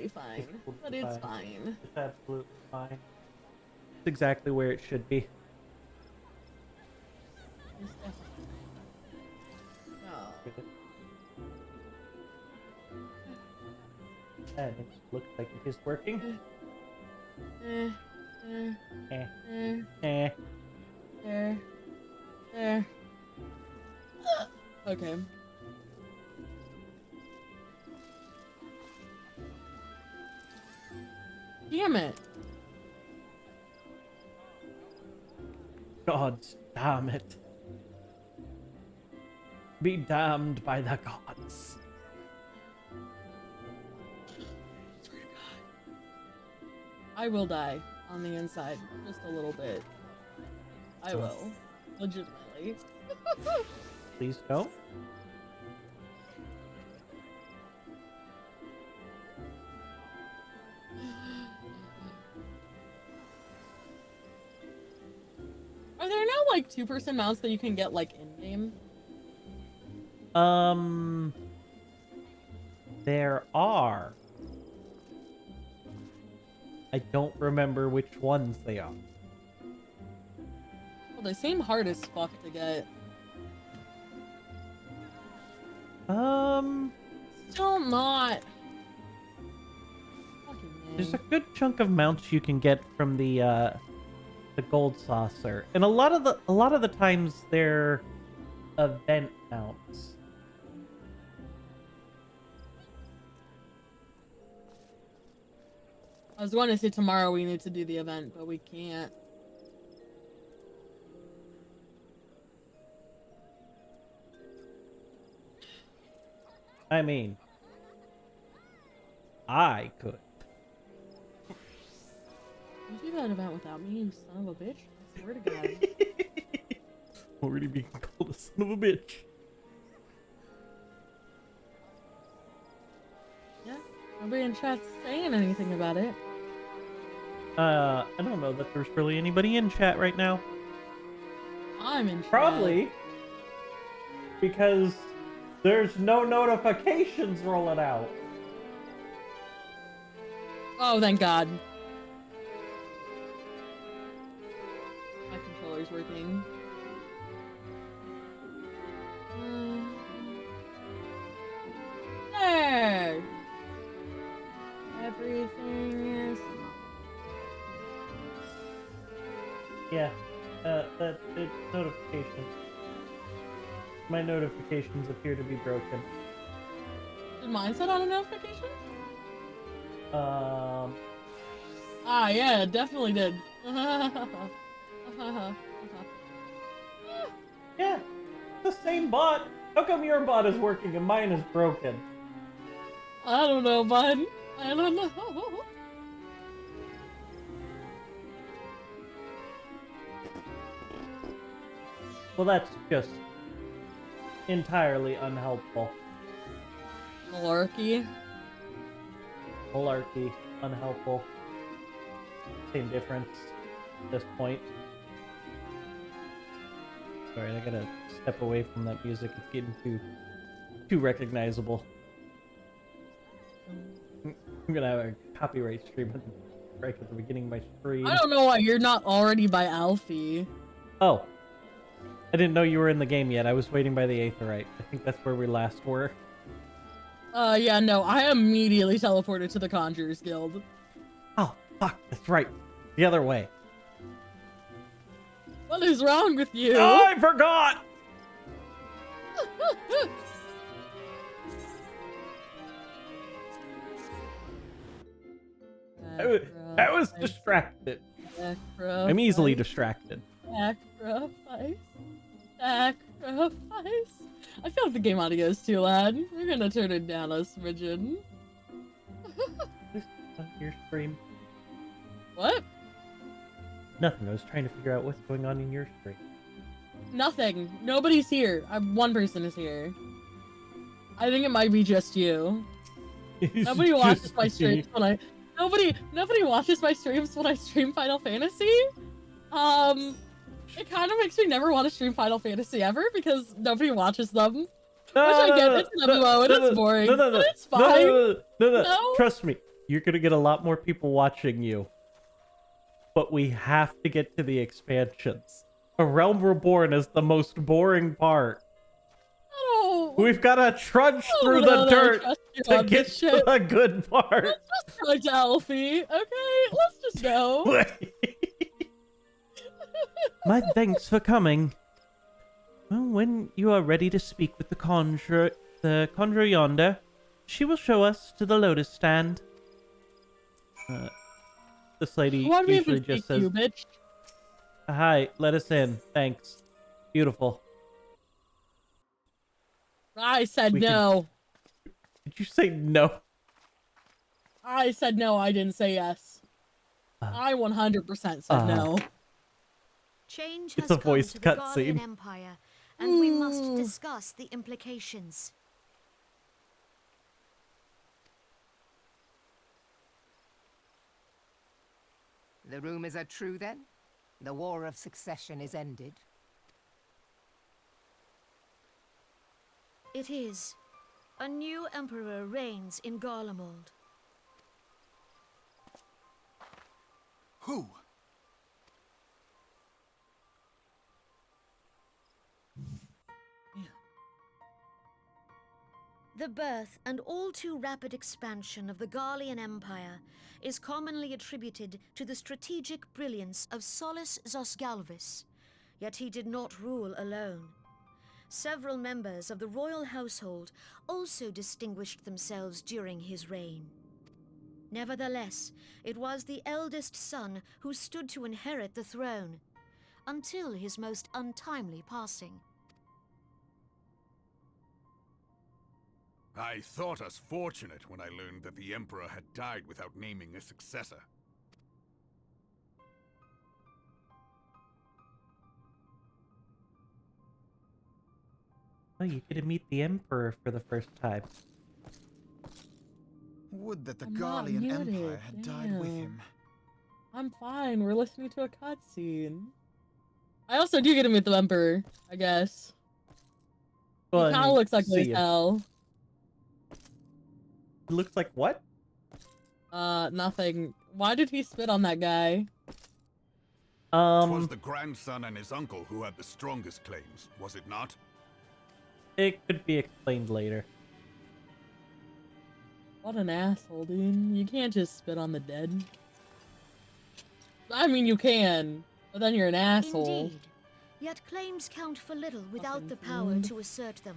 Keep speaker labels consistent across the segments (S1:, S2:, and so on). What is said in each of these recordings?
S1: totally fine. But it's fine.
S2: It's absolutely fine. It's exactly where it should be.
S1: It's definitely fine.
S2: And it looks like it is working.
S1: There. Okay. Damn it.
S2: Gods damn it. Be damned by the gods.
S1: I will die on the inside. Just a little bit. I will. Legitimately.
S2: Please don't.
S1: Are there no like 2-person mounts that you can get like in-game?
S2: There are. I don't remember which ones they are.
S1: Well, they seem hard as fuck to get. Still not.
S2: There's a good chunk of mounts you can get from the gold saucer, and a lot of the times they're event mounts.
S1: I was going to say tomorrow we need to do the event, but we can't.
S2: I mean, I could.
S1: You do that event without me, you son of a bitch. I swear to God.
S2: Already being called a son of a bitch.
S1: Yeah, nobody in chat's saying anything about it.
S2: I don't know that there's really anybody in chat right now.
S1: I'm in chat.
S2: Probably because there's no notifications rolling out.
S1: Oh, thank God. My controller's working. There! Everything is...
S2: Yeah, it's notifications. My notifications appear to be broken.
S1: Did mine set on a notification?
S2: Ah,
S1: yeah, it definitely did.
S2: Yeah, the same bot. How come your bot is working and mine is broken?
S1: I don't know, bud. I don't know.
S2: Well, that's just entirely unhelpful.
S1: Malarkey.
S2: Malarkey, unhelpful. Same difference at this point. Sorry, I gotta step away from that music. It's getting too recognizable. I'm gonna have a copyright stream right at the beginning of my stream.
S1: I don't know why you're not already by Alfie.
S2: Oh. I didn't know you were in the game yet. I was waiting by the Aetherite. I think that's where we last were.
S1: Yeah, no, I immediately teleported to the Conjurers Guild.
S2: Oh, fuck, that's right. The other way.
S1: What is wrong with you?
S2: Oh, I forgot! I was distracted.
S1: Sacrifice.
S2: I'm easily distracted.
S1: Sacrifice. I feel like the game audio is too loud. We're gonna turn it down a smidgen.
S2: Your stream.
S1: What?
S2: Nothing. I was trying to figure out what's going on in your stream.
S1: Nothing. Nobody's here. One person is here. I think it might be just you. Nobody watches my streams when I... Nobody watches my streams when I stream Final Fantasy. It kind of makes me never want to stream Final Fantasy ever because nobody watches them. Which I get, it's an MMO and it's boring, but it's fine.
S2: No. Trust me. you're gonna get a lot more people watching you. But we have to get to the expansions. A Realm Reborn is the most boring part. We've got to trudge through the dirt to get to the good part.
S1: Let's just trudge, Alfie. Okay, let's just go.
S2: My thanks for coming. Well, when you are ready to speak with the conjurer yonder, she will show us to the lotus stand. This lady usually just says,
S1: bitch?
S2: "Hi, let us in. Thanks. Beautiful."
S1: I said no.
S2: Did you say no?
S1: I said no. I didn't say yes. I 100% said no.
S3: Change
S2: It's
S3: has
S2: a voiced
S3: come to the
S2: cutscene.
S3: Guardian Empire, and we must discuss the implications.
S4: The rumors are true, then? The War of Succession is ended?
S3: It is. A new emperor reigns in Garlemald.
S5: Who?
S3: The birth and all too rapid expansion of the Garlean Empire is commonly attributed to the strategic brilliance of Solus Zosgalvis, yet he did not rule alone. Several members of the royal household also distinguished themselves during his reign. Nevertheless, it was the eldest son who stood to inherit the throne, until his most untimely passing.
S5: I thought us fortunate when I learned that the Emperor had died without naming a successor.
S2: Oh, you get to meet the Emperor for the first time.
S5: Would that the
S1: I'm not
S5: Garlean
S1: muted,
S5: Empire had died with
S1: damn.
S5: him.
S1: I'm fine. We're listening to a cutscene. I also do get to meet the Emperor, I guess.
S2: Well,
S1: He kind of looks like as hell.
S2: It looks like what?
S1: Nothing. Why did he spit on that guy?
S5: 'Twas the grandson and his uncle who had the strongest claims, was it not?
S2: It could be explained later.
S1: What an asshole, dude. You can't just spit on the dead. I mean, you can, but then you're an asshole.
S3: Indeed. Yet claims count for little without
S1: Fucking
S3: the power
S1: fiend.
S3: to assert them.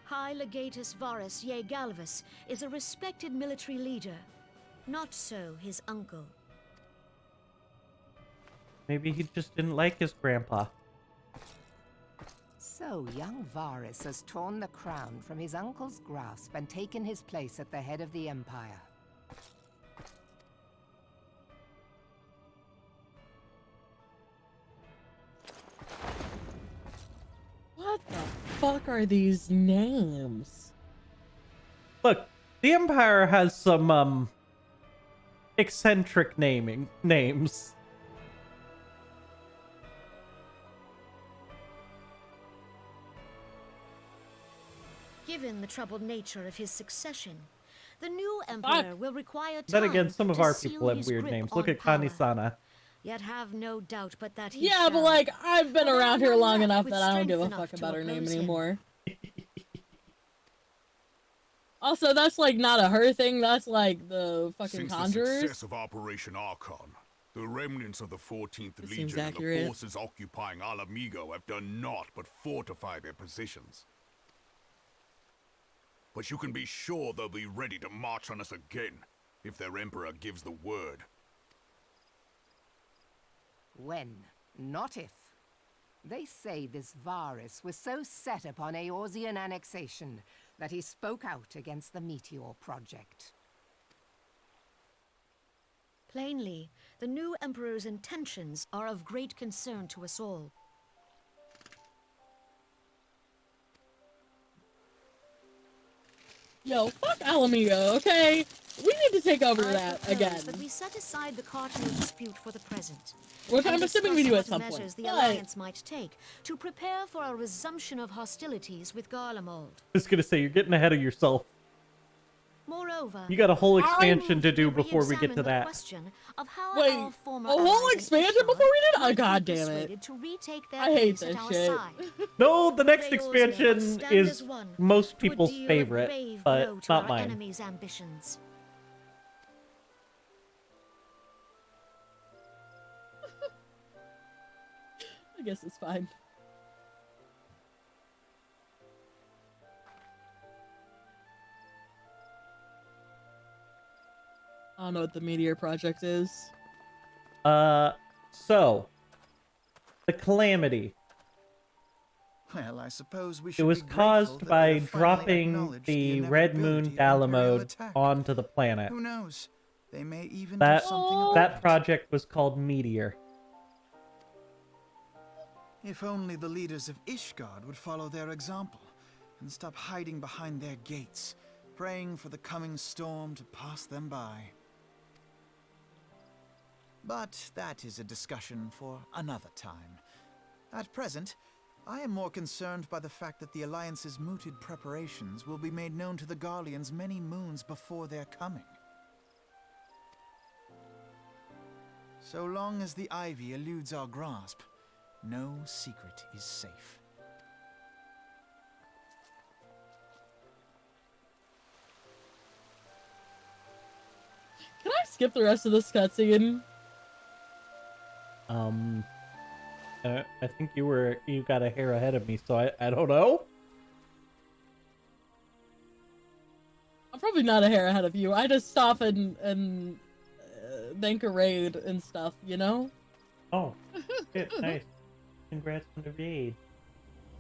S3: High Legatus Varus Ye Galvus is a respected military leader. Not so his uncle.
S2: Maybe he just didn't like his grandpa.
S4: So young Varus has torn the crown from his uncle's grasp and taken his place at the head of the Empire.
S1: What the fuck are these names?
S2: Look, the Empire has some, eccentric names.
S3: Given the troubled nature of his succession, the new emperor will require time
S2: Then again, some of
S3: to
S2: our
S3: seal
S2: people have
S3: his
S2: weird
S3: grip
S2: names.
S3: on
S2: Look at
S3: power.
S2: Kanisana.
S3: Yet have no doubt but that he
S1: Yeah, but
S3: shall.
S1: like, I've been
S3: For there
S1: around
S3: are
S1: here
S3: none
S1: long
S3: left
S1: enough
S3: with
S1: that I don't
S3: strength
S1: give a
S3: enough
S1: fuck
S3: to
S1: about her name
S3: oppose him.
S1: anymore. Also, that's like not a her thing, that's like the fucking
S5: Since the
S1: Conjurers.
S5: success of Operation Archon, the remnants of the 14th
S1: This seems
S5: Legion and the
S1: accurate.
S5: forces occupying Alamigo have done naught but fortify their positions. But you can be sure they'll be ready to march on us again, if their Emperor gives the word.
S4: When, not if. They say this Varus was so set upon Eorzean annexation that he spoke out against the Meteor Project.
S3: Plainly, the new emperor's intentions are of great concern to us all.
S1: Yo, fuck Alamigo, okay? We need to take over
S3: I
S1: that
S3: propose
S1: again.
S3: that we set aside the Cardinal dispute for the present.
S1: Which I'm
S3: and
S1: assuming we do
S3: discuss
S1: at some
S3: what
S1: point.
S3: measures the
S1: But
S3: Alliance might take to prepare for a resumption of hostilities with Garlemald.
S2: I was gonna say, you're getting ahead of yourself.
S3: Moreover,
S2: You got a whole
S3: I
S2: expansion to
S3: move
S2: do
S3: we
S2: before we get
S3: re-examine
S2: to
S3: the
S2: that.
S3: question of how
S1: Wait,
S3: our former
S1: a whole
S3: allies in
S1: expansion
S3: Ishtar
S1: before we did? Oh,
S3: might be
S1: God damn it.
S3: persuaded to retake their
S1: I hate
S3: place at
S1: this
S3: our
S1: shit.
S3: side.
S2: No, the next
S3: They also must
S2: expansion
S3: stand
S2: is
S3: as one
S2: most
S3: to
S2: people's
S3: deal a
S2: favorite,
S3: grave
S2: but
S3: blow to
S2: not
S3: our
S2: mine.
S3: enemies' ambitions.
S1: I guess it's fine. I don't know what the Meteor Project is.
S2: So the Calamity.
S6: Well, I suppose we
S2: It
S6: should
S2: was
S6: be
S2: caused
S6: grateful that
S2: by
S6: they have finally
S2: dropping
S6: acknowledged
S2: the Red Moon
S6: inevitability of Imperial
S2: Dalamode
S6: attack.
S2: onto the planet.
S6: Who knows? They may even
S2: That
S6: do something about
S2: that
S6: it.
S2: project was called Meteor.
S6: If only the leaders of Ishgard would follow their example and stop hiding behind their gates, praying for the coming storm to pass them by. But that is a discussion for another time. At present, I am more concerned by the fact that the Alliance's mooted preparations will be made known to the Garleans many moons before their coming. So long as the Ivy eludes our grasp, no secret is safe.
S1: Can I skip the rest of this cutscene?
S2: I think you got a hair ahead of me, so I don't know.
S1: I'm probably not a hair ahead of you. I just stop and thank a raid and stuff, you know?
S2: Oh, shit, nice. Congrats on the raid.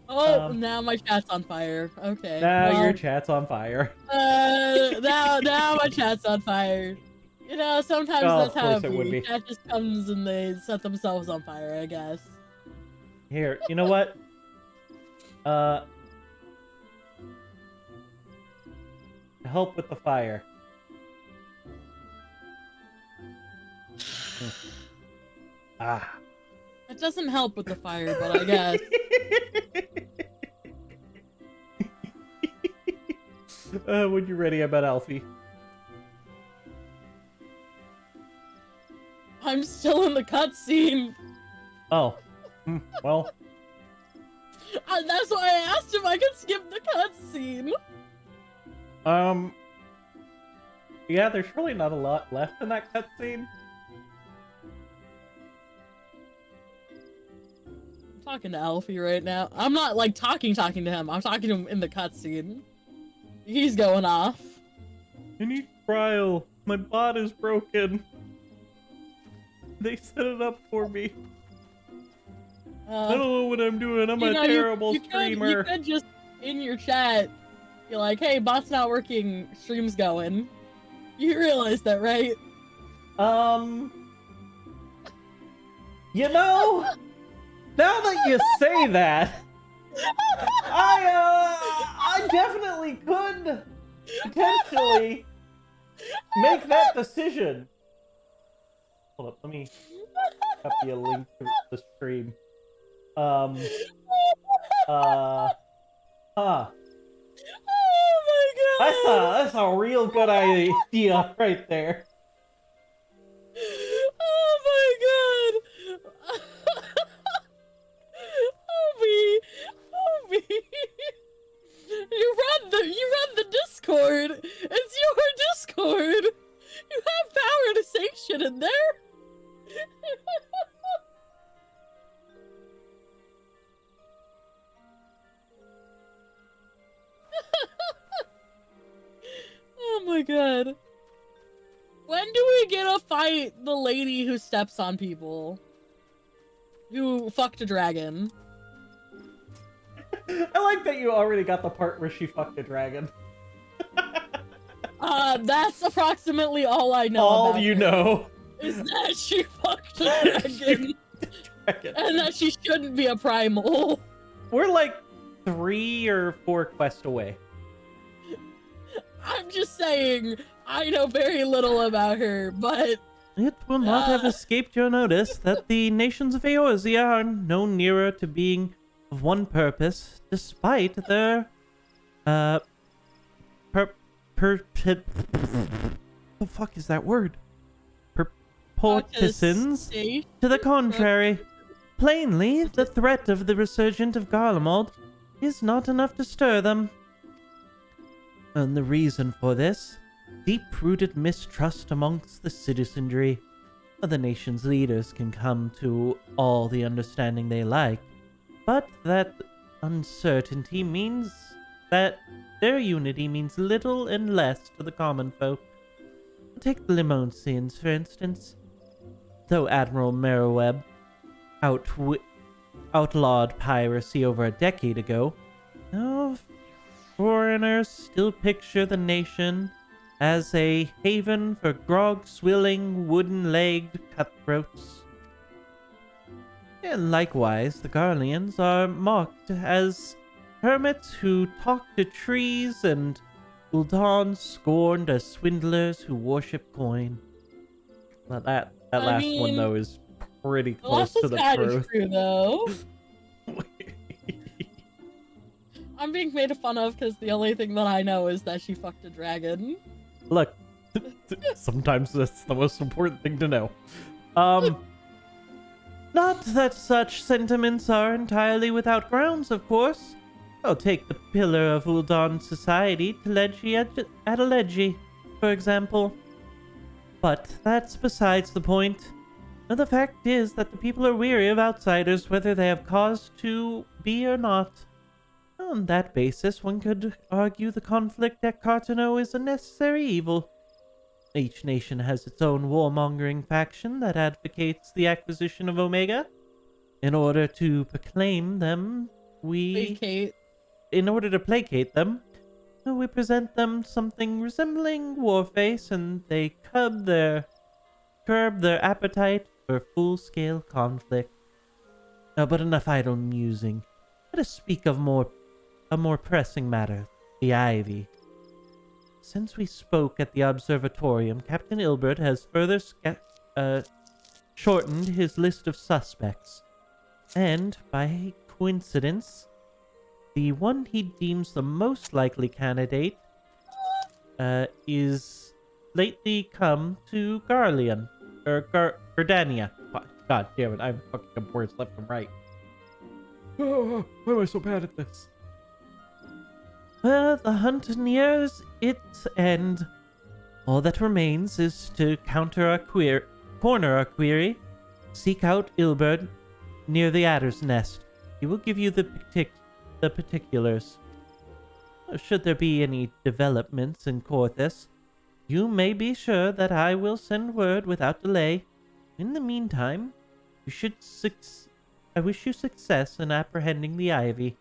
S1: Oh, now my chat's on fire. Okay.
S2: Now
S1: well,
S2: your chat's on fire.
S1: now my chat's on fire. You know, sometimes
S2: Oh,
S1: that's
S2: of
S1: how
S2: course it would be.
S1: Chat just comes and they set themselves on fire, I guess.
S2: Here, you know what? To help with the fire. Ah.
S1: It doesn't help with the fire, but I guess.
S2: When you're ready, I'm at Alfie.
S1: I'm still in the cutscene.
S2: Oh. Well.
S1: That's why I asked if I could skip the cutscene.
S2: Yeah, there's really not a lot left in that cutscene.
S1: I'm talking to Alfie right now. I'm not like talking to him. I'm talking to him in the cutscene. He's going off.
S2: I need trial. My bot is broken. They set it up for me. I don't know what I'm doing. I'm a terrible streamer.
S1: You could just, in your chat, be like, hey, bot's not working, stream's going. You realize that, right?
S2: You know, now that you say that, I definitely could potentially make that decision. Hold up, let me copy a link to the stream.
S1: Oh my god!
S2: That's a real good idea right there.
S1: Oh my god! Obi! You run the Discord! It's your Discord! You have power to say shit in there! Oh my god. When do we get to fight the lady who steps on people? Who fucked a dragon?
S2: I like that you already got the part where she fucked a dragon.
S1: That's approximately all I know
S2: All
S1: about
S2: you
S1: her,
S2: know
S1: is that she fucked a dragon. And that she shouldn't be a primal.
S2: We're like 3 or 4 quests away.
S1: I'm just saying, I know very little about her, but...
S2: It will not have escaped your notice that the nations of Eorzea are no nearer to being of one purpose, despite their, the fuck is that word? Purportisans to the contrary. Plainly, the threat of the resurgent of Garlemald is not enough to stir them. And the reason for this, deep-rooted mistrust amongst the citizenry. The nation's leaders can come to all the understanding they like, but that uncertainty means that their unity means little and less to the common folk. Take the Limosians, for instance. Though Admiral Meroweb outlawed piracy over a decade ago, no, foreigners still picture the nation as a haven for grog-swilling, wooden-legged cutthroats. And likewise, the Garleans are mocked as hermits who talk to trees, and Uldans scorned as swindlers who worship coin. Well, that last one, though, is pretty close to the truth.
S1: True, though. I'm being made fun of because the only thing that I know is that she fucked a dragon.
S2: Look, sometimes that's the most important thing to know. Not that such sentiments are entirely without grounds, of course. I'll take the pillar of Uldan society, Teleji Adeleji, for example. But that's besides the point. The fact is that the people are weary of outsiders, whether they have cause to be or not. On that basis, one could argue the conflict at Cartano is a necessary evil. Each nation has its own warmongering faction that advocates the acquisition of Omega. In order to placate them, we present them something resembling Warface, and they curb their appetite for full-scale conflict. But enough idle musing. Let us speak of a more pressing matter, the Ivy. Since we spoke at the observatorium, Captain Ilbert has further shortened his list of suspects. And, by coincidence, the one he deems the most likely candidate is lately come to Gardania. God damn it, I'm fucking up words left and right. Oh, why am I so bad at this? Well, the hunt nears its end. All that remains is to corner our query, seek out Ilbert near the Adder's Nest. He will give you the particulars. Should there be any developments in Corthus, you may be sure that I will send word without delay. In the meantime, I wish you success in apprehending the Ivy.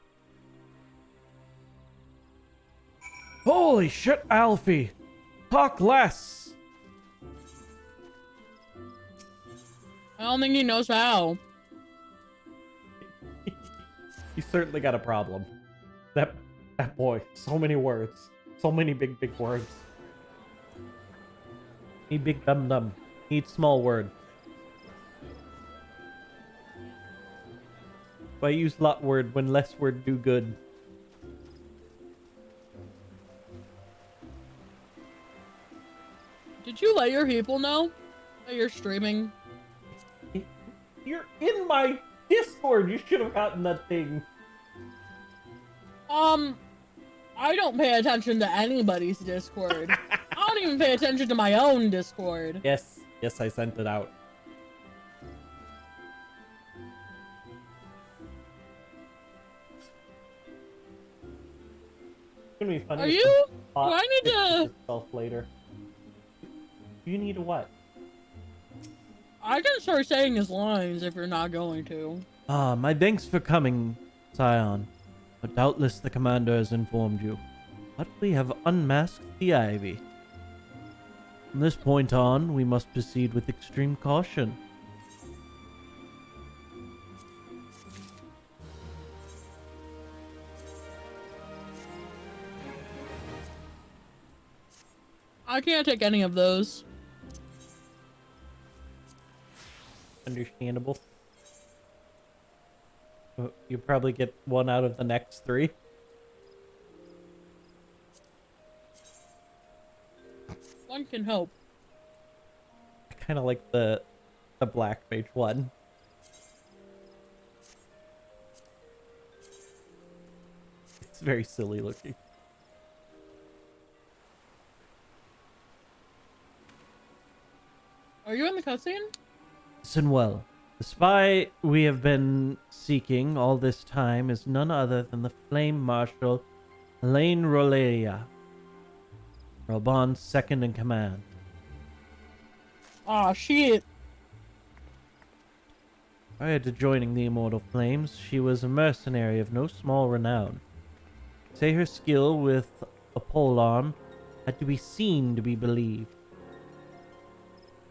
S7: Holy shit, Alfie! Talk less!
S1: I don't think he knows how.
S2: He's certainly got a problem. That boy, so many words. So many big words. Need big dum-dum. Need small word. Why use lot word when less word do good?
S1: Did you let your people know that you're streaming?
S2: You're in my Discord. You should have gotten that thing.
S1: I don't pay attention to anybody's Discord. I don't even pay attention to my own Discord.
S2: Yes, I sent it out. It's gonna be funny.
S1: Are you? Do
S2: I
S1: I need to?
S2: Later. You need a what?
S1: I can start saying his lines if you're not going to.
S2: My thanks for coming, Scion. But doubtless the commander has informed you. But we have unmasked the Ivy. From this point on, we must proceed with extreme caution.
S1: I can't take any of those.
S2: Understandable. You probably get one out of the next 3.
S1: can hope.
S2: I kind of like the black mage one. It's very silly looking.
S1: Are you in the cutscene?
S2: Listen well. The spy we have been seeking all this time is none other than the Flame Marshal Elaine Rolea, Raban's second in command.
S1: Aw, shit.
S2: Prior to joining the Immortal Flames, she was a mercenary of no small renown. Say her skill with a polearm had to be seen to be believed.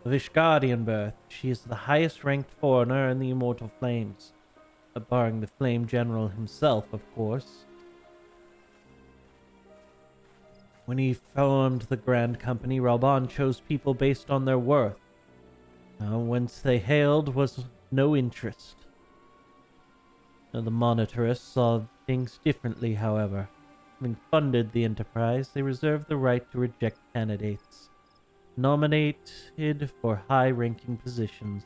S2: Of Ishgardian birth, she is the highest ranked foreigner in the Immortal Flames, barring the Flame General himself, of course. When he formed the Grand Company, Raban chose people based on their worth. Whence they hailed was no interest. The Monitorists saw things differently, however. Having funded the enterprise, they reserved the right to reject candidates nominated for high-ranking positions.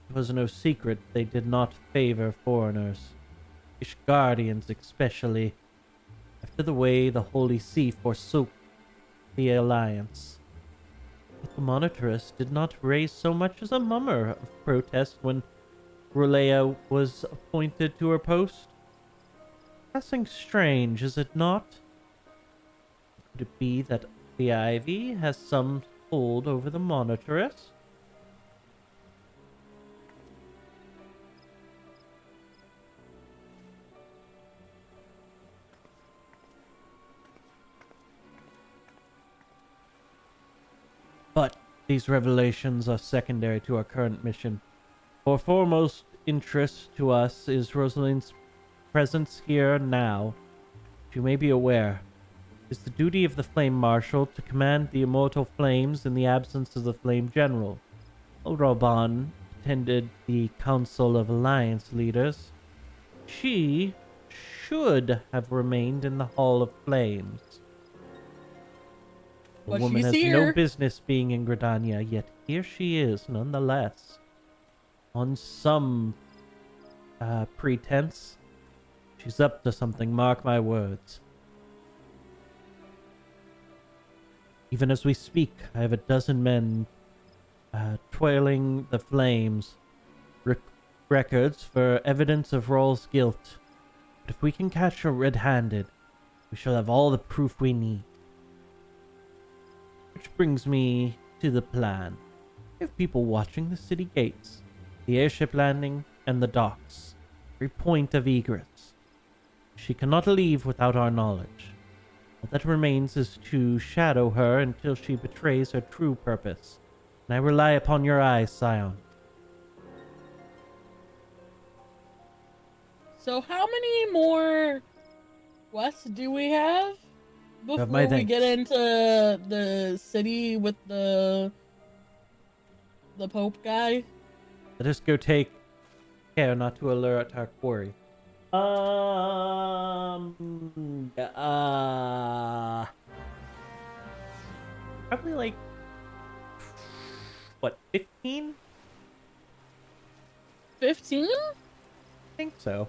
S2: It was no secret they did not favor foreigners, Ishgardians especially, after the way the Holy See forsook the Alliance. But the Monitorists did not raise so much as a murmur of protest when Rolea was appointed to her post. Passing strange, is it not? Could it be that the Ivy has some hold over the Monitorists? But these revelations are secondary to our current mission. Our foremost interest to us is Rosalind's presence here now. You may be aware, it is the duty of the Flame Marshal to command the Immortal Flames in the absence of the Flame General. Raban attended the Council of Alliance Leaders. She should have remained in the Hall of Flames. The
S1: But
S2: woman
S1: she's
S2: has
S1: here.
S2: no business being in Gridania, yet here she is, nonetheless. On some pretense, she's up to something, mark my words. Even as we speak, I have a dozen men toiling the flames, records for evidence of Rawl's guilt. But if we can catch her red-handed, we shall have all the proof we need. Which brings me to the plan. We have people watching the city gates, the airship landing, and the docks. Every point of egress. She cannot leave without our knowledge. All that remains is to shadow her until she betrays her true purpose. And I rely upon your eyes, Scion.
S1: So how many more quests do we have before
S2: my
S1: we get
S2: thanks.
S1: into the city with the Pope guy?
S2: Let us go take care not to alert our quarry. Probably like, what, 15?
S1: 15?
S2: I think so.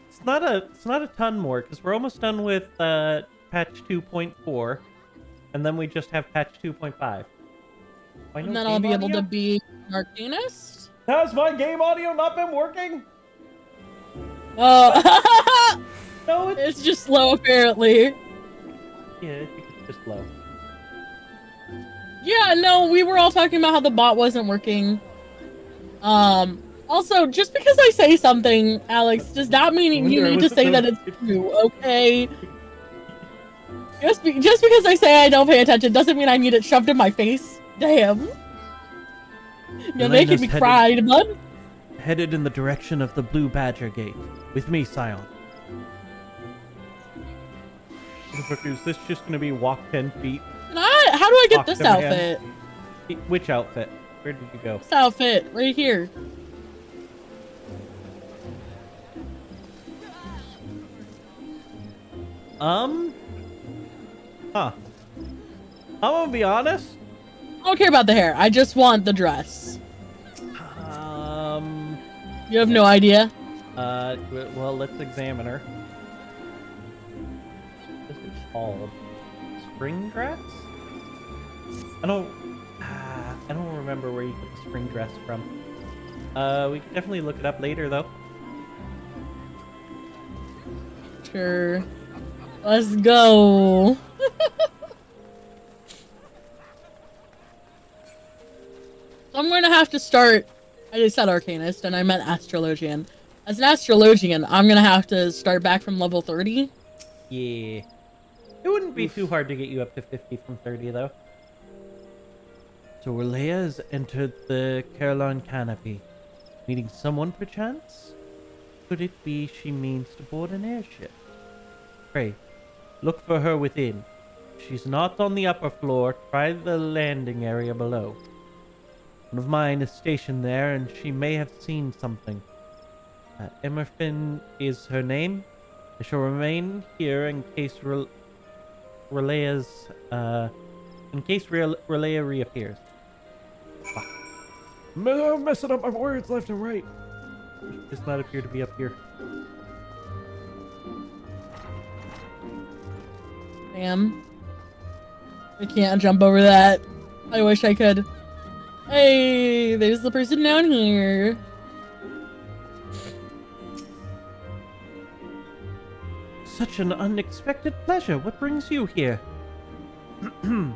S2: It's not a ton more because we're almost done with patch 2.4, and then we just have patch 2.5.
S1: And then I'll be able to be an Arcanist?
S2: Has my game audio not been working? No,
S1: it's just slow apparently.
S2: Yeah, I think it's just low.
S1: Yeah, no, we were all talking about how the bot wasn't working. Also, just because I say something, Alex, does not mean you need to say that it's true, okay? Just because I say I don't pay attention doesn't mean I need it shoved in my face. Damn. You're making me cry, bud.
S2: Headed in the direction of the Blue Badger Gate. With me, Scion. Is this just gonna be walk 10 feet?
S1: How do I get this outfit?
S2: Which outfit? Where did you go?
S1: This outfit, right here.
S2: Huh. I'm gonna be honest.
S1: I don't care about the hair. I just want the dress.
S2: You
S1: have no idea?
S2: Well, let's examine her. What's it called? Spring dress? I don't remember where you get the spring dress from. We can definitely look it up later, though.
S1: Sure. Let's go. I'm going to have to start. I just said Arcanist, and I meant Astrologian. As an Astrologian, I'm going to have to start back from level 30.
S2: Yeah. It wouldn't be too hard to get you up to 50 from 30, though. So Relea has entered the Caroline Canopy. Meeting someone, perchance? Could it be she means to board an airship? Pray, look for her within. If she's not on the upper floor, try the landing area below. One of mine is stationed there, and she may have seen something. Emerfin is her name. I shall remain here in case Relea's Relea reappears.
S7: I'm messing up my words left and right.
S2: She does not appear to be up here.
S1: Damn. I can't jump over that. I wish I could. Hey, there's the person down here.
S2: Such an unexpected pleasure. What brings you here? A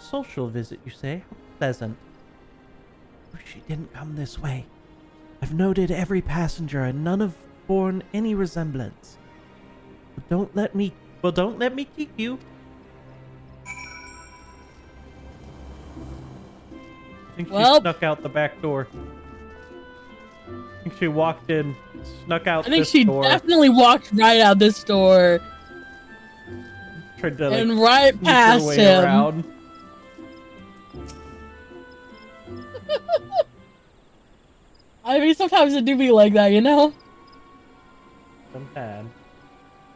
S2: social visit, you say? How pleasant. Wish she didn't come this way. I've noted every passenger, and none have borne any resemblance. But don't let me keep you. I think she snuck out the back door. I think she walked in, snuck out this door.
S1: I think she definitely walked right out this door.
S2: Tried to, like,
S1: and right past him.
S2: Around.
S1: I mean, sometimes it do be like that, you know?
S2: Sometimes.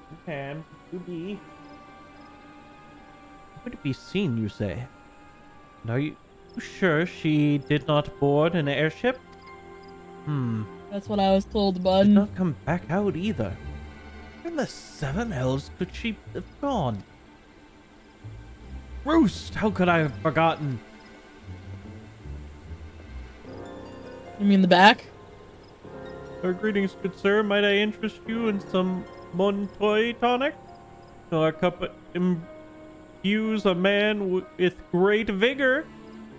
S2: Sometimes. Do be. Could it be seen, you say? And are you sure she did not board an airship?
S1: That's what I was told, bud.
S2: Did not come back out either. Where in the seven hells could she have gone? Roost! How could I have forgotten?
S1: You mean the back?
S2: Greetings, good sir. Might I interest you in some Montoy tonic? Our cup imbues a man with great vigor,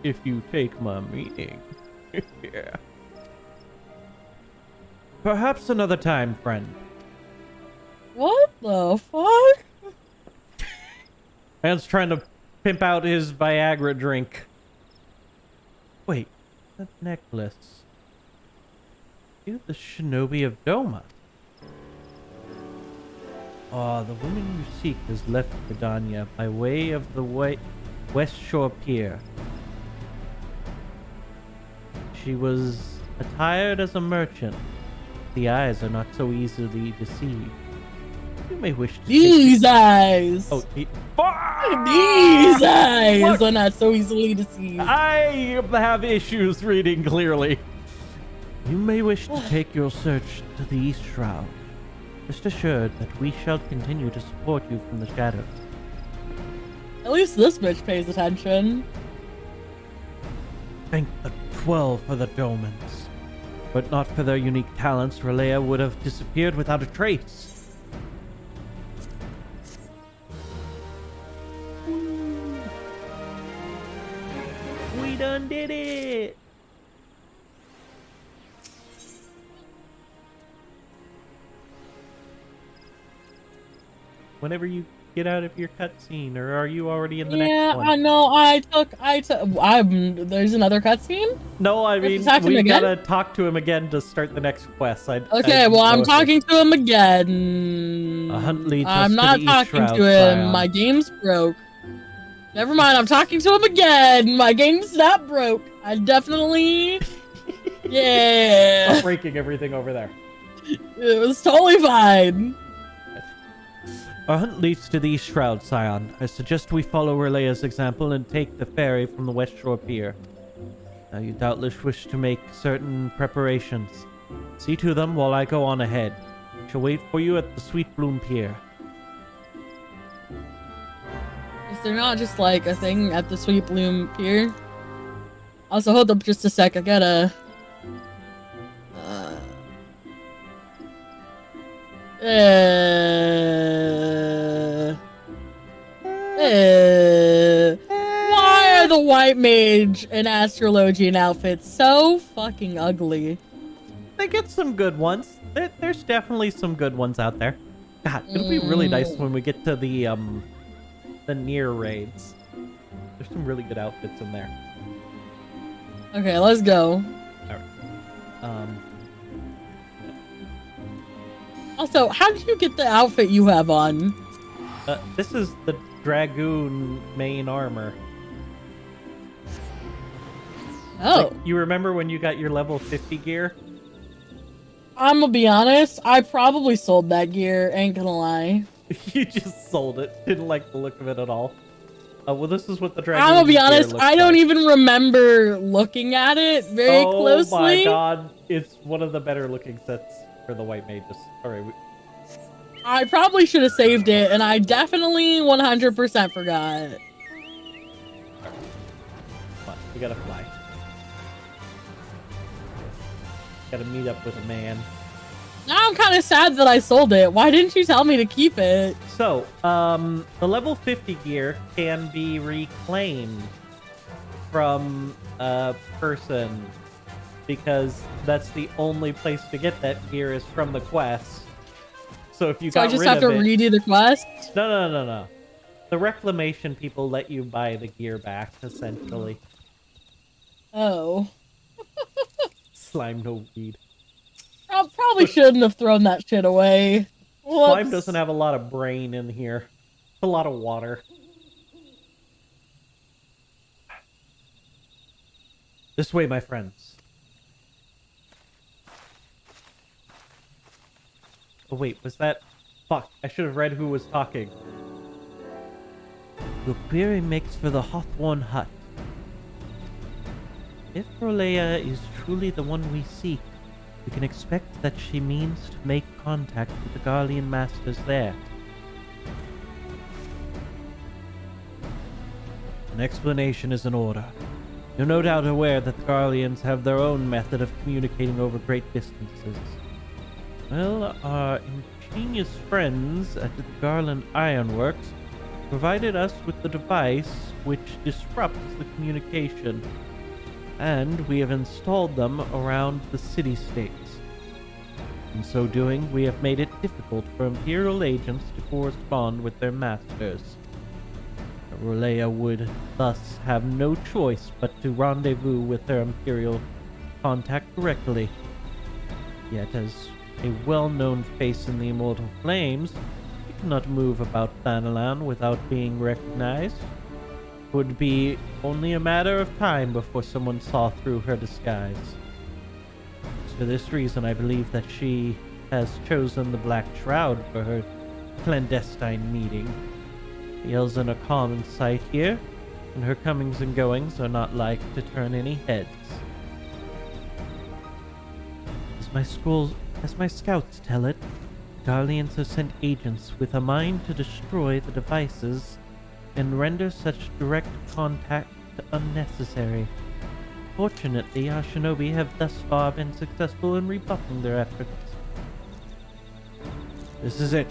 S2: if you take my meaning. Yeah. Perhaps another time, friend.
S1: What the fuck?
S2: Man's trying to pimp out his Viagra drink. Wait, that necklace. You the shinobi of Doma. Oh, the woman you seek has left Gridania by way of the West Shore Pier. She was attired as a merchant. The eyes are not so easily deceived. You may wish to
S1: These eyes!
S2: Oh,
S1: These eyes are not so easily deceived.
S2: I have issues reading clearly. You may wish to take your search to the East Shroud. Rest assured that we shall continue to support you from the shadows.
S1: At least this bitch pays attention.
S2: Thank the 12 for the Domans. But not for their unique talents, Relea would have disappeared without a trace. We done did it! Whenever you get out of your cutscene, or are you already in the next one?
S1: Yeah, I know. I took. There's another cutscene?
S2: No, I mean, we gotta talk to him again to start the next quest.
S1: I'm talking to him again.
S2: A hunt leads us
S1: I'm
S2: to
S1: not
S2: the
S1: talking
S2: East Shroud,
S1: to him.
S2: Scion.
S1: My game's broke. Never mind, I'm talking to him again. My game's not broke. I definitely... Yeah.
S2: Stop breaking everything over there.
S1: It was totally fine.
S2: Our hunt leads to the East Shroud, Scion. I suggest we follow Releia's example and take the ferry from the West Shore Pier. Now, you doubtless wish to make certain preparations. See to them while I go on ahead. I shall wait for you at the Sweet Bloom Pier.
S1: Is there not just like a thing at the Sweet Bloom Pier? Also, hold up just a sec. I gotta. Why are the white mage and astrologian outfits so fucking ugly?
S2: They get some good ones. There's definitely some good ones out there. God, it'll be really nice when we get to the near raids. There's some really good outfits in there.
S1: Okay, let's go.
S2: Alright.
S1: Also, how did you get the outfit you have on?
S2: This is the Dragoon main armor.
S1: Oh.
S2: Like, you remember when you got your level 50 gear?
S1: I'm gonna be honest, I probably sold that gear, ain't gonna lie.
S2: You just sold it. Didn't like the look of it at all. Well, this is what the Dragoon
S1: I'm gonna be honest,
S2: gear looks
S1: I don't
S2: like.
S1: even remember looking at it very closely.
S2: Oh my god, it's one of the better looking sets for the white mages. Alright,
S1: I probably should have saved it, and I definitely 100% forgot.
S2: come on, we gotta fly. Gotta meet up with a man.
S1: Now I'm kind of sad that I sold it. Why didn't you tell me to keep it?
S2: So, the level 50 gear can be reclaimed from a person because that's the only place to get that gear is from the quest. So if you got
S1: I just
S2: rid
S1: have to
S2: of it,
S1: redo the quest?
S2: No. The reclamation people let you buy the gear back, essentially.
S1: Oh.
S2: Slime no weed.
S1: I probably shouldn't have thrown that shit away.
S2: Slime
S1: Whoops.
S2: doesn't have a lot of brain in here. A lot of water. This way, my friends. Oh wait, was that... Fuck, I should have read who was talking. Your query makes for the Hawthorne Hut. If Roleia is truly the one we seek, we can expect that she means to make contact with the Garlean masters there. An explanation is in order. You're no doubt aware that the Garleans have their own method of communicating over great distances. Well, our ingenious friends at the Garland Ironworks provided us with the device which disrupts the communication, and we have installed them around the city-states. In so doing, we have made it difficult for Imperial agents to correspond with their masters. Roleia would thus have no choice but to rendezvous with their Imperial contact directly. Yet, as a well-known face in the Immortal Flames, she cannot move about Thanalan without being recognized. It would be only a matter of time before someone saw through her disguise. For this reason, I believe that she has chosen the Black Shroud for her clandestine meeting. The elves are a common sight here, and her comings and goings are not like to turn any heads. As my scouts tell it, Garleans have sent agents with a mind to destroy the devices and render such direct contact unnecessary. Fortunately, our shinobi have thus far been successful in rebuffing their efforts. This is it.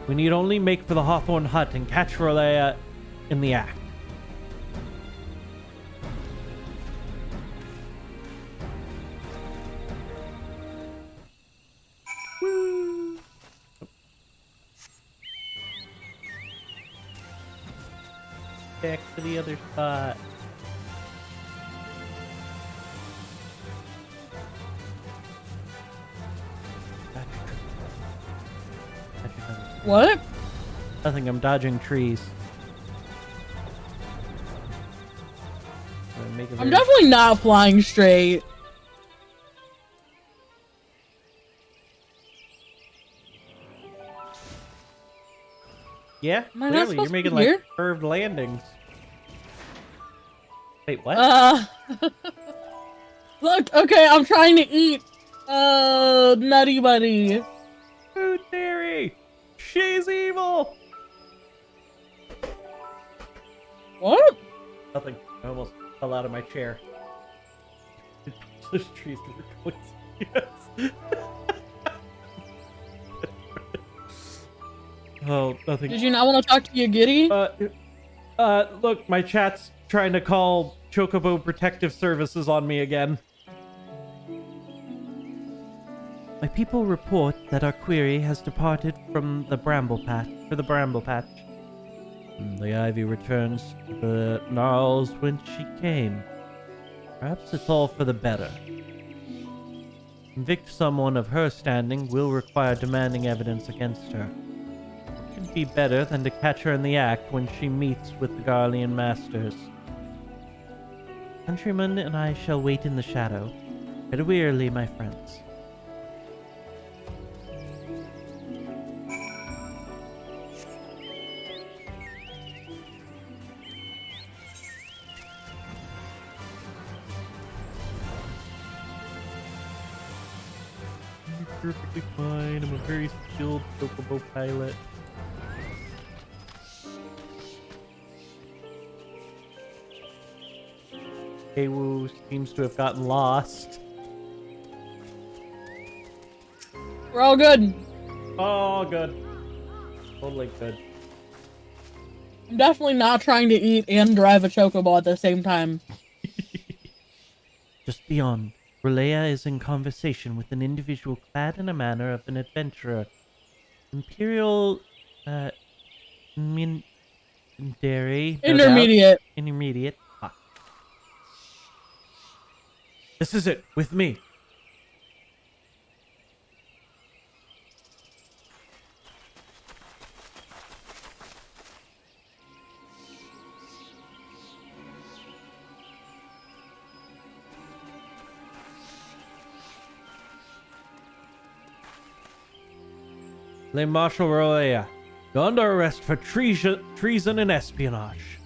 S2: We need only make for the Hawthorne Hut and catch Roleia in the act. Woo! Back to the other spot.
S1: What?
S2: Nothing, I'm dodging trees.
S1: I'm definitely not flying straight.
S2: Yeah,
S1: Am I not
S2: clearly you're
S1: supposed to
S2: making
S1: be
S2: like
S1: here?
S2: curved landings. Wait, what?
S1: Look, okay, I'm trying to eat. Nutty Buddy.
S2: Food theory! She's evil!
S1: What?
S2: Nothing. I almost fell out of my chair. Those trees were going yes. Oh, nothing.
S1: Did you not want to talk to your giddy?
S2: Look, my chat's trying to call Chocobo Protective Services on me again. My people report that our query has departed from the bramble patch. The ivy returns to the gnarls whence she came. Perhaps it's all for the better. Convict someone of her standing will require demanding evidence against her. What could be better than to catch her in the act when she meets with the Garlean masters? Countryman and I shall wait in the shadow. Tread wearily, my friends. Perfectly fine. I'm a very skilled Chocobo pilot. Keiwu seems to have gotten lost.
S1: We're all good.
S2: Oh, good. Totally good.
S1: I'm definitely not trying to eat and drive a chocobo at the same time.
S2: Just beyond, Relea is in conversation with an individual clad in a manner of an adventurer. Imperial, Dairy, no doubt.
S1: Intermediate.
S2: Intermediate. Ah. This is it, with me. Le Marshal Relea, you're under arrest for treason and espionage.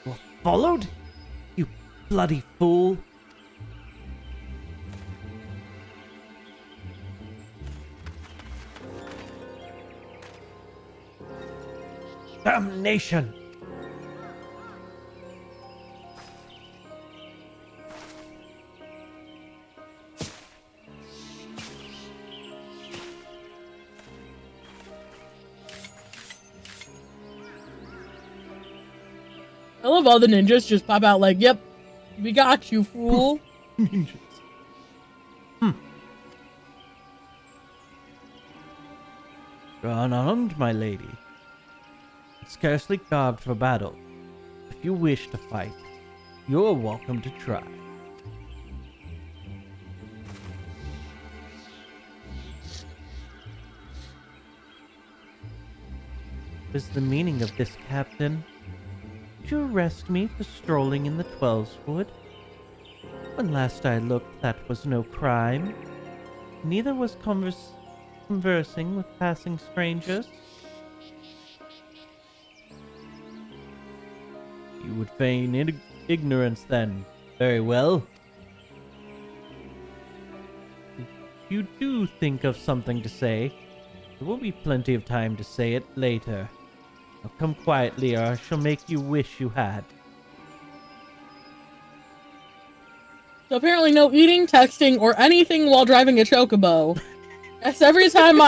S2: You're followed? You bloody fool. Damnation!
S1: I love all the ninjas just pop out like, yep, we got you, fool.
S2: Ninjas. You're unarmed, my lady. Scarcely garbed for battle. If you wish to fight, you're welcome to try. What is the meaning of this, Captain? Did you arrest me for strolling in the Twelveswood? When last I looked, that was no crime. Neither was conversing with passing strangers. You would feign ignorance, then. Very well. If you do think of something to say, there will be plenty of time to say it later. Now come quietly, or I shall make you wish you had.
S1: So apparently no eating, texting, or anything while driving a chocobo. I guess every time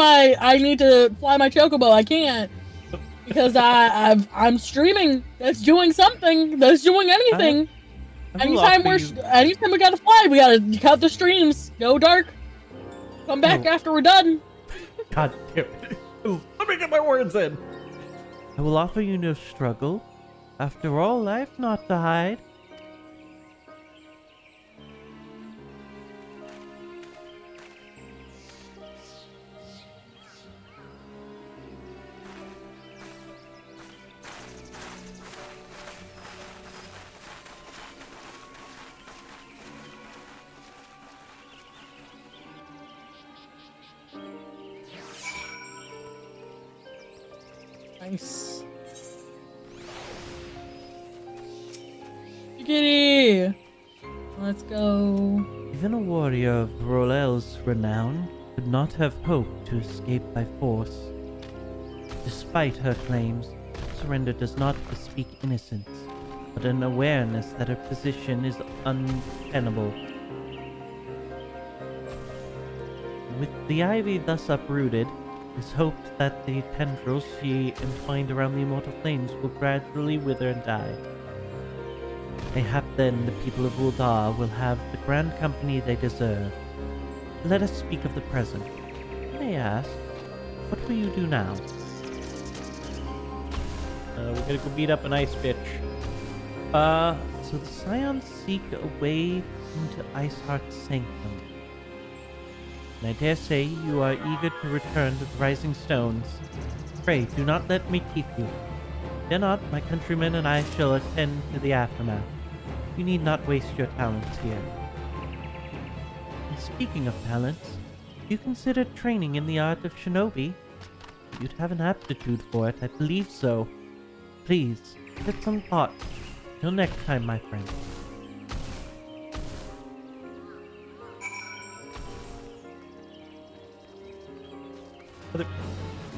S1: I need to fly my chocobo, I can't. Because I'm streaming. That's doing something. That's doing anything. Anytime we gotta fly, we gotta cut the streams. Go dark. Come back after we're done.
S2: God damn it. Let me get my words in. I will offer you no struggle. After all, I've naught to hide.
S1: Nice. Giggity! Let's go.
S2: Even a warrior of Rolel's renown could not have hoped to escape by force. Despite her claims, surrender does not bespeak innocence, but an awareness that her position is untenable. With the ivy thus uprooted, it is hoped that the tendrils she entwined around the immortal flames will gradually wither and die. Mayhap then the people of Uldar will have the grand company they deserve. Let us speak of the present. May I ask, what will you do now? We're gonna go beat up an ice bitch. So the Scions seek a way into Iceheart's sanctum. And I dare say you are eager to return to the Rising Stones. Pray, do not let me keep you. Fear not, my countrymen and I shall attend to the aftermath. You need not waste your talents here. And speaking of talents, you consider training in the art of shinobi? You'd have an aptitude for it, I believe so. Please, give it some thought. Till next time, my friend.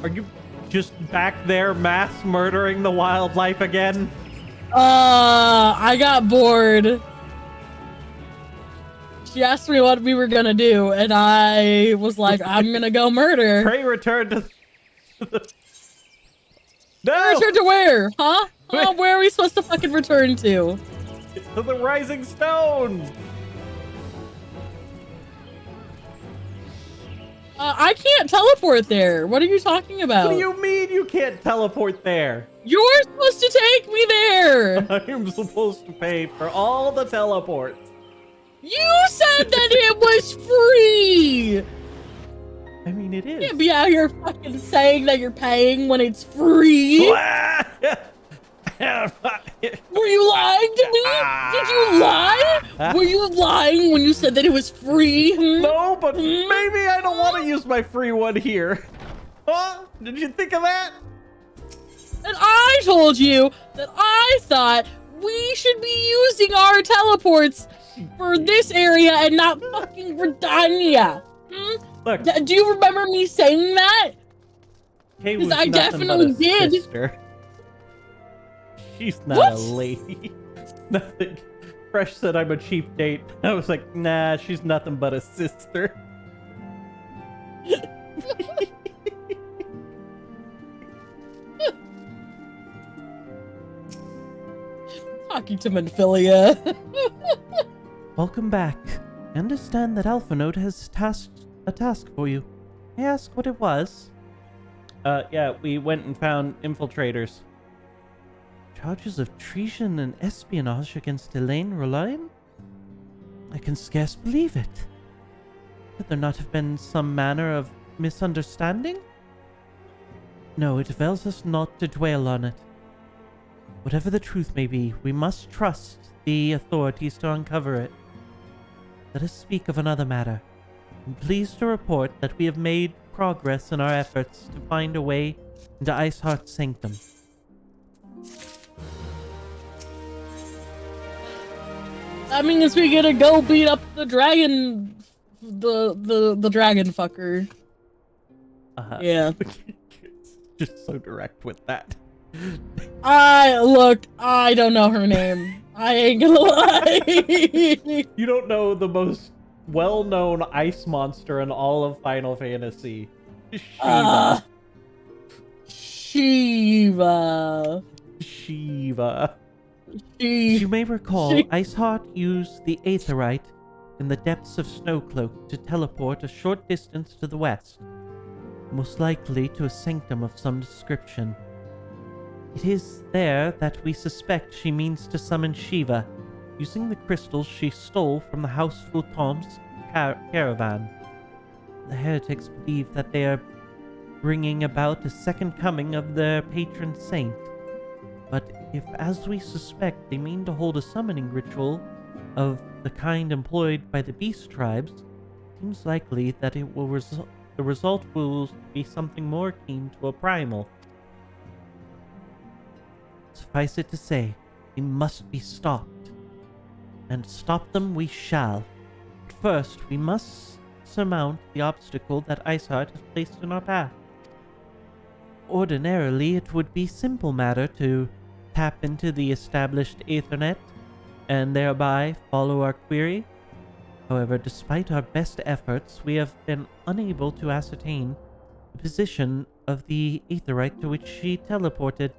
S2: Are you just back there mass murdering the wildlife again?
S1: I got bored. She asked me what we were gonna do, and I was like, I'm gonna go murder.
S2: Pray return to No!
S1: Return to where? Huh? Oh, where are we supposed to fucking return to?
S2: To the Rising Stones!
S1: I can't teleport there. What are you talking about?
S2: What do you mean you can't teleport there?
S1: You're supposed to take me there.
S2: I'm supposed to pay for all the teleports.
S1: You said that it was free.
S2: I mean, it is.
S1: You can't be out here fucking saying that you're paying when it's free. Were you lying to me? Did you lie? Were you lying when you said that it was free?
S2: No, but maybe I don't want to use my free one here. Huh? Did you think of that?
S1: And I told you that I thought we should be using our teleports for this area and not fucking Redania.
S2: Look,
S1: do you remember me saying that?
S2: Kay was
S1: I
S2: nothing
S1: definitely
S2: but a
S1: did.
S2: Sister. She's not
S1: What?
S2: a lady. Nothing. Fresh said I'm a cheap date. I was like, nah, she's nothing but a sister.
S1: Talking to Minfilia.
S2: Welcome back. I understand that Alpha Node has a task for you. May I ask what it was? Yeah, we went and found infiltrators. Charges of treason and espionage against Elaine Rolime? I can scarce believe it. Could there not have been some manner of misunderstanding? No, it avails us not to dwell on it. Whatever the truth may be, we must trust the authorities to uncover it. Let us speak of another matter. I'm pleased to report that we have made progress in our efforts to find a way into Iceheart's sanctum.
S1: That means we gotta go beat up the dragon, the dragon fucker. Yeah.
S2: Just so direct with that.
S1: I don't know her name. I ain't gonna lie.
S2: You don't know the most well-known ice monster in all of Final Fantasy. Shiva. Shiva. You may recall, Iceheart used the Aetherite in the depths of Snowcloak to teleport a short distance to the west, most likely to a sanctum of some description. It is there that we suspect she means to summon Shiva, using the crystals she stole from the House Fultom's caravan. The heretics believe that they are bringing about a second coming of their patron saint. But if, as we suspect, they mean to hold a summoning ritual of the kind employed by the beast tribes, it seems likely that the result will be something more akin to a primal. Suffice it to say, they must be stopped. And stop them we shall. But first, we must surmount the obstacle that Iceheart has placed in our path. Ordinarily, it would be simple matter to tap into the established Aethernet and thereby follow our query. However, despite our best efforts, we have been unable to ascertain the position of the Aetherite to which she teleported.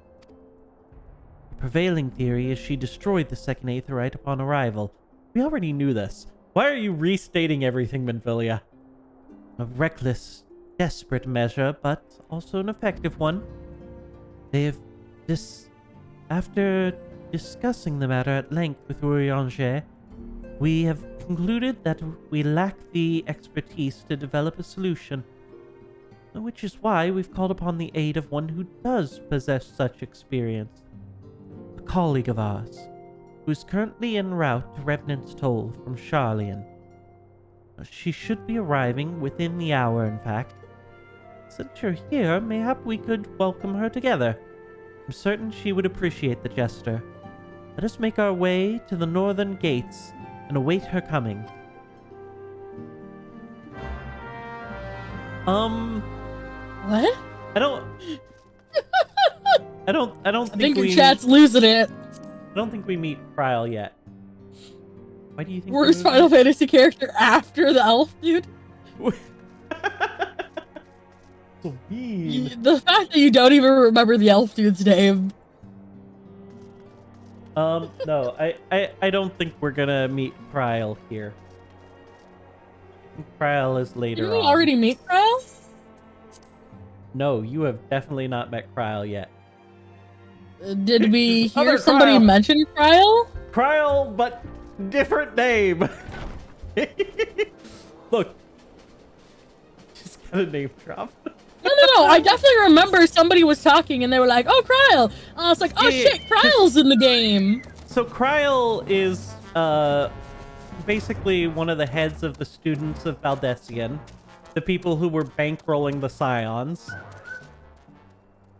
S2: The prevailing theory is she destroyed the second Aetherite upon arrival. We already knew this. Why are you restating everything, Minfilia? A reckless, desperate measure, but also an effective one. They have After discussing the matter at length with Urianger, we have concluded that we lack the expertise to develop a solution, which is why we've called upon the aid of one who does possess such experience. A colleague of ours, who is currently en route to Revenant's Toll from Charlian. She should be arriving within the hour, in fact. Since you're here, mayhap we could welcome her together. I'm certain she would appreciate the gesture. Let us make our way to the northern gates and await her coming.
S1: What?
S2: I don't
S1: I think your
S2: we
S1: chat's losing it.
S2: I don't think we meet Krile yet. Why do you think
S1: Worst Final Fantasy character after the elf dude?
S2: So mean.
S1: The fact that you don't even remember the elf dude's name.
S2: No, I don't think we're gonna meet Krile here. I think Krile is later
S1: Didn't we
S2: on.
S1: already meet Krile?
S2: No, you have definitely not met Krile yet.
S1: Did we hear
S2: Other
S1: somebody
S2: Krile.
S1: mention Krile?
S2: Krile, but different name. Look, just got a name drop.
S1: No. I definitely remember somebody was talking and they were like, "Oh, Krile." I was like, "Oh
S2: Yeah.
S1: shit, Kryle's in the game."
S2: So Krile is basically one of the heads of the students of Valdesian, the people who were bankrolling the Scions.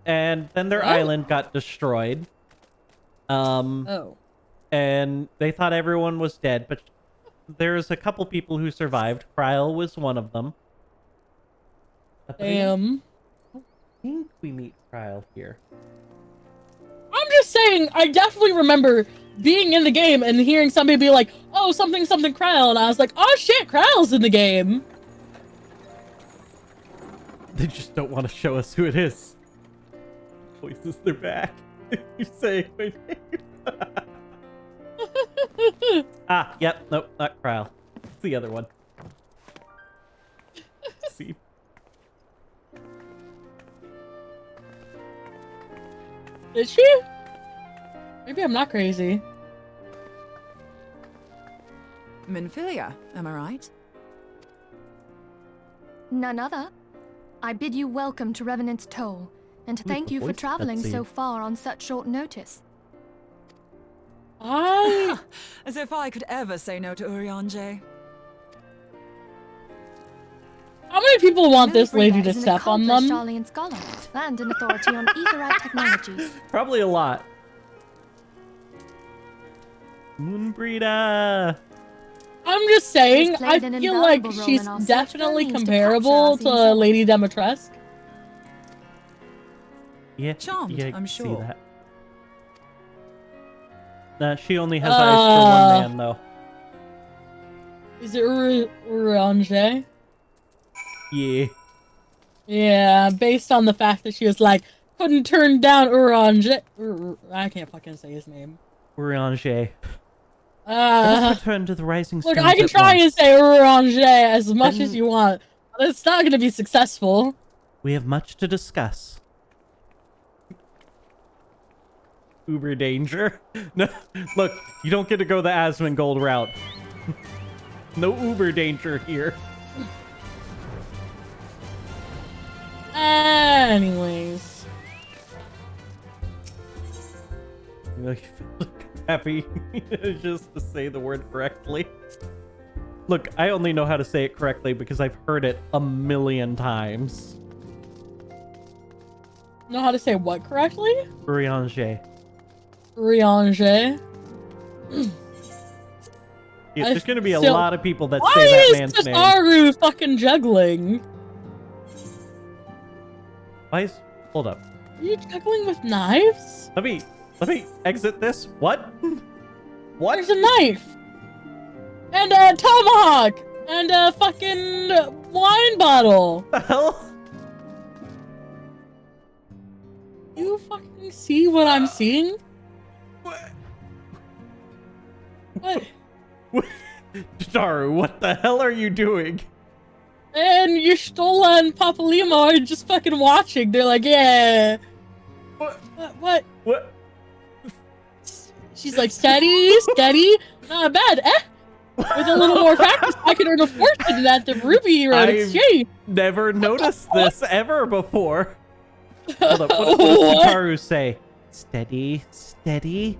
S2: And then their island got destroyed.
S1: Oh.
S2: And they thought everyone was dead, but there's a couple people who survived. Krile was one of them.
S1: Damn.
S2: I think we meet Krile here.
S1: I'm just saying, I definitely remember being in the game and hearing somebody be like, "Oh, something Krile," and I was like, "Oh shit, Kryle's in the game."
S2: They just don't want to show us who it is. Voices, they're back. You're saying my name. Yep, nope, not Krile. It's the other one. See?
S1: Is she? Maybe I'm not crazy.
S8: Minfilia, am I right?
S9: None other. I bid you welcome to Revenant's Toll, and thank you for
S2: voice
S9: traveling so
S2: cutscene.
S9: far on such short notice.
S8: As if I could ever say no to Urianger.
S1: How many people want this lady
S9: Nobrega
S1: to
S9: is an
S1: step on
S9: accomplished
S1: them?
S9: Charlian scholar and an authority on Aetherite technologies.
S2: Probably a lot. Moonbreeder!
S1: I'm just saying,
S9: She's
S1: I
S9: played an
S1: feel like
S9: invaluable role
S1: she's
S9: in our search
S1: definitely
S9: for means to
S1: comparable
S9: capture our
S1: to
S9: Zinzal.
S1: Lady Demetresque.
S2: Yeah,
S8: Charmed,
S2: yeah, I
S8: I'm
S2: can see
S8: sure.
S2: that. Nah, she only has eyes for one man, though.
S1: Is it Urianger?
S2: Yeah.
S1: Yeah, based on the fact that she was like, couldn't turn down Urianger. I can't fucking say his name.
S2: Urianger. Let us
S1: Uh,
S2: return to the rising
S1: look,
S2: stones
S1: I can
S2: at
S1: try
S2: once.
S1: and say Urianger as much as
S2: Then-
S1: you want, but it's not gonna be successful.
S2: We have much to discuss. Uber danger. No, look, you don't get to go the Asmongold route. No Uber danger here.
S1: Anyways.
S2: Like, happy just to say the word correctly. Look, I only know how to say it correctly because I've heard it a million times.
S1: Know how to say what correctly?
S2: Urianger.
S1: Riange.
S2: Yeah, there's gonna be a
S1: still-
S2: lot of people that
S1: Why
S2: say that
S1: is
S2: man's name.
S1: Cesaru fucking juggling?
S2: Why is... Hold up.
S1: Are you juggling with knives?
S2: Let me exit this. What? What?
S1: There's a knife! And a tomahawk! And a fucking wine bottle!
S2: The hell?
S1: You fucking see what I'm seeing? What?
S2: Daru, what the hell are you doing?
S1: And Yustola and Papalima are just fucking watching. They're like, yeah. What?
S2: What?
S1: She's like, steady, steady. Not bad, eh? With a little more practice, I can earn a fortune at the Ruby Road Exchange.
S2: Never noticed this ever before. Hold up, what does Hikaru say? Steady, steady.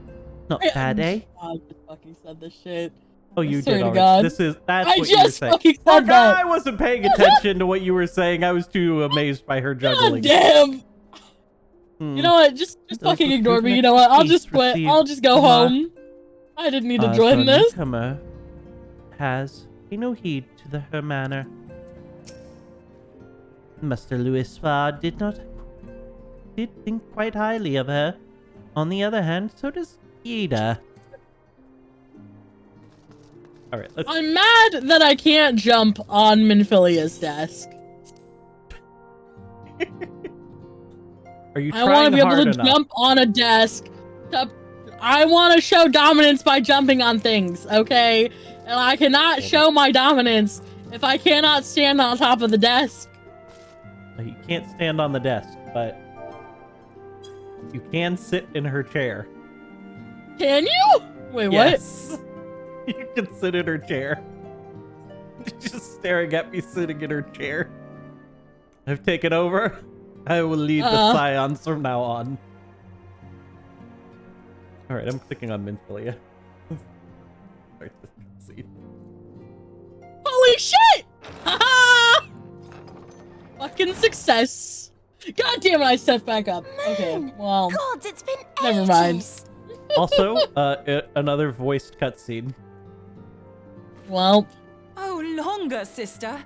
S2: Not bad, eh?
S1: I just fucking said this shit.
S2: Oh, you
S1: swear
S2: did
S1: to
S2: already.
S1: God.
S2: That's what
S1: I
S2: you were
S1: just
S2: saying.
S1: fucking said that.
S2: I wasn't paying attention to what you were saying. I was too amazed by her juggling.
S1: God damn. You know what? Just fucking ignore me. You know what? I'll just quit. I'll just go home. I didn't need to join this.
S2: Newcomer has pay no heed to her manner. Master Louis did think quite highly of her. On the other hand, so does Ida. All right, let's...
S1: I'm mad that I can't jump on Minfilia's desk.
S2: Are you
S1: I
S2: trying
S1: want to be able
S2: hard
S1: to
S2: enough?
S1: jump on a desk. I want to show dominance by jumping on things, okay? And I cannot show my dominance if I cannot stand on top of the desk.
S2: You can't stand on the desk, but you can sit in her chair.
S1: Can you? Wait,
S2: Yes. You can sit in her chair. Just staring at me sitting in her chair. I've taken over. I will lead the Scions from now on. Alright, I'm clicking on Minfilia. Alright, let's see.
S1: Holy shit! Haha! Fucking success. God damn it, I stepped back up. Okay, well.
S3: Gods, it's been
S1: never mind.
S3: ages.
S2: Also, another voiced cutscene.
S1: Well.
S8: Oh, longer, sister.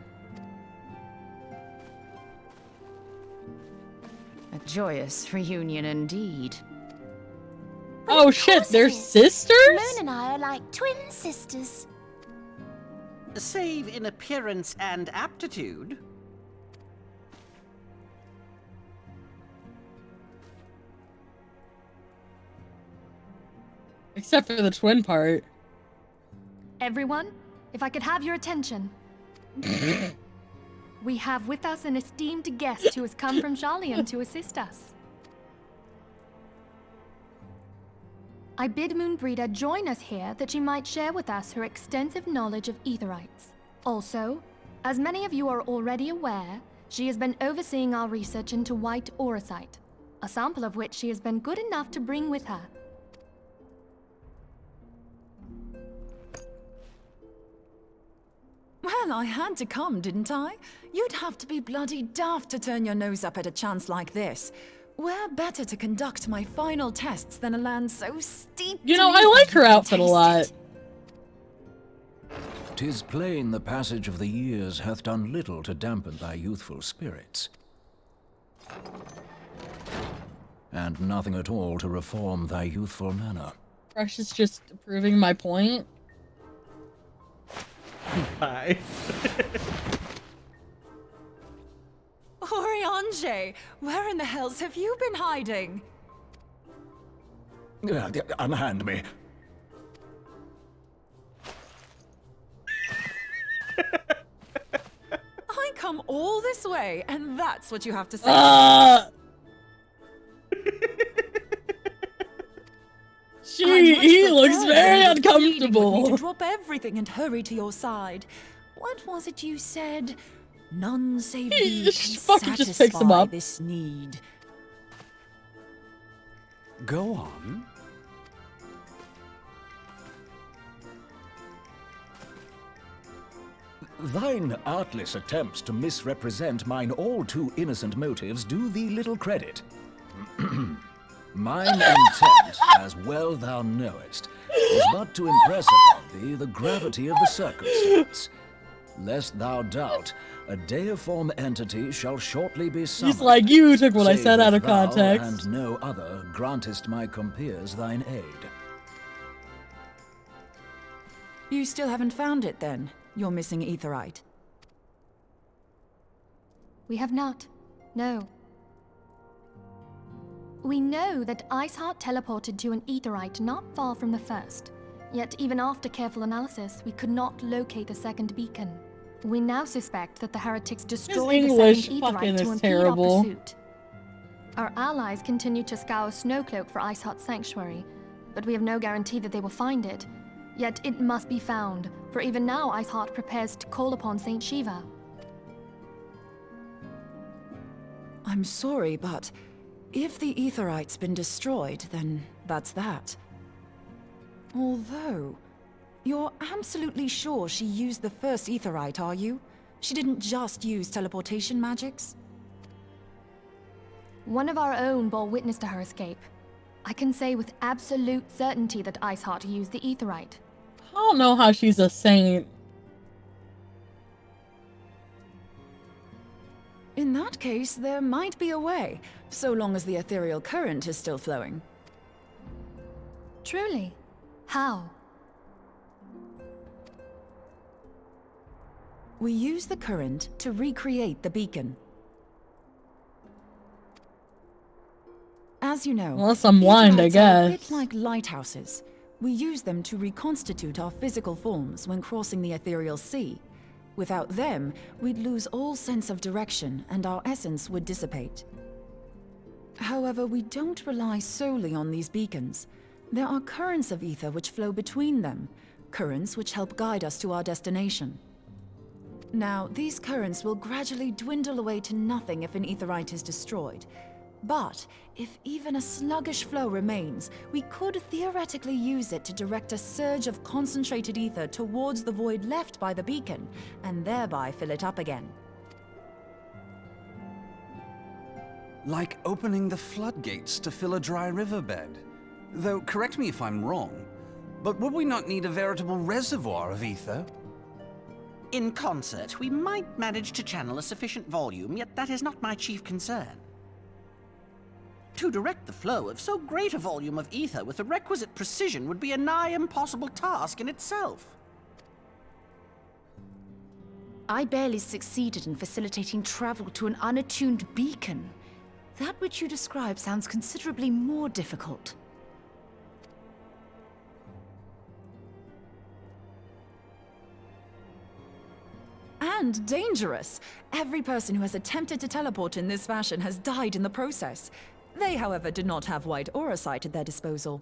S10: A joyous reunion indeed.
S1: Oh shit, they're sisters?
S3: Moon and I are like twin sisters.
S11: Save in appearance and aptitude.
S1: Except for the twin part.
S9: Everyone, if I could have your attention. We have with us an esteemed guest who has come from Shalian to assist us. I bid Moonbreeder join us here that she might share with us her extensive knowledge of Aetherites. Also, as many of you are already aware, she has been overseeing our research into white auracite, a sample of which she has been good enough to bring with her.
S8: Well, I had to come, didn't I? You'd have to be bloody daft to turn your nose up at a chance like this. Where better to conduct my final tests than a land so steep?
S1: You know, I like her outfit a lot.
S12: 'Tis plain the passage of the years hath done little to dampen thy youthful spirits, and nothing at all to reform thy youthful manner.
S1: Rush is just proving my point.
S2: Bye.
S8: Oriange, where in the hells have you been hiding?
S12: Unhand me.
S8: I come all this way, and that's what you have to say.
S1: He looks very uncomfortable.
S8: To drop everything and hurry to your side. What was it you said? None save thee can
S1: fucking just picks him
S8: satisfy
S1: up.
S8: this need.
S12: Go on. Thine artless attempts to misrepresent mine all too innocent motives do thee little credit. Mine intent, as well thou knowest, is but to impress upon thee the gravity of the circumstance. Lest thou doubt, a deiform entity shall shortly be summoned.
S1: He's like, you took what I
S12: Save
S1: said out
S12: if
S1: of
S12: thou
S1: context.
S12: and no other grantest my compeers thine aid.
S8: You still haven't found it, then? Your missing aetherite?
S9: We have not. No. We know that Iceheart teleported to an aetherite not far from the first. Yet even after careful analysis, we could not locate the second beacon. We now suspect that the heretics destroyed the
S1: English
S9: second
S1: fucking
S9: aetherite to
S1: is
S9: impede
S1: terrible.
S9: our pursuit. Our allies continue to scour Snowcloak for Iceheart's sanctuary, but we have no guarantee that they will find it. Yet it must be found, for even now Iceheart prepares to call upon Saint Shiva.
S8: I'm sorry, but if the aetherite's been destroyed, then that's that. Although, you're absolutely sure she used the first aetherite, are you? She didn't just use teleportation magics?
S9: One of our own bore witness to her escape. I can say with absolute certainty that Iceheart used the aetherite.
S1: I don't know how she's a saint.
S8: In that case, there might be a way, so long as the ethereal current is still flowing.
S9: Truly? How?
S8: We use the current to recreate the beacon. As you know,
S1: Unless I'm blind, I
S8: aetherites are a
S1: guess.
S8: bit like lighthouses. We use them to reconstitute our physical forms when crossing the ethereal sea. Without them, we'd lose all sense of direction and our essence would dissipate. However, we don't rely solely on these beacons. There are currents of ether which flow between them, currents which help guide us to our destination. Now, these currents will gradually dwindle away to nothing if an aetherite is destroyed. But if even a sluggish flow remains, we could theoretically use it to direct a surge of concentrated ether towards the void left by the beacon, and thereby fill it up again.
S13: Like opening the floodgates to fill a dry riverbed. Though, correct me if I'm wrong, but would we not need a veritable reservoir of ether?
S11: In concert, we might manage to channel a sufficient volume, yet that is not my chief concern. To direct the flow of so great a volume of ether with the requisite precision would be a nigh impossible task in itself.
S10: I barely succeeded in facilitating travel to an unattuned beacon. That which you describe sounds considerably more difficult.
S8: And dangerous. Every person who has attempted to teleport in this fashion has died in the process. They, however, did not have wide aura sight at their disposal.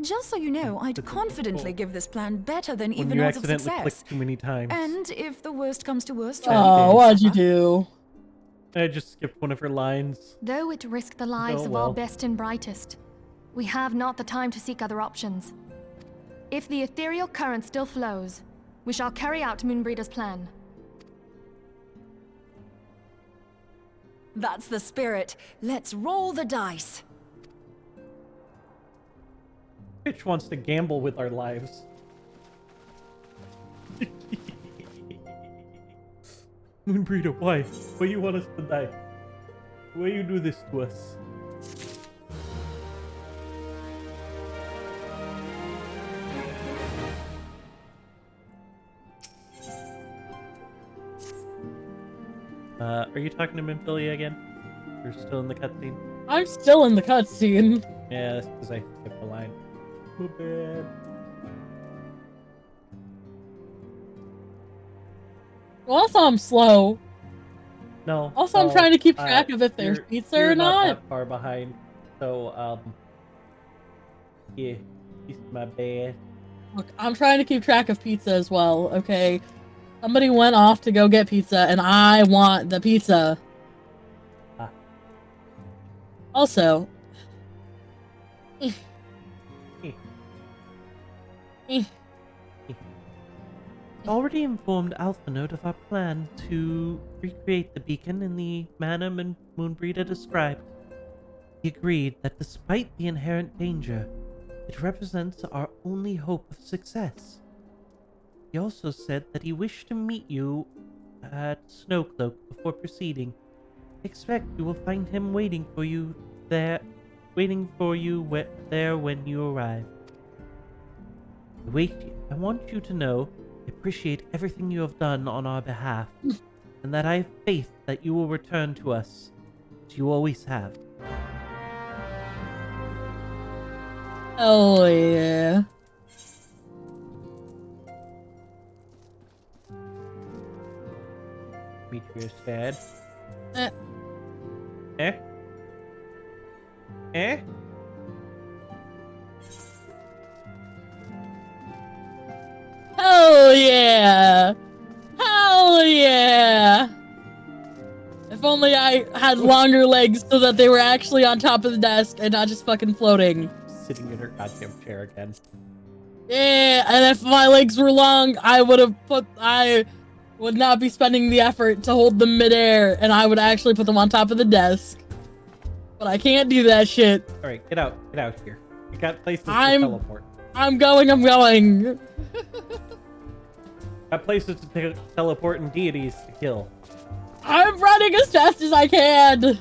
S8: Just so you know, I'd confidently give this plan better than even odds of
S2: When you accidentally
S8: success.
S2: click too many times.
S8: And if the worst comes to worst,
S1: Oh, what'd you do?
S2: I just skipped one of her lines.
S9: Though it risked the lives
S2: Oh,
S9: of
S2: well.
S9: our best and brightest, we have not the time to seek other options. If the ethereal current still flows, we shall carry out Moonbreeder's plan.
S8: That's the spirit. Let's roll the dice.
S2: Bitch wants to gamble with our lives. Moonbreeder, why? Why you want us to die? Why you do this to us? Are you talking to Mimphilia again? You're still in the cutscene?
S1: I'm still in the cutscene.
S2: Yeah, that's because I skipped the line. My bad.
S1: Also, I'm slow.
S2: No.
S1: Also, I'm trying to keep track of if there's pizza
S2: you're
S1: or
S2: not
S1: not.
S2: that far behind. So, yeah, it's my bad.
S1: Look, I'm trying to keep track of pizza as well, okay? Somebody went off to go get pizza, and I want the pizza.
S2: Ah.
S1: Also...
S2: already informed Alphanote of our plan to recreate the beacon in the manner Moonbreeder described. He agreed that despite the inherent danger, it represents our only hope of success. He also said that he wished to meet you at Snowcloak before proceeding. Expect you will find him waiting for you there when you arrive. I want you to know I appreciate everything you have done on our behalf, and that I have faith that you will return to us, as you always have.
S1: Oh yeah.
S2: Meteor's dad.
S1: Eh.
S2: Eh? Eh?
S1: Hell yeah! Hell yeah! If only I had longer legs so that they were actually on top of the desk and not just fucking floating.
S2: Sitting in her goddamn chair again.
S1: Yeah, and if my legs were long, I would not be spending the effort to hold them midair, and I would actually put them on top of the desk. But I can't do that shit.
S2: Alright, get out here. You got places to teleport.
S1: I'm going.
S2: Got places to teleport and deities to kill.
S1: I'm running as fast as I can.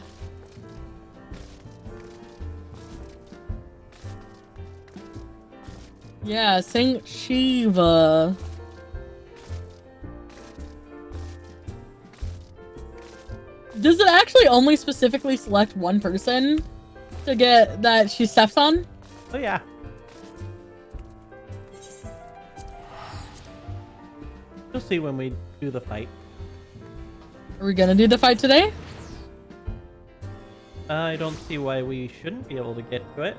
S1: Yeah, Saint Shiva. Does it actually only specifically select one person to get that she steps on?
S2: Oh yeah. You'll see when we do the fight.
S1: Are we gonna do the fight today?
S2: I don't see why we shouldn't be able to get to it.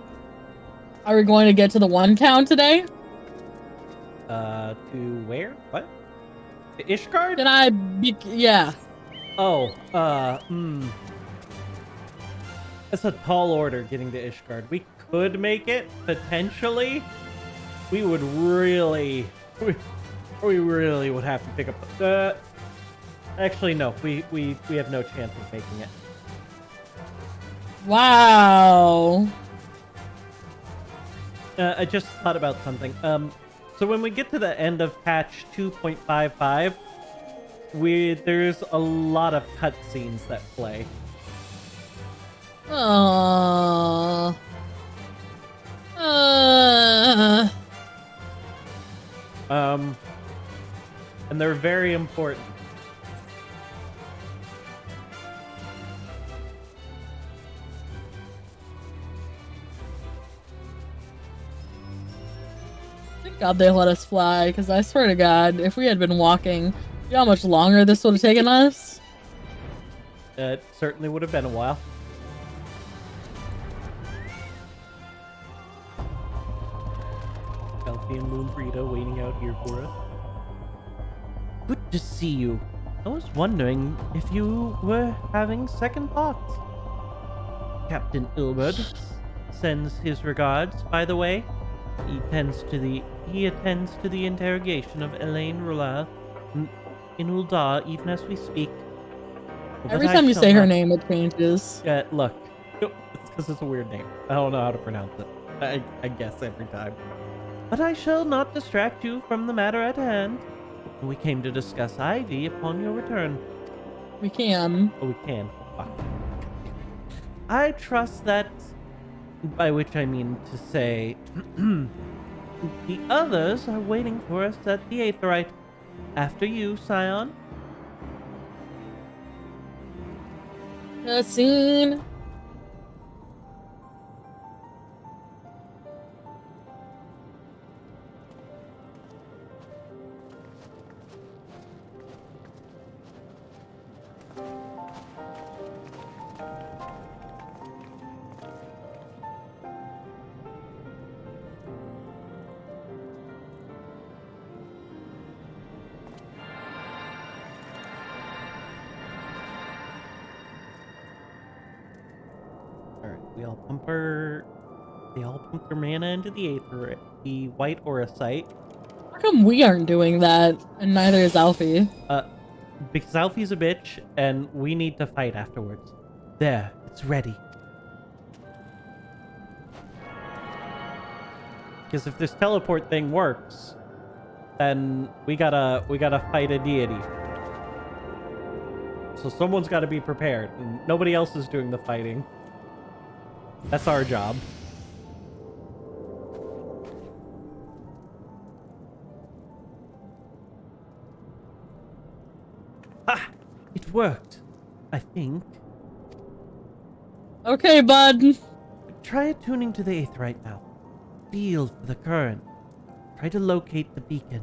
S1: Are we going to get to the one town today?
S2: To where? What? To Ishgard?
S1: Yeah.
S2: Oh, That's a tall order getting to Ishgard. We could make it, potentially. We would really... We really would have to pick up... actually, no. We have no chance of making it.
S1: Wow.
S2: I just thought about something. So when we get to the end of patch 2.55, there's a lot of cutscenes that play. And they're very important.
S1: Thank God they let us fly, because I swear to God, if we had been walking, you know how much longer this would have taken us?
S2: It certainly would have been a while. Elfie and Moonbreeda waiting out here for us. Good to see you. I was wondering if you were having second thoughts. Captain Ilbert sends his regards, by the way. He attends to the interrogation of Elaine Roulard in Uldar even as we speak.
S1: Every time you say her name, it changes.
S2: Look, it's because it's a weird name. I don't know how to pronounce it. I guess every time. But I shall not distract you from the matter at hand. We came to discuss Ivy upon your return.
S1: We can.
S2: Oh, we can. Fuck. I trust that, by which I mean to say, the others are waiting for us at the Aetheryte. After you, Scion.
S1: Scene.
S2: They all pump their mana into the Aether, the white aura site.
S1: How come we aren't doing that, and neither is Alfie?
S2: Because Alfie's a bitch, and we need to fight afterwards. There, it's ready. Because if this teleport thing works, then we gotta fight a deity. So someone's gotta be prepared, and nobody else is doing the fighting. That's our job. Ah! It worked. I think.
S1: Okay, bud.
S2: Try attuning to the aetherite now. Feel for the current. Try to locate the beacon.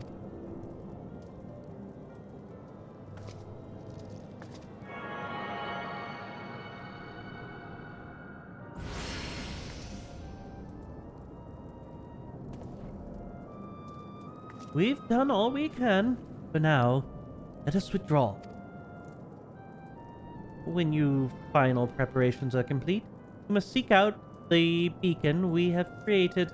S2: We've done all we can. For now, let us withdraw. When your final preparations are complete, you must seek out the beacon we have created.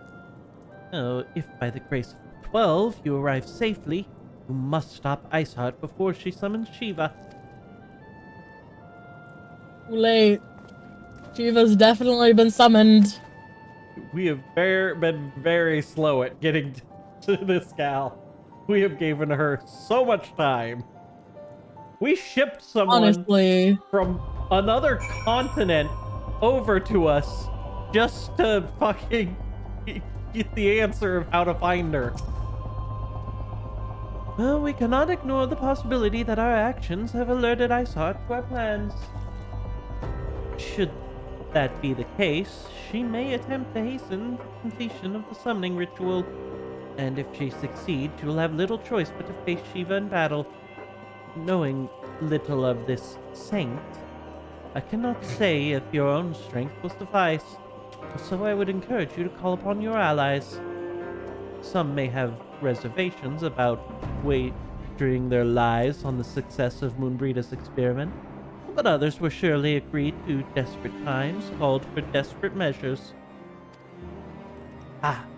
S2: Oh, if by the grace of 12 you arrive safely, you must stop Iceheart before she summons Shiva.
S1: Too late. Shiva's definitely been summoned.
S2: We have been very slow at getting to this gal. We have given her so much time. We shipped someone
S1: Honestly.
S2: from another continent over to us just to fucking get the answer of how to find her. Well, we cannot ignore the possibility that our actions have alerted Iceheart to our plans. Should that be the case, she may attempt to hasten the completion of the summoning ritual. And if she succeeds, she will have little choice but to face Shiva in battle. Knowing little of this saint, I cannot say if your own strength will suffice, so I would encourage you to call upon your allies. Some may have reservations about wagering their lives on the success of Moonbreeda's experiment, but others will surely agree to desperate times called for desperate measures.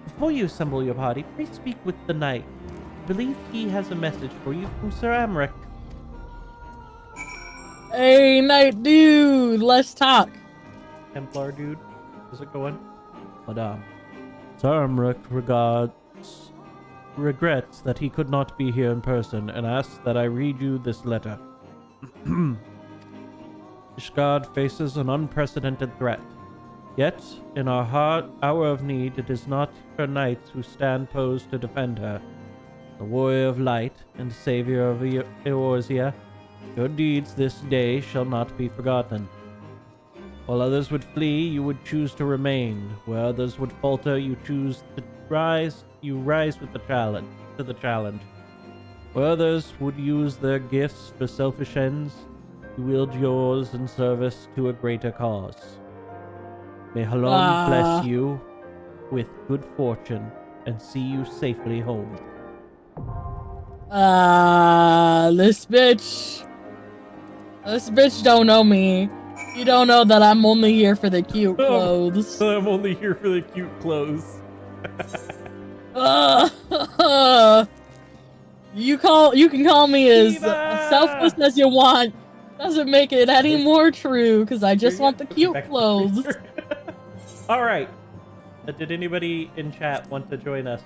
S2: Before you assemble your party, please speak with the knight. I believe he has a message for you from Sir Amric.
S1: Hey, knight dude, let's talk.
S2: Templar dude, how's it going? Madame, Sir Amric regrets that he could not be here in person and asks that I read you this letter. Ishgard faces an unprecedented threat. Yet, in our hour of need, it is not her knights who stand posed to defend her. The warrior of light and savior of Eorzea, your deeds this day shall not be forgotten. While others would flee, you would choose to remain. Where others would falter, you choose to rise. You rise with the challenge. Where others would use their gifts for selfish ends, you wield yours in service to a greater cause. May Halon bless you with good fortune and see you safely home.
S1: This bitch don't know me. You don't know that I'm only here for the cute clothes.
S2: I'm only here for the cute clothes.
S1: You can call me as selfless as you want. Doesn't make it any more true, because I just want the cute clothes.
S2: All right. Did anybody in chat want to join us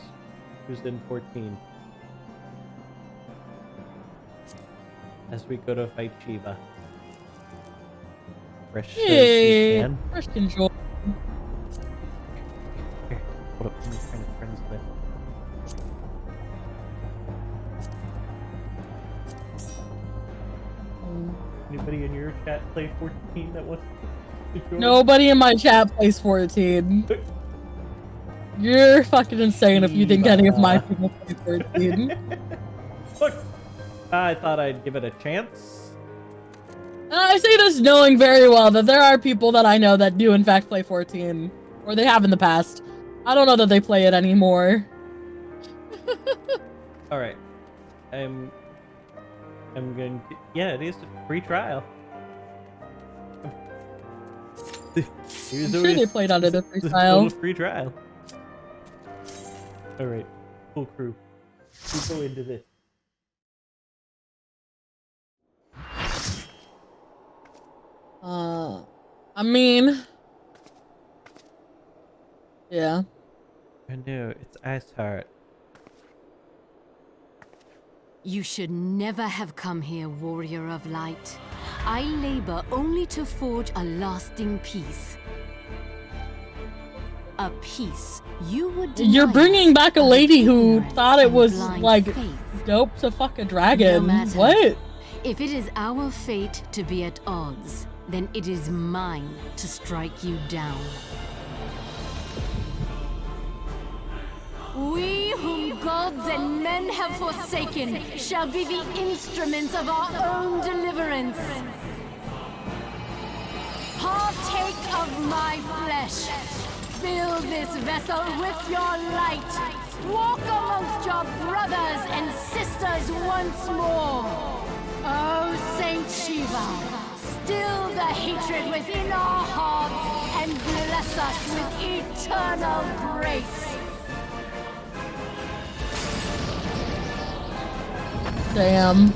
S2: who's in 14? As we go to fight Shiva. Fresh
S1: fresh control.
S2: Here, hold up. Let me find a friends with. Anybody in your chat play 14 that wants to join?
S1: Nobody in my chat plays 14. You're fucking insane if you think any of my people play 14.
S2: Look, I thought I'd give it a chance.
S1: I say this knowing very well that there are people that I know that do in fact play 14. Or they have in the past. I don't know that they play it anymore.
S2: Alright. I'm going to... Yeah, it is a free trial.
S1: I'm sure they played under the free trial.
S2: Free trial. Alright. Full crew. go into this.
S1: I mean, yeah.
S2: I know, it's ice heart.
S14: You should never have come here, warrior of light. I labor only to forge a lasting peace. A peace you would deny.
S1: You're bringing back a lady who thought it was like
S14: faith.
S1: dope to fuck a dragon.
S14: No matter.
S1: What?
S14: If it is our fate to be at odds, then it is mine to strike you down. We whom gods and men have forsaken shall be the instruments of our own deliverance. Partake of my flesh. Fill this vessel with your light. Walk amongst your brothers and sisters once more. Oh, Saint Shiva, still the hatred within our hearts and bless us with eternal grace.
S1: Damn.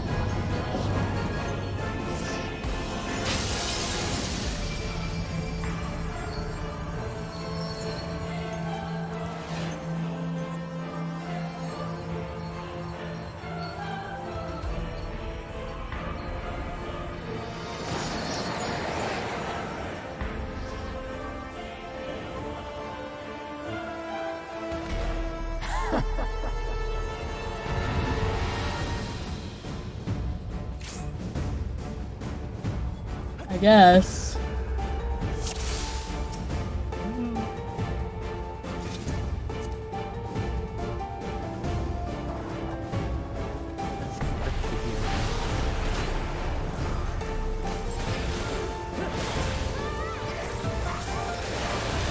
S1: I guess.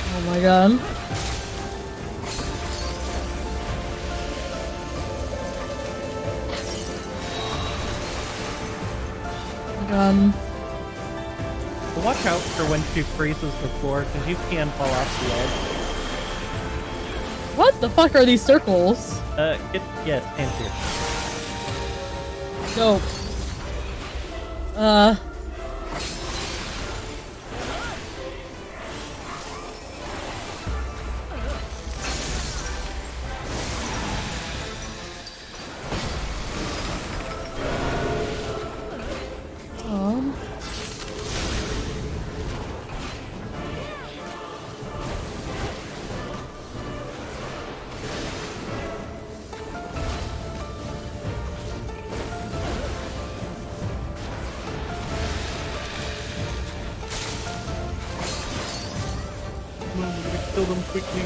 S1: Oh my god.
S2: Watch out for when she freezes the floor, because you can fall off the edge.
S1: What the fuck are these circles?
S2: Stand here.
S1: Dope.
S2: Kill them quickly.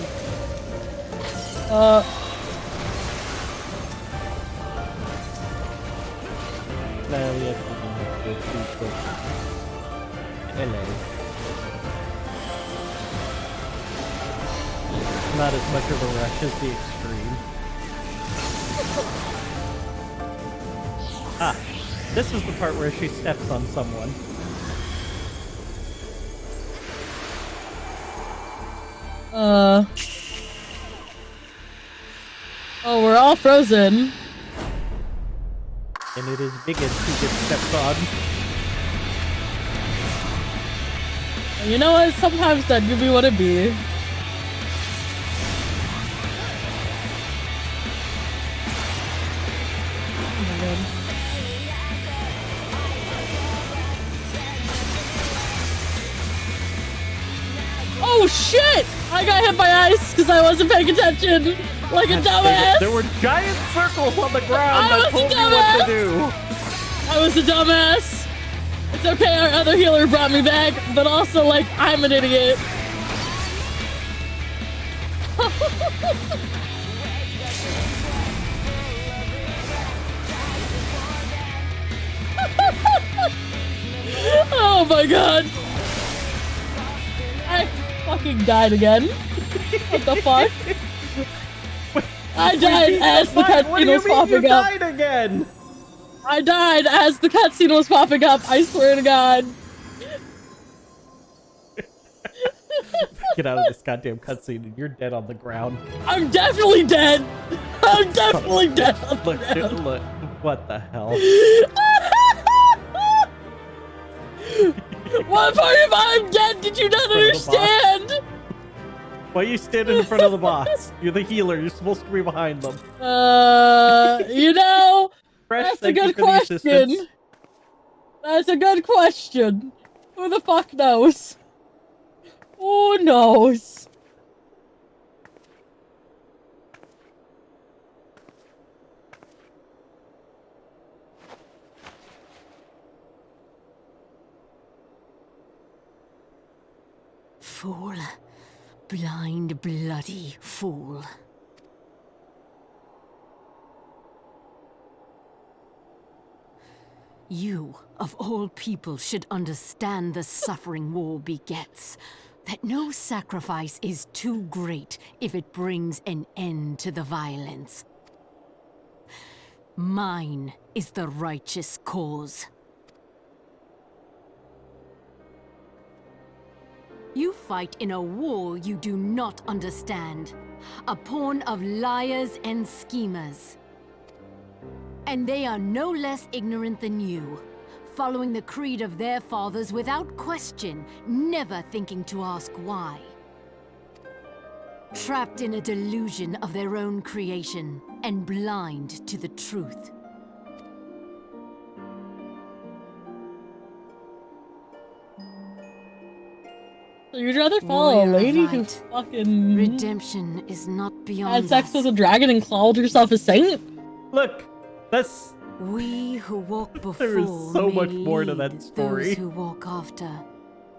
S2: Not as much of a rush as the extreme. Ah, this is the part where she steps on someone.
S1: Oh, we're all frozen.
S2: And it is Biggins who gets stepped on.
S1: You know what? Sometimes that could be what it be. Oh shit! I got hit by ice because I wasn't paying attention like a dumbass.
S2: There were giant circles on the ground that told me what to do.
S1: I was a dumbass. It's okay, our other healer brought me back, but also, like, I'm an idiot. Oh my god. I fucking died again. What the fuck? I died as the cutscene was popping up.
S2: You died again?
S1: I died as the cutscene was popping up, I swear to god.
S2: get out of this goddamn cutscene and you're dead on the ground.
S1: I'm definitely dead. I'm definitely dead on the
S2: Look,
S1: ground.
S2: look, what the hell?
S1: What part of I'm dead did you not understand?
S2: Why are you standing in front of the boss? You're the healer. You're supposed to be behind them.
S1: You know,
S2: Fresh,
S1: that's a
S2: thank you
S1: good
S2: for the assistance.
S1: question. That's a good question. Who the fuck knows? Who knows?
S14: Fool. Blind, bloody fool. You, of all people, should understand the suffering war begets. That no sacrifice is too great if it brings an end to the violence. Mine is the righteous cause. You fight in a war you do not understand. A pawn of liars and schemers. And they are no less ignorant than you, following the creed of their fathers without question, never thinking to ask why. Trapped in a delusion of their own creation, and blind to the truth.
S1: So you'd rather follow a lady who
S14: right.
S1: fucking
S14: Redemption is not beyond
S1: had sex
S14: us.
S1: with a dragon and called herself a saint?
S2: Look, that's...
S14: We who walk before
S2: There is so
S14: may
S2: much more to
S14: lead
S2: that story.
S14: Those who walk after.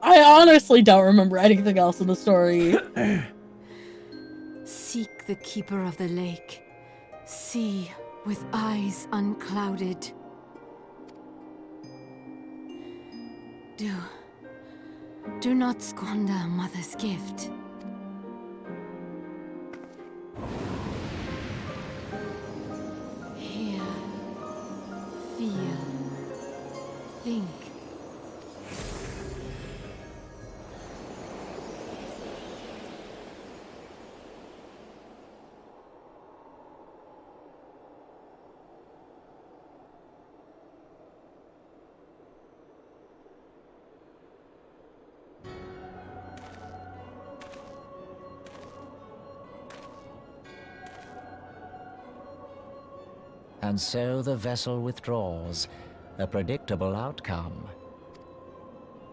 S1: I honestly don't remember anything else in the story.
S14: Seek the keeper of the lake. See with eyes unclouded. Do not squander mother's gift. Hear, feel, think.
S12: And so the vessel withdraws, a predictable outcome.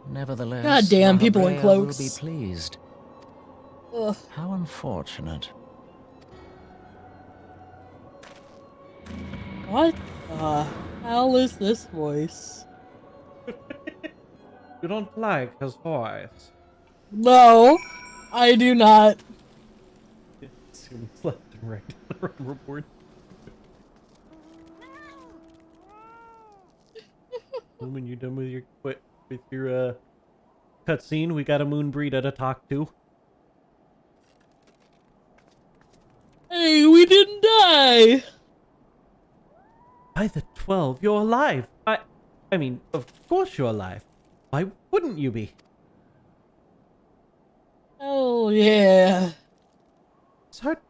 S12: Nevertheless,
S1: Goddamn, people in
S12: Mahabrea
S1: cloaks.
S12: will be pleased.
S1: Ugh.
S12: How unfortunate.
S1: What the hell is this voice?
S2: You don't like his voice.
S1: No, I do not.
S2: It zooms left and right on the report. When you're done with your cutscene, we got a moon breeder to talk to.
S1: Hey, we didn't die.
S2: By the 12, you're alive. I mean, of course you're alive. Why wouldn't you be?
S1: Oh yeah.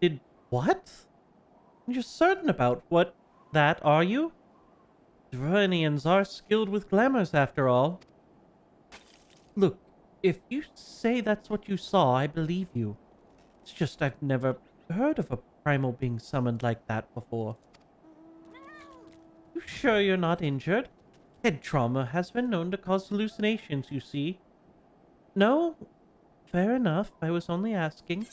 S2: Did what? You're certain about that, are you? Vernians are skilled with glamours, after all. Look, if you say that's what you saw, I believe you. It's just I've never heard of a primal being summoned like that before. You sure you're not injured? Head trauma has been known to cause hallucinations, you see. No? Fair enough, I was only asking.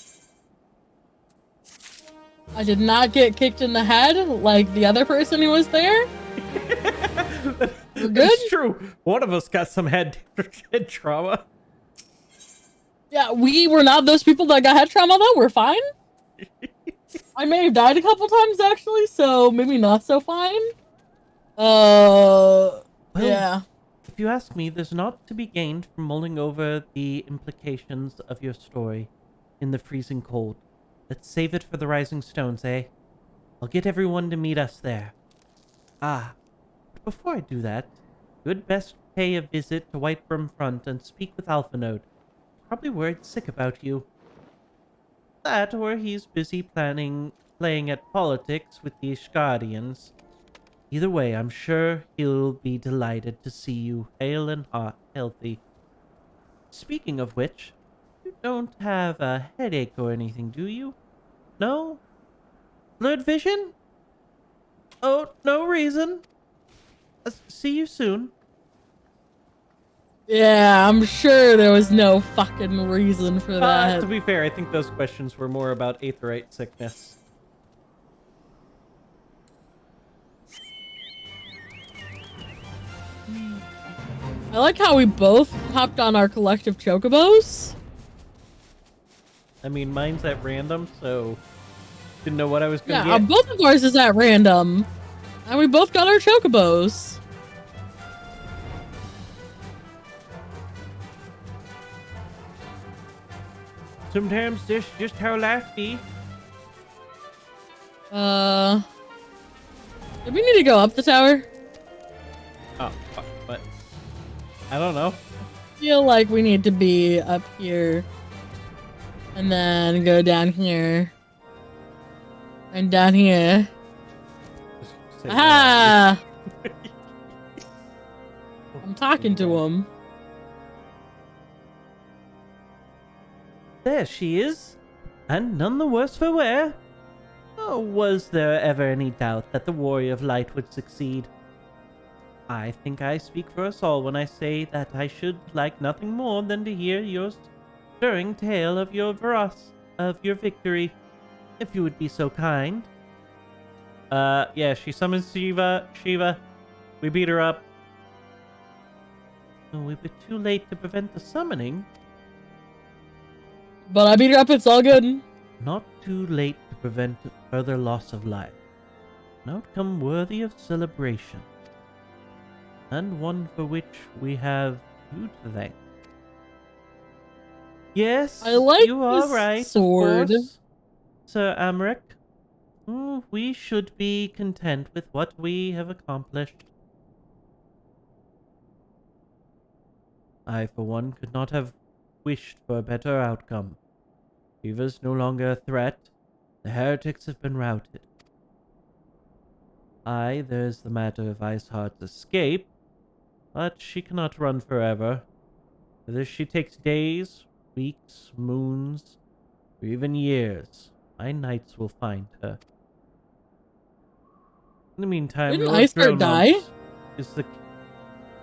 S1: I did not get kicked in the head like the other person who was there. We're good?
S2: It's true. One of us got some head trauma.
S1: Yeah, we were not those people that got head trauma though. We're fine. I may have died a couple times actually, so maybe not so fine.
S2: Well,
S1: yeah.
S2: If you ask me, there's naught to be gained from mulling over the implications of your story in the freezing cold. Let's save it for the Rising Stones, eh? I'll get everyone to meet us there. Ah, but before I do that, you'd best pay a visit to Whitebrim Front and speak with Alphanode. Probably worried sick about you. that or he's busy playing at politics with the Ishgardians. Either way, I'm sure he'll be delighted to see you hale and healthy. Speaking of which, you don't have a headache or anything, do you? No? Blurred vision? Oh, no reason. See you soon.
S1: Yeah, I'm sure there was no fucking reason for that.
S2: To be fair, I think those questions were more about aetheryte sickness.
S1: I like how we both hopped on our collective chocobos.
S2: I mean, mine's at random, so didn't know what I was gonna
S1: Yeah,
S2: get.
S1: both of ours is at random. And we both got our chocobos.
S2: Sometimes that's just how life be.
S1: Do we need to go up the tower?
S2: Oh, fuck, what? I don't know.
S1: I feel like we need to be up here. And then go down here. And down here. Ah! I'm talking to him.
S2: There she is, and none the worse for wear. Oh, was there ever any doubt that the Warrior of Light would succeed? I think I speak for us all when I say that I should like nothing more than to hear your stirring tale of your victory, if you would be so kind. Yeah, she summons Shiva. We beat her up. Oh, we were too late to prevent the summoning.
S1: But I beat her up, it's all good.
S2: Not too late to prevent further loss of life. An outcome worthy of celebration. And one for which we have you to thank. Yes,
S1: I like
S2: you are
S1: this
S2: right,
S1: sword.
S2: of course, Sir Amric. We should be content with what we have accomplished. I, for one, could not have wished for a better outcome. Shiva's no longer a threat. The heretics have been routed. Aye, there's the matter of Iceheart's escape, but she cannot run forever. Whether she takes days, weeks, moons, or even years, my knights will find her. In the meantime,
S1: Didn't
S2: Lord
S1: Iceheart die?
S2: Dromont, is the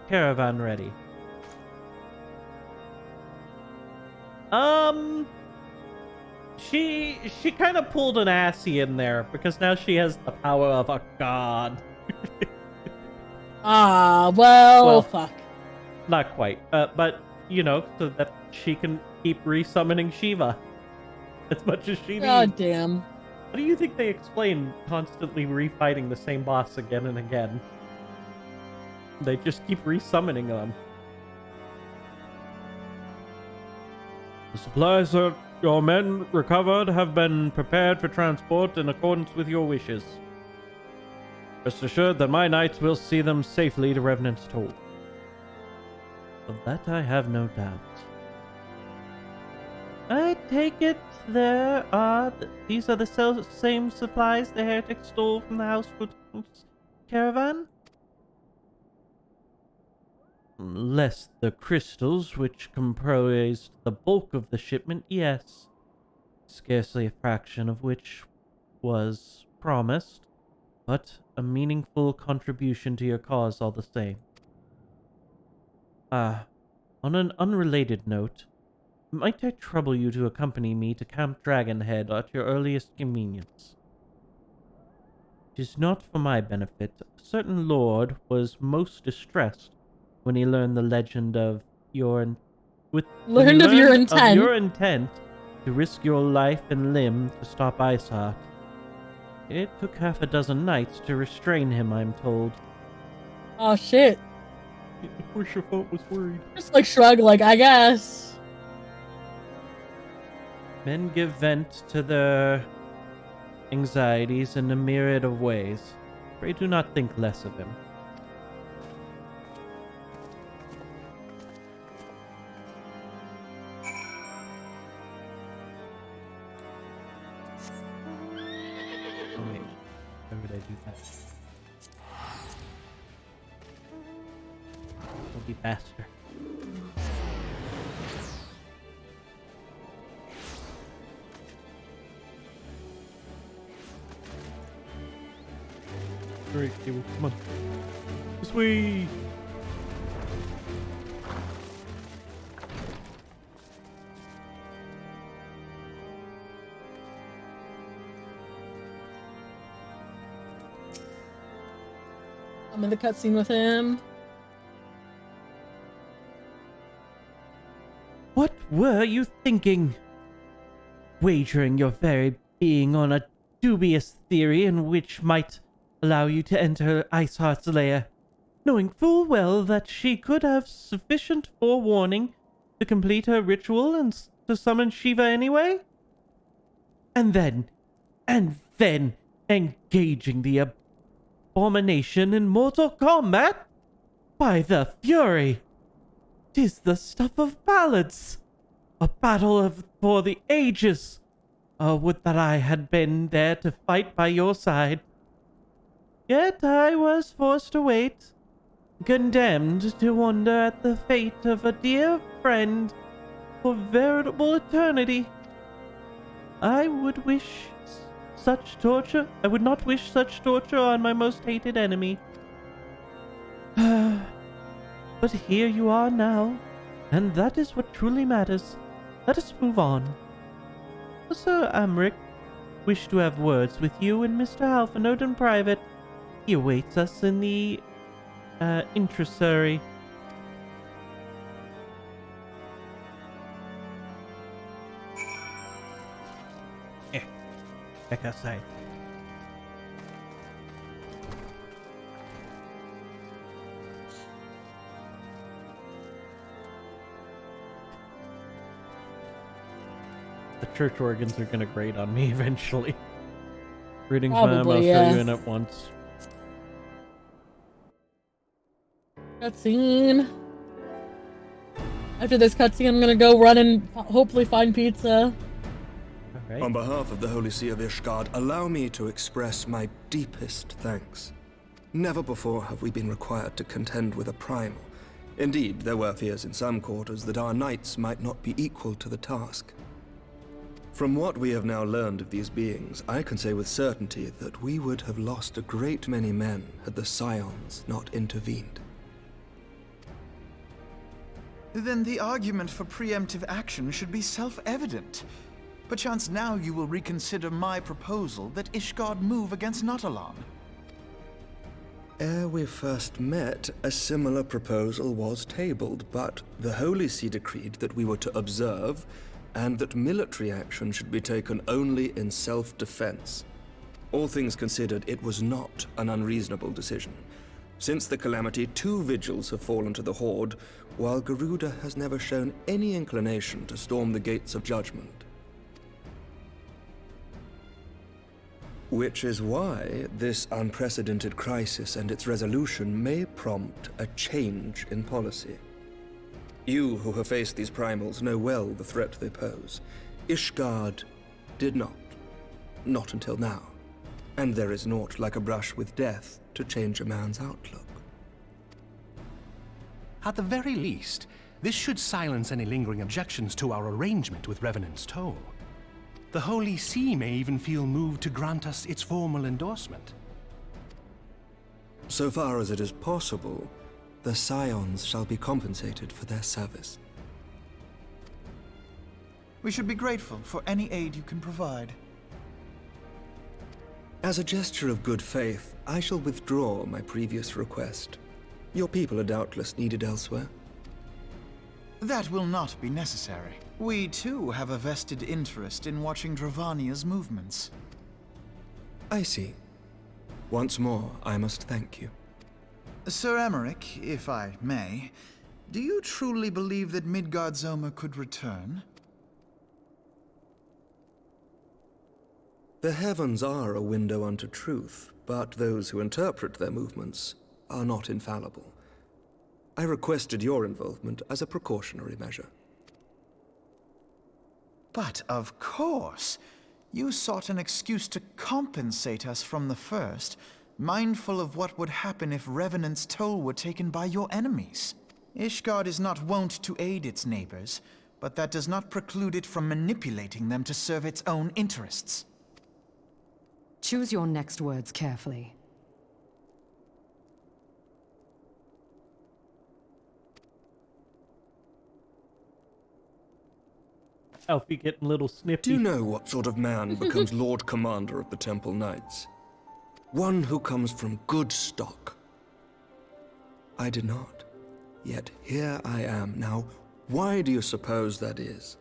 S2: caravan ready? She kind of pulled an assy in there because now she has the power of a god.
S1: Well, fuck.
S2: Not quite. But, you know, so that she can keep resummoning Shiva as much as she needs.
S1: God damn.
S2: How do you think they explain constantly refighting the same boss again and again? They just keep resummoning them. The supplies that your men recovered have been prepared for transport in accordance with your wishes. Rest assured that my knights will see them safely to Revenant's Toll. Of that I have no doubt. I take it these are the same supplies the heretics stole from the Housefoot's caravan? Less the crystals, which comprised the bulk of the shipment, yes. Scarcely a fraction of which was promised, but a meaningful contribution to your cause all the same. On an unrelated note, might I trouble you to accompany me to Camp Dragonhead at your earliest convenience? It is not for my benefit. A certain lord was most distressed when he learned the legend of your intent to risk your life and limb to stop Iceheart. It took half a dozen knights to restrain him, I'm told.
S1: Oh shit.
S2: I wish your folk was worried.
S1: Just like shrug, like, I guess.
S2: Men give vent to their anxieties in a myriad of ways. Pray do not think less of him. Why would I do that? It'll be faster. Alright, Cable, come on. This way!
S1: I'm in the cutscene with him.
S2: What were you thinking? Wagering your very being on a dubious theory in which might allow you to enter Iceheart's lair, knowing full well that she could have sufficient forewarning to complete her ritual and to summon Shiva anyway? And then engaging the abomination in mortal combat? By the Fury! 'Tis the stuff of ballads! A battle for the ages! Oh, would that I had been there to fight by your side. Yet I was forced to wait, condemned to wonder at the fate of a dear friend for veritable eternity. I would not wish such torture on my most hated enemy. But here you are now, and that is what truly matters. Let us move on. Sir Amric wished to have words with you and Mr. Halfenode in private. He awaits us in the intrasury. Back outside. The church organs are gonna grate on me eventually. Greetings, ma'am. I'll show you in at once.
S1: Cutscene. After this cutscene, I'm gonna go run and hopefully find pizza.
S2: Right.
S15: On behalf of the Holy See of Ishgard, allow me to express my deepest thanks. Never before have we been required to contend with a primal. Indeed, there were fears in some quarters that our knights might not be equal to the task. From what we have now learned of these beings, I can say with certainty that we would have lost a great many men had the Scions not intervened.
S6: Then the argument for preemptive action should be self-evident. Perchance now you will reconsider my proposal that Ishgard move against Nautalon.
S15: Ere we first met, a similar proposal was tabled, but the Holy See decreed that we were to observe, and that military action should be taken only in self-defense. All things considered, it was not an unreasonable decision. Since the calamity, 2 vigils have fallen to the Horde, while Garuda has never shown any inclination to storm the gates of judgment. Which is why this unprecedented crisis and its resolution may prompt a change in policy. You who have faced these primals know well the threat they pose. Ishgard did not. Not until now. And there is naught like a brush with death to change a man's outlook.
S16: At the very least, this should silence any lingering objections to our arrangement with Revenant's Toll. The Holy See may even feel moved to grant us its formal endorsement.
S15: So far as it is possible, the Scions shall be compensated for their service.
S6: We should be grateful for any aid you can provide.
S15: As a gesture of good faith, I shall withdraw my previous request. Your people are doubtless needed elsewhere.
S6: That will not be necessary. We, too, have a vested interest in watching Dravania's movements.
S15: I see. Once more, I must thank you.
S6: Sir Emmerich, if I may, do you truly believe that Midgard-Zoma could return?
S15: The heavens are a window unto truth, but those who interpret their movements are not infallible. I requested your involvement as a precautionary measure.
S6: But of course, You sought an excuse to compensate us from the first, mindful of what would happen if Revenant's toll were taken by your enemies. Ishgard is not wont to aid its neighbors, but that does not preclude it from manipulating them to serve its own interests.
S17: Choose your next words carefully.
S2: Alfie getting a little snippy.
S15: Do you know what sort of man becomes Lord Commander of the Temple Knights? One who comes from good stock. I did not. Yet here I am. Now, why do you suppose that is?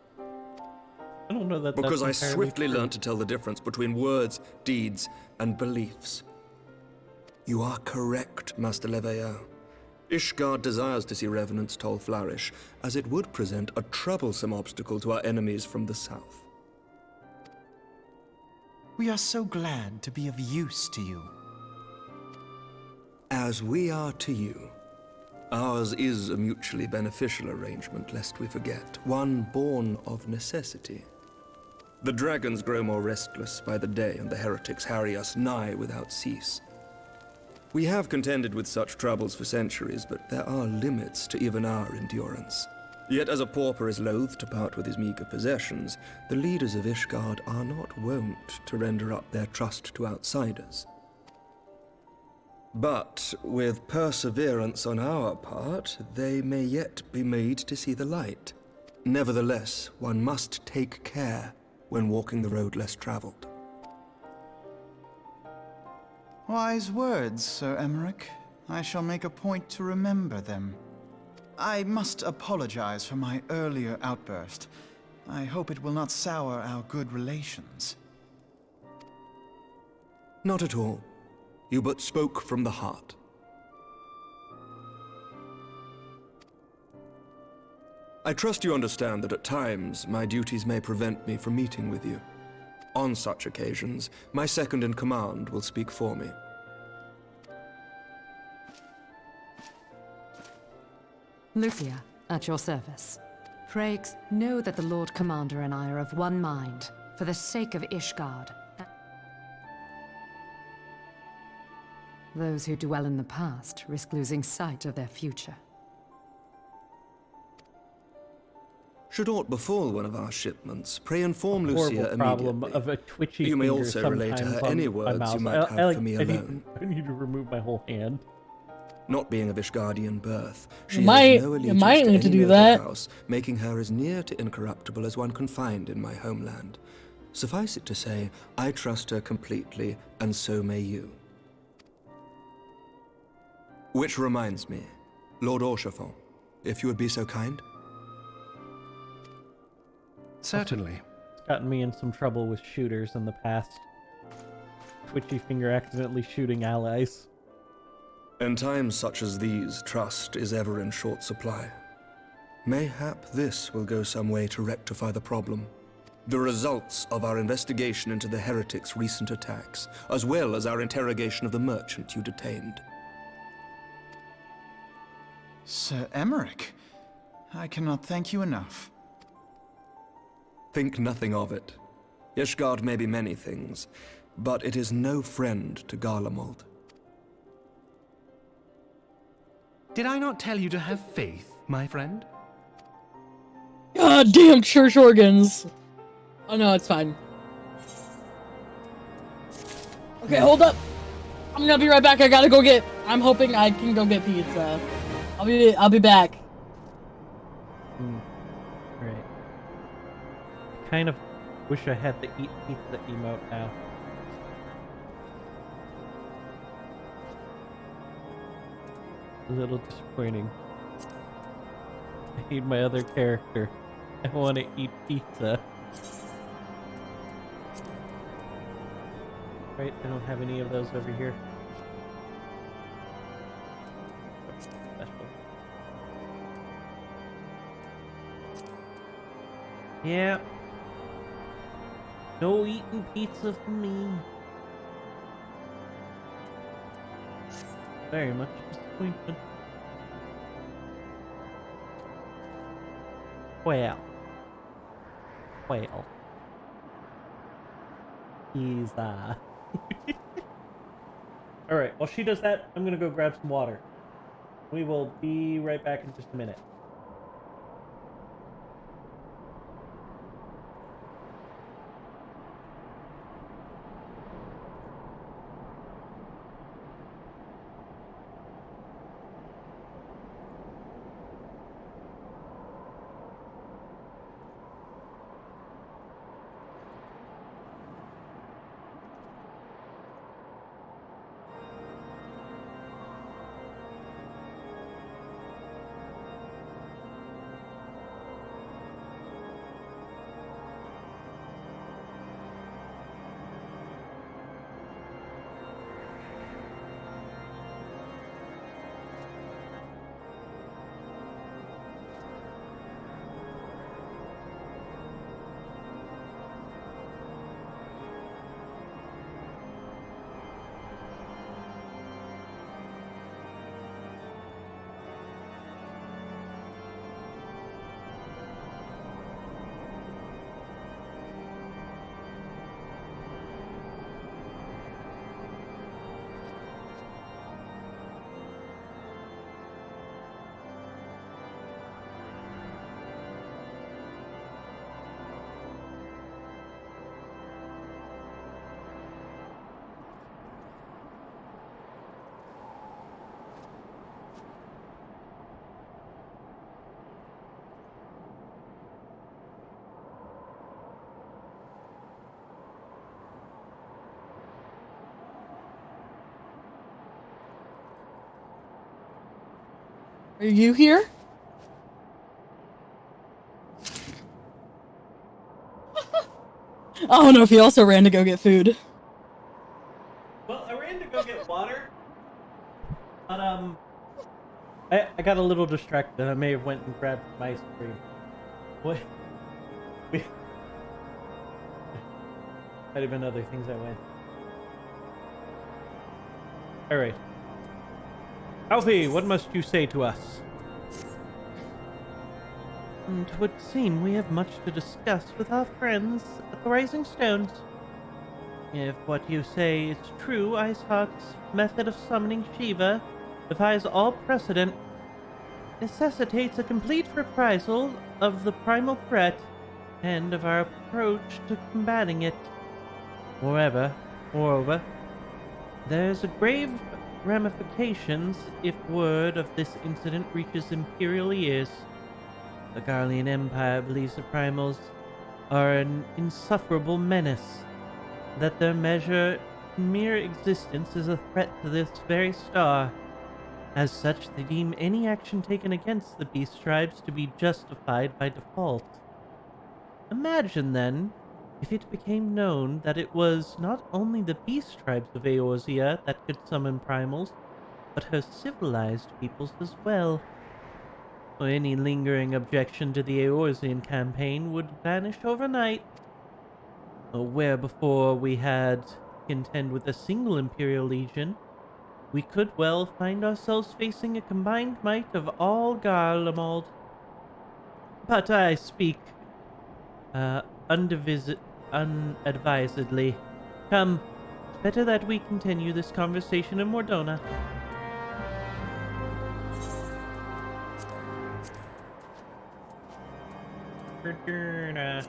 S2: I don't know that
S15: Because
S2: that's
S15: I
S2: entirely
S15: swiftly
S2: true.
S15: learned to tell the difference between words, deeds, and beliefs. You are correct, Master Leveilleur. Ishgard desires to see Revenant's toll flourish, as it would present a troublesome obstacle to our enemies from the south.
S6: We are so glad to be of use to you.
S15: As we are to you. Ours is a mutually beneficial arrangement, lest we forget, one born of necessity. The dragons grow more restless by the day, and the heretics harry us nigh without cease. We have contended with such troubles for centuries, but there are limits to even our endurance. Yet as a pauper is loath to part with his meager possessions, the leaders of Ishgard are not wont to render up their trust to outsiders. But with perseverance on our part, they may yet be made to see the light. Nevertheless, one must take care when walking the road less traveled.
S6: Wise words, Sir Emmerich. I shall make a point to remember them. I must apologize for my earlier outburst. I hope it will not sour our good relations.
S15: Not at all. You but spoke from the heart. I trust you understand that at times my duties may prevent me from meeting with you. On such occasions, my second-in-command will speak for me.
S17: Lucia, at your service. Frakes, know that the Lord Commander and I are of one mind, for the sake of Ishgard. Those who dwell in the past risk losing sight of their future.
S15: Should aught befall one of our shipments, pray inform
S2: Horrible
S15: Lucia
S2: problem
S15: immediately.
S2: of a twitchy
S15: You may
S2: finger
S15: also relay to her
S2: sometimes
S15: any
S2: on my
S15: words
S2: mouse.
S15: you might have for me
S2: I
S15: alone.
S2: need to remove my whole hand.
S15: Not being of Ishgardian birth, she
S1: might-
S15: has no
S1: you
S15: allegiance
S1: might
S15: to
S1: need to
S15: any
S1: do
S15: noble
S1: that.
S15: house, making her as near to incorruptible as one can find in my homeland. Suffice it to say, I trust her completely, and so may you. Which reminds me, Lord Orchefort, if you would be so kind.
S16: Certainly.
S2: It's gotten me in some trouble with shooters in the past. Twitchy finger accidentally shooting allies.
S15: In times such as these, trust is ever in short supply. Mayhap this will go some way to rectify the problem. The results of our investigation into the heretics' recent attacks, as well as our interrogation of the merchant you detained.
S6: Sir Emmerich, I cannot thank you enough.
S15: Think nothing of it. Ishgard may be many things, but it is no friend to Garlemald.
S16: Did I not tell you to have faith, my friend?
S1: God damn church organs. Oh no, it's fine. Okay, hold up. I'm gonna be right back. I gotta go get. I'm hoping I can go get pizza. I'll be back.
S2: Right. Kind of wish I had the eat pizza emote now. A little disappointing. I need my other character. I want to eat pizza. Right, I don't have any of those over here. Special. Yeah. No eating pizza for me. Very much disappointed. Well. He's Alright, while she does that, I'm gonna go grab some water. We will be right back in just a minute.
S1: Are you here? I don't know if he also ran to go get food.
S2: Well, I ran to go get water, but I got a little distracted. I may have went and grabbed some ice cream. What? Might have been other things I went. Alright. Alfie, what must you say to us? It would seem we have much to discuss with our friends at the Rising Stones. If what you say is true, Iceheart's method of summoning Shiva defies all precedent, necessitates a complete reprisal of the primal threat and of our approach to combating it. Moreover, there's a grave ramifications if word of this incident reaches Imperial ears. The Garlean Empire believes the primals are an insufferable menace, that their mere existence is a threat to this very star. As such, they deem any action taken against the beast tribes to be justified by default. Imagine, then, if it became known that it was not only the beast tribes of Eorzea that could summon primals, but her civilized peoples as well. Or any lingering objection to the Eorzean campaign would vanish overnight. Where before we had to contend with a single Imperial Legion, we could well find ourselves facing a combined might of all Garlemald. But I speak unadvisedly. Come, it's better that we continue this conversation in Mordona. Mordona.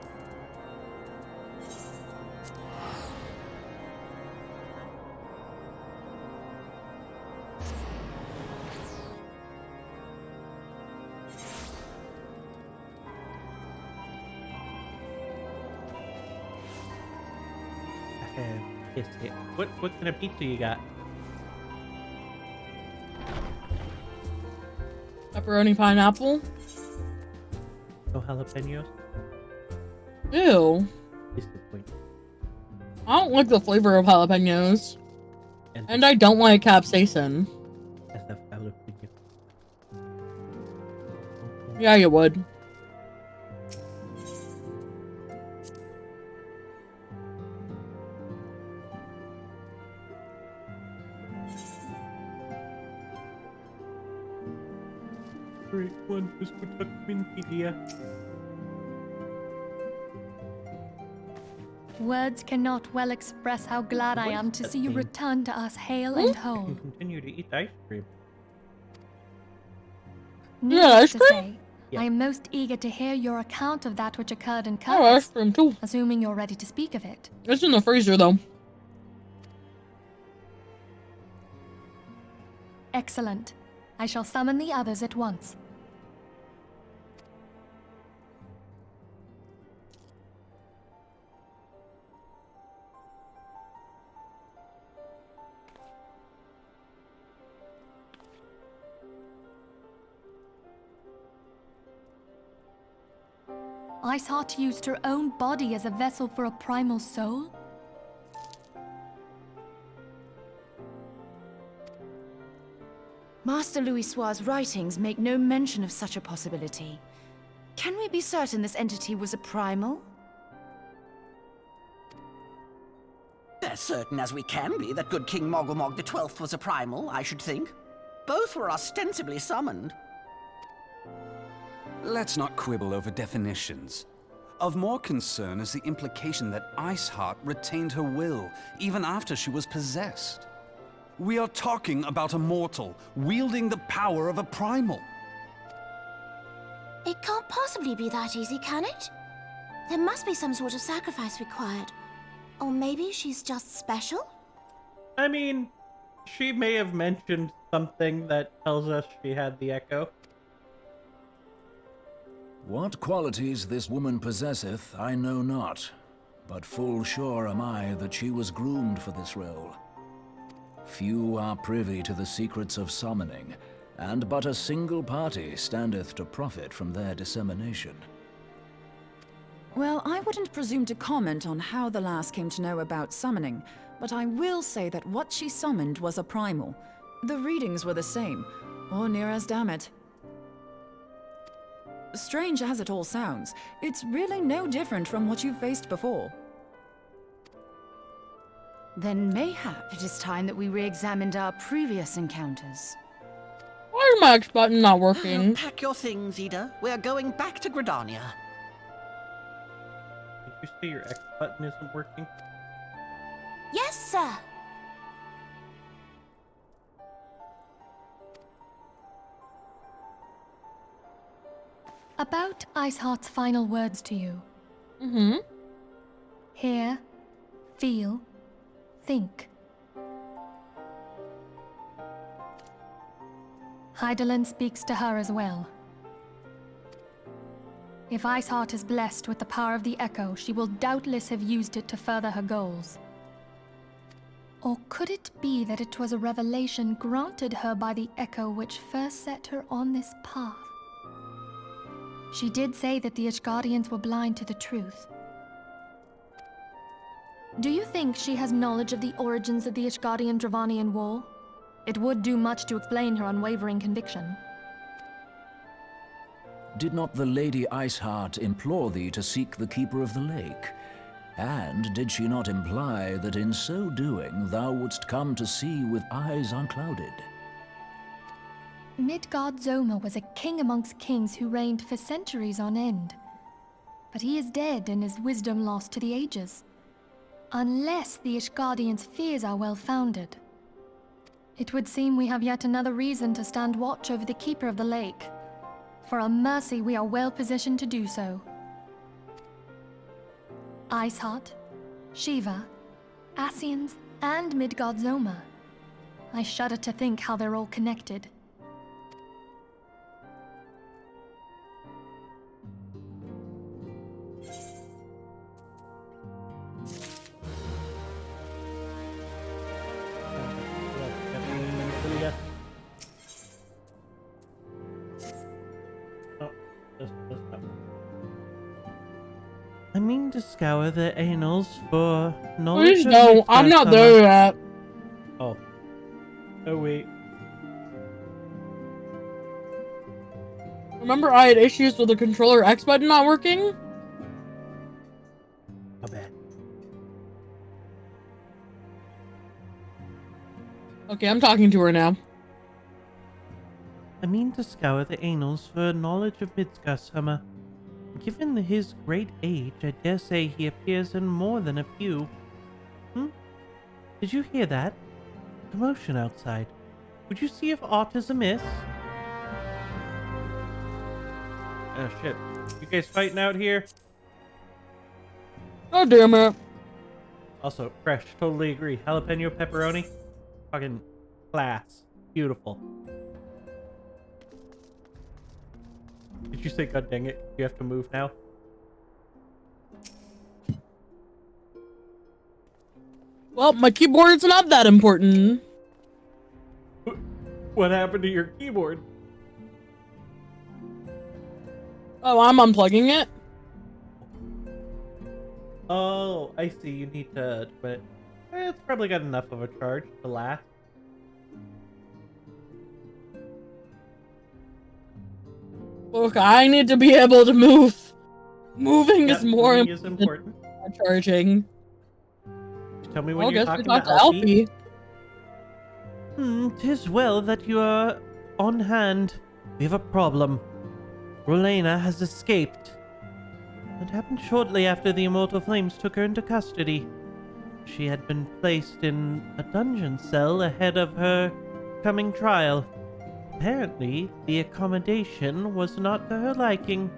S2: What kind of pizza you got?
S1: Pepperoni pineapple?
S2: No jalapenos?
S1: Ew.
S2: Disappointing.
S1: I don't like the flavor of jalapenos. And I don't like capsaicin.
S2: FF jalapeno.
S1: Yeah, you would.
S2: Great one, just protect Minfidia.
S9: Words cannot well express how glad I am to see you return to us hale and whole.
S2: And continue to eat ice cream.
S9: Needless to say, I am most eager to hear your account of that which occurred in Curtis.
S1: Oh, ice cream too.
S9: Assuming you're ready to speak of it.
S1: It's in the freezer though.
S9: Excellent. I shall summon the others at once. Iceheart used her own body as a vessel for a primal soul?
S10: Master Louisoir's writings make no mention of such a possibility. Can we be certain this entity was a primal?
S11: As certain as we can be that good King Mogglmog the 12th was a primal, I should think. Both were ostensibly summoned.
S13: Let's not quibble over definitions. Of more concern is the implication that Iceheart retained her will, even after she was possessed. We are talking about a mortal, wielding the power of a primal.
S18: It can't possibly be that easy, can it? There must be some sort of sacrifice required. Or maybe she's just special?
S2: I mean, she may have mentioned something that tells us she had the echo.
S12: What qualities this woman possesseth, I know not, but full sure am I that she was groomed for this role. Few are privy to the secrets of summoning, and but a single party standeth to profit from their dissemination.
S8: Well, I wouldn't presume to comment on how the lass came to know about summoning, but I will say that what she summoned was a primal. The readings were the same, or near as damn it. Strange as it all sounds, it's really no different from what you've faced before.
S10: Then mayhap it is time that we re-examined our previous encounters.
S1: Why is my X button not working?
S11: Pack your things, Ida. We're going back to Gridania.
S2: Did you say your X button isn't working?
S18: Yes, sir.
S9: About Iceheart's final words to you.
S1: Mm-hmm.
S9: Hear, feel, think. Hydaelyn speaks to her as well. If Iceheart is blessed with the power of the Echo, she will doubtless have used it to further her goals. Or could it be that it was a revelation granted her by the Echo which first set her on this path? She did say that the Ishgardians were blind to the truth. Do you think she has knowledge of the origins of the Ishgardian-Dravanian War? It would do much to explain her unwavering conviction.
S12: Did not the Lady Iceheart implore thee to seek the Keeper of the Lake? And did she not imply that in so doing thou wouldst come to see with eyes unclouded?
S9: Midgard Zoma was a king amongst kings who reigned for centuries on end. But he is dead and his wisdom lost to the ages. Unless the Ishgardians' fears are well-founded. It would seem we have yet another reason to stand watch over the Keeper of the Lake. For a mercy, we are well positioned to do so. Iceheart, Shiva, Ascians, and Midgard Zoma. I shudder to think how they're all connected.
S2: I mean to scour the annals for knowledge.
S1: Please no, I'm not there yet.
S2: Oh. Oh wait.
S1: Remember I had issues with the controller X button not working?
S2: How bad?
S1: Okay, I'm talking to her now.
S2: I mean to scour the annals for knowledge of Midgard's hammer. Given his great age, I dare say he appears in more than a few. Did you hear that? Commotion outside. Would you see if aught is amiss? Oh shit. You guys fighting out here?
S1: Oh damn it.
S2: Also, fresh. Totally agree. Jalapeno pepperoni? Fucking class. Beautiful. Did you say god dang it? You have to move now?
S1: Well, my keyboard's not that important.
S2: What happened to your keyboard?
S1: Oh, I'm unplugging it?
S2: Oh, I see. You need to... But it's probably got enough of a charge to last.
S1: Look, I need to be able to move. Moving
S2: Yep,
S1: is more
S2: moving is important.
S1: than charging.
S2: Tell me when
S1: I
S2: you're
S1: guess
S2: talking
S1: we talked
S2: to
S1: to
S2: Alfie.
S1: Alfie.
S2: 'Tis well that you are on hand. We have a problem. Rowena has escaped. It happened shortly after the Immortal Flames took her into custody. She had been placed in a dungeon cell ahead of her coming trial. Apparently, the accommodation was not to her liking.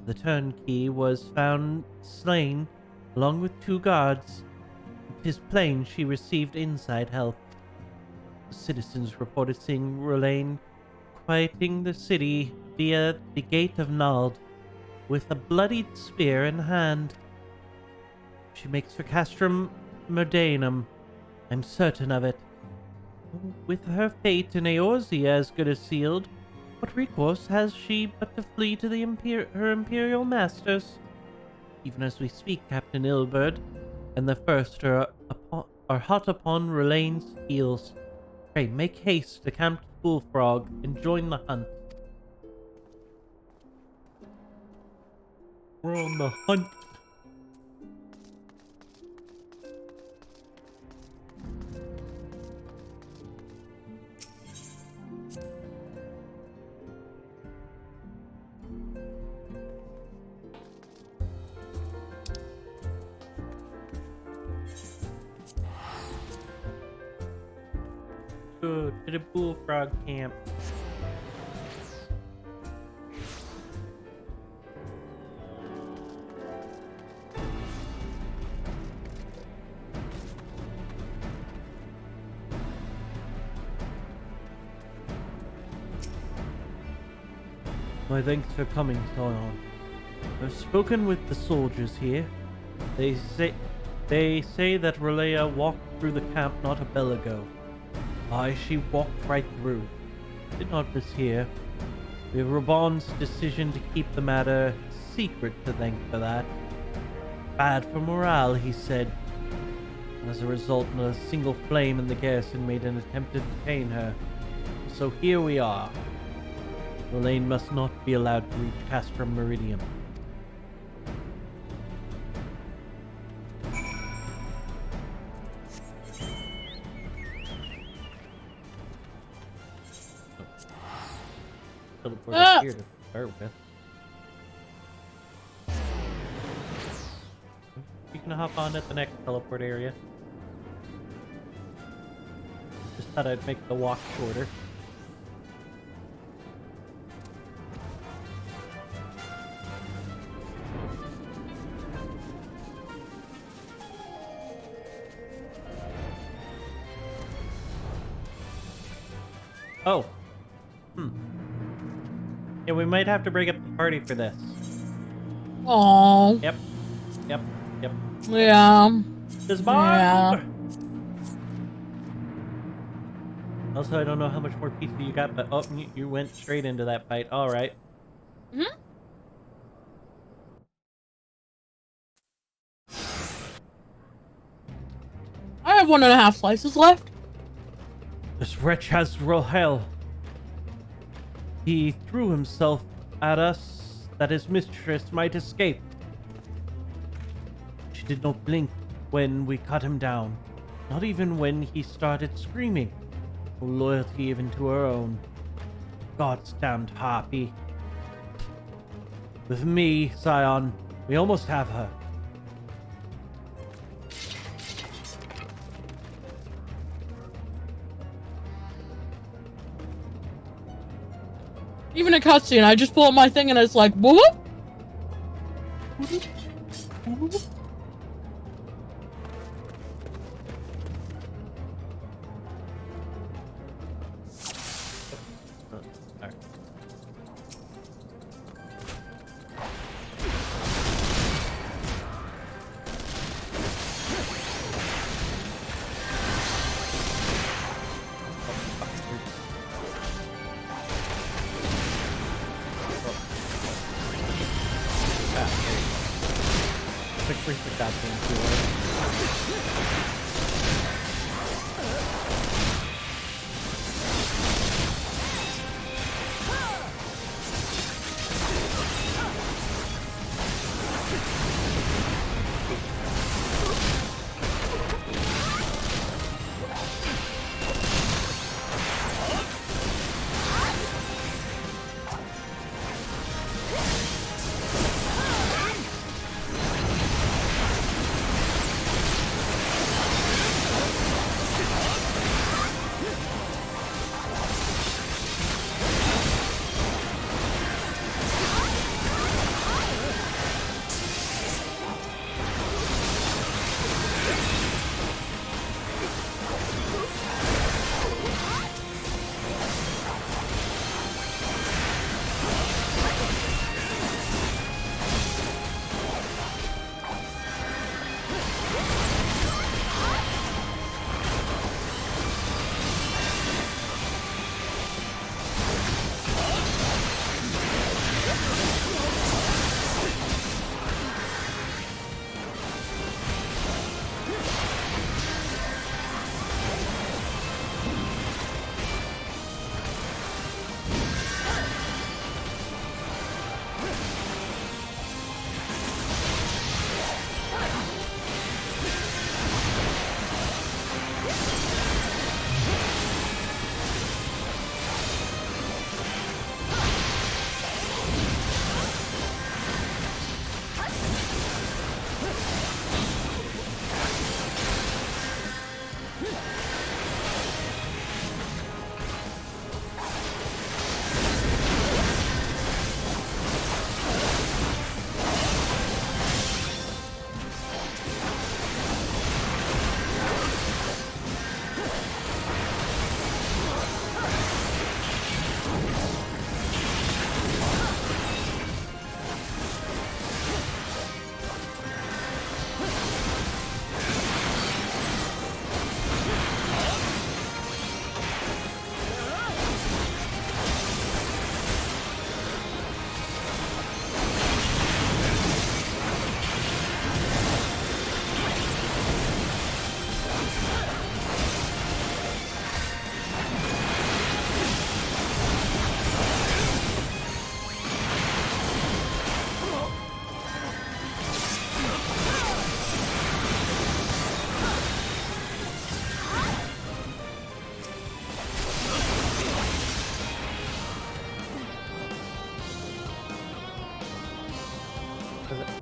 S2: The turnkey was found slain, along with 2 guards. It is plain she received inside help. The citizens reported seeing Rowena quieting the city via the Gate of Nald, with a bloodied spear in hand. She makes for Castrum Merdanum. I'm certain of it. With her fate in Eorzea as good as sealed, what recourse has she but to flee to the her imperial masters? Even as we speak, Captain Ilberd and the First are hot upon Rolene's heels. Pray, make haste to Camp Bullfrog and join the hunt. We're on the hunt. Go to the Bullfrog camp. My thanks for coming, Sion. I've spoken with the soldiers here. They say that Relea walked through the camp not a bell ago. Aye, she walked right through. Did not mishear. We have Raban's decision to keep the matter secret to thank for that. Bad for morale, he said. As a result, not a single flame in the garrison made an attempt to detain her. So here we are. Rowena must not be allowed to reach Castrum Meridium. Teleport up here to start with. You can hop on at the next teleport area. Just thought I'd make the walk shorter. Oh. Yeah, we might have to break up the party for this.
S1: Aww.
S2: Yep.
S1: Yeah.
S2: Disband!
S1: Yeah.
S2: Also, I don't know how much more pizza you got, but oh, you went straight into that fight. Alright.
S1: I have 1.5 slices left.
S2: This wretch has real hell. He threw himself at us that his mistress might escape. She did not blink when we cut him down, not even when he started screaming. No loyalty even to her own. God's damned harpy. With me, Scion, we almost have her.
S1: Even a cutscene, I just pull up my thing and it's like, whoop!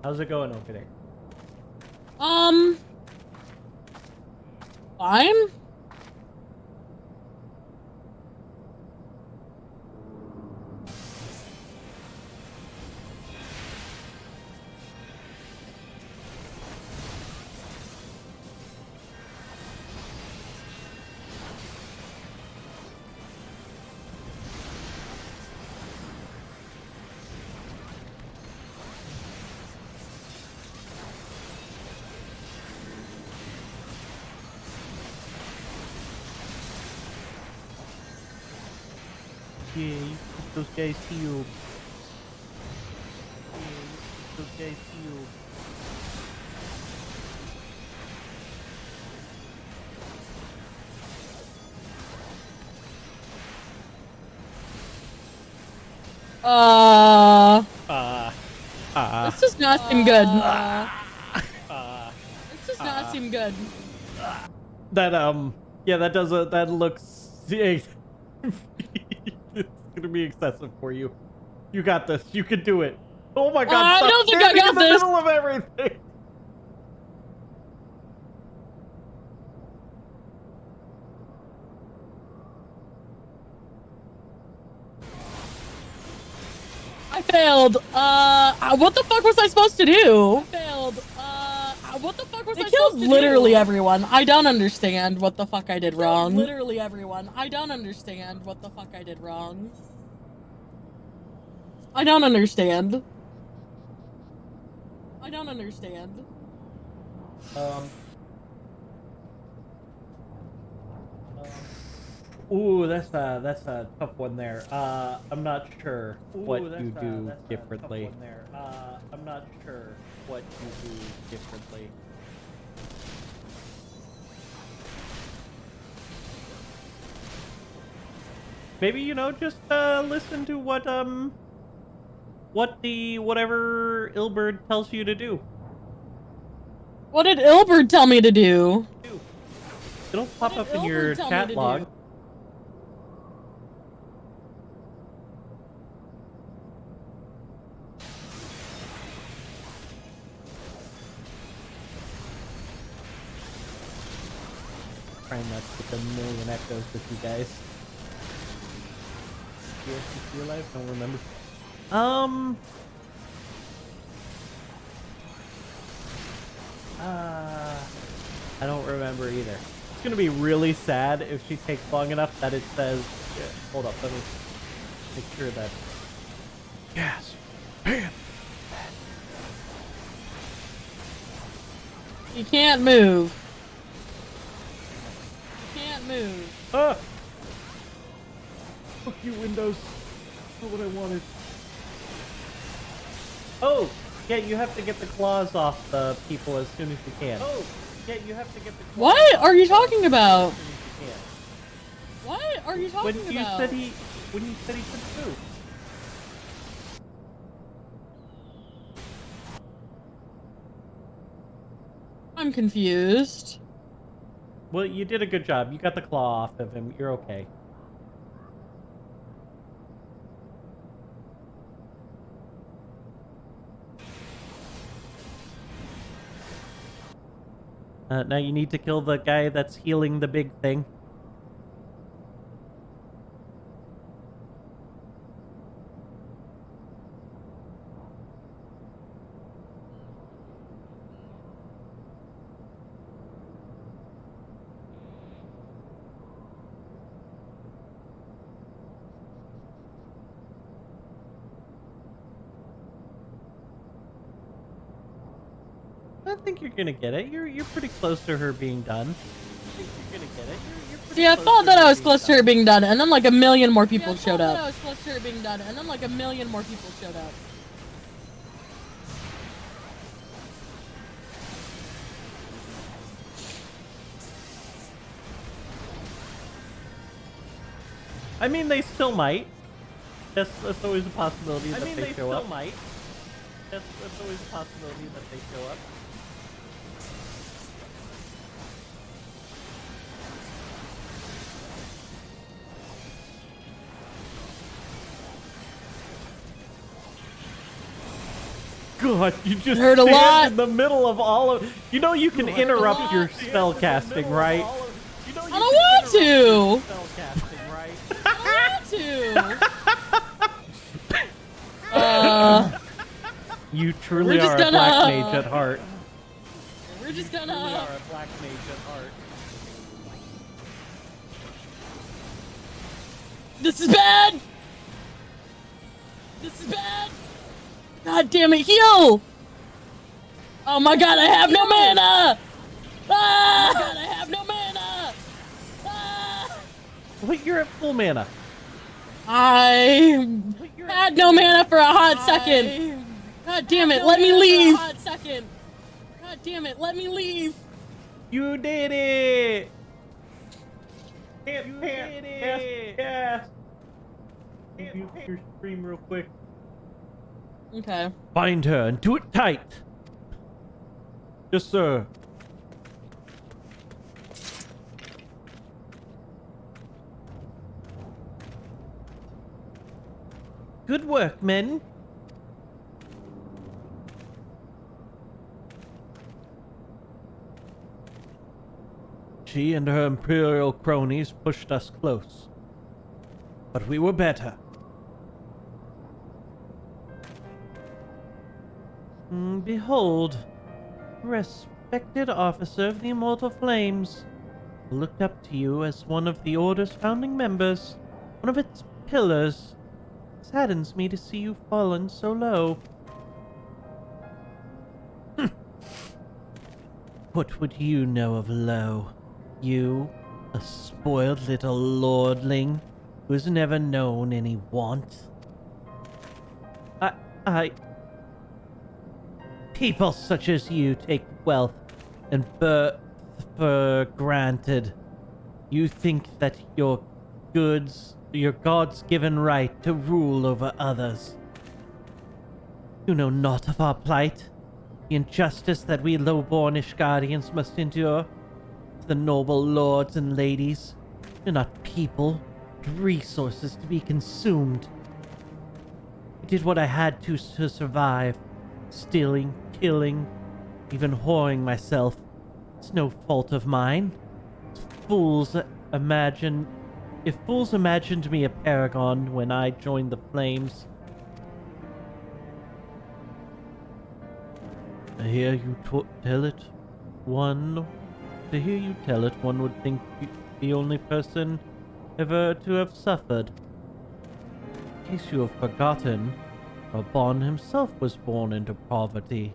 S2: How's it going over there?
S1: Fine.
S2: Yeah, you put those guys healed. Yeah, you put those guys healed.
S1: This does not seem good. This does not seem good.
S2: That yeah, that looks it's gonna be excessive for you. You got this. You can do it. Oh my god,
S1: I
S2: stop
S1: don't think I
S2: standing
S1: got
S2: in the
S1: this.
S2: middle of everything!
S1: I failed. What the fuck was I supposed to do? I failed. What the fuck was I supposed to do? Literally everyone. I don't understand what the fuck I did wrong. Literally everyone. I don't understand what the fuck I did wrong. I don't understand. I don't understand.
S2: Ooh, that's a tough one there. I'm not sure what you do differently. I'm not sure what you do differently. Maybe, you know, just listen to what whatever Ilberd tells you to do.
S1: What did Ilberd tell me to do?
S2: It'll pop up in your chat log. Trying not to get a million echoes with you guys. If you're alive, don't remember. I don't remember either. It's gonna be really sad if she takes long enough that it says. Yeah, hold up, let me make sure that. Yes, man.
S1: You can't move. You can't move.
S2: Ah! Fuck you, Windows. Not what I wanted. Oh, yeah, you have to get the claws off the people as soon as you can. Oh, yeah, you have to get the claws.
S1: What are you talking about? What are you talking
S2: When you
S1: about?
S2: said he couldn't move.
S1: I'm confused.
S2: Well, you did a good job. You got the claw off of him. You're okay. Now you need to kill the guy that's healing the big thing. I think you're gonna get it. You're pretty close to her being done. I think you're gonna get it. You're pretty
S1: Yeah, I
S2: close
S1: thought
S2: to
S1: that
S2: her
S1: I was
S2: being
S1: close to
S2: done.
S1: her being done, and then like a million more people showed
S2: I
S1: up.
S2: thought
S1: I was close to her being done, and then like a million more people showed up.
S2: I mean, they still might. That's always a possibility that they show up. Might. That's always a possibility that they show up. God, you just
S1: heard a
S2: stand
S1: lot.
S2: in the middle of all of. You know you can interrupt your spell casting, right?
S1: I don't want to. I don't want to.
S2: You truly
S1: We're just
S2: are a
S1: gonna-
S2: black mage at heart.
S1: We're just
S2: You truly
S1: gonna.
S2: are a black mage at heart.
S1: This is bad. This is bad. God damn it, heal! Oh my god, I have no mana! Ah! Oh my god, I have no mana! Ah!
S2: Wait, you're at full mana.
S1: I had no mana for a hot second. God damn it, let me leave. God damn it, let me leave.
S2: You did it! You did it! Yes! Mute your stream real quick.
S1: Okay.
S2: Bind her and do it tight. Yes, sir. Good work, men. She and her Imperial cronies pushed us close. But we were better. Behold, a respected officer of the Immortal Flames. I looked up to you as one of the Order's founding members, one of its pillars. It saddens me to see you fallen so low. What would you know of low? You, a spoiled little lordling who has never known any want? People such as you take wealth and birth for granted. You think that your God's given right to rule over others. You know not of our plight, the injustice that we low-born Ishgardians must endure. The noble lords and ladies, you're not people, but resources to be consumed. I did what I had to survive, stealing, killing, even whoring myself. It's no fault of mine. If fools imagined me a paragon when I joined the Flames. To hear you tell it, one would think you're the only person ever to have suffered. In case you have forgotten, Rabban himself was born into poverty,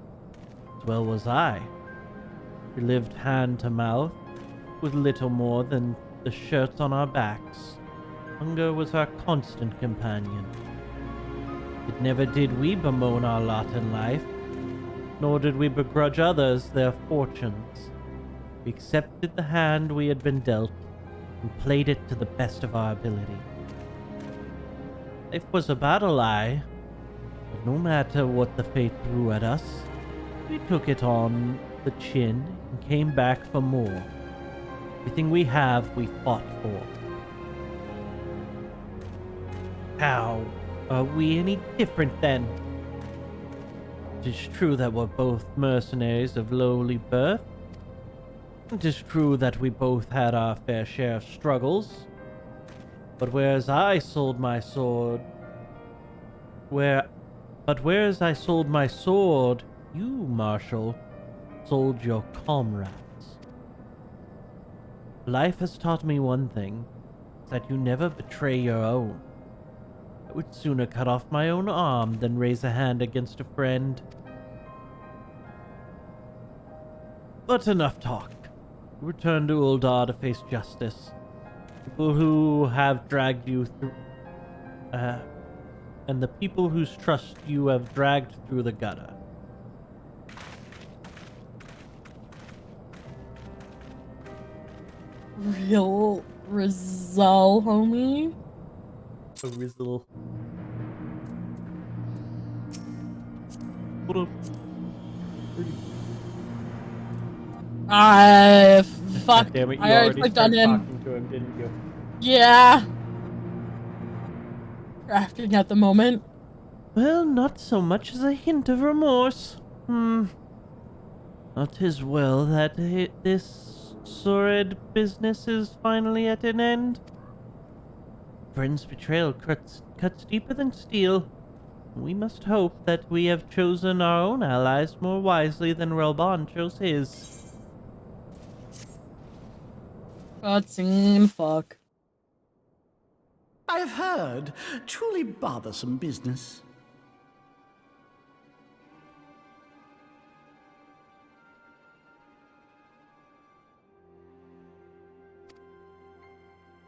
S2: as well was I. We lived hand to mouth, with little more than the shirts on our backs. Hunger was our constant companion. Yet never did we bemoan our lot in life, nor did we begrudge others their fortunes. We accepted the hand we had been dealt, and played it to the best of our ability. Life was a battle, aye, but no matter what the fate threw at us, we took it on the chin and came back for more. Everything we have, we fought for. How are we any different then? It is true that we're both mercenaries of lowly birth. It is true that we both had our fair share of struggles. But whereas I sold my sword, you, Marshal, sold your comrades. Life has taught me one thing, that you never betray your own. I would sooner cut off my own arm than raise a hand against a friend. But enough talk. Return to Uldar to face justice. People who have dragged you through, and the people whose trust you have dragged through the gutter.
S1: Real Rizal, homie.
S2: A Rizzle. What up?
S1: Fuck.
S2: Damn it, you
S1: I already clicked on him.
S2: Talking to him, didn't you?
S1: Yeah. Crafting at the moment.
S2: Well, not so much as a hint of remorse. Not as well that this sordid business is finally at an end. Friend's betrayal cuts deeper than steel. We must hope that we have chosen our own allies more wisely than Relbon chose his.
S1: Cutscene, fuck.
S19: I have heard. Truly bothersome business.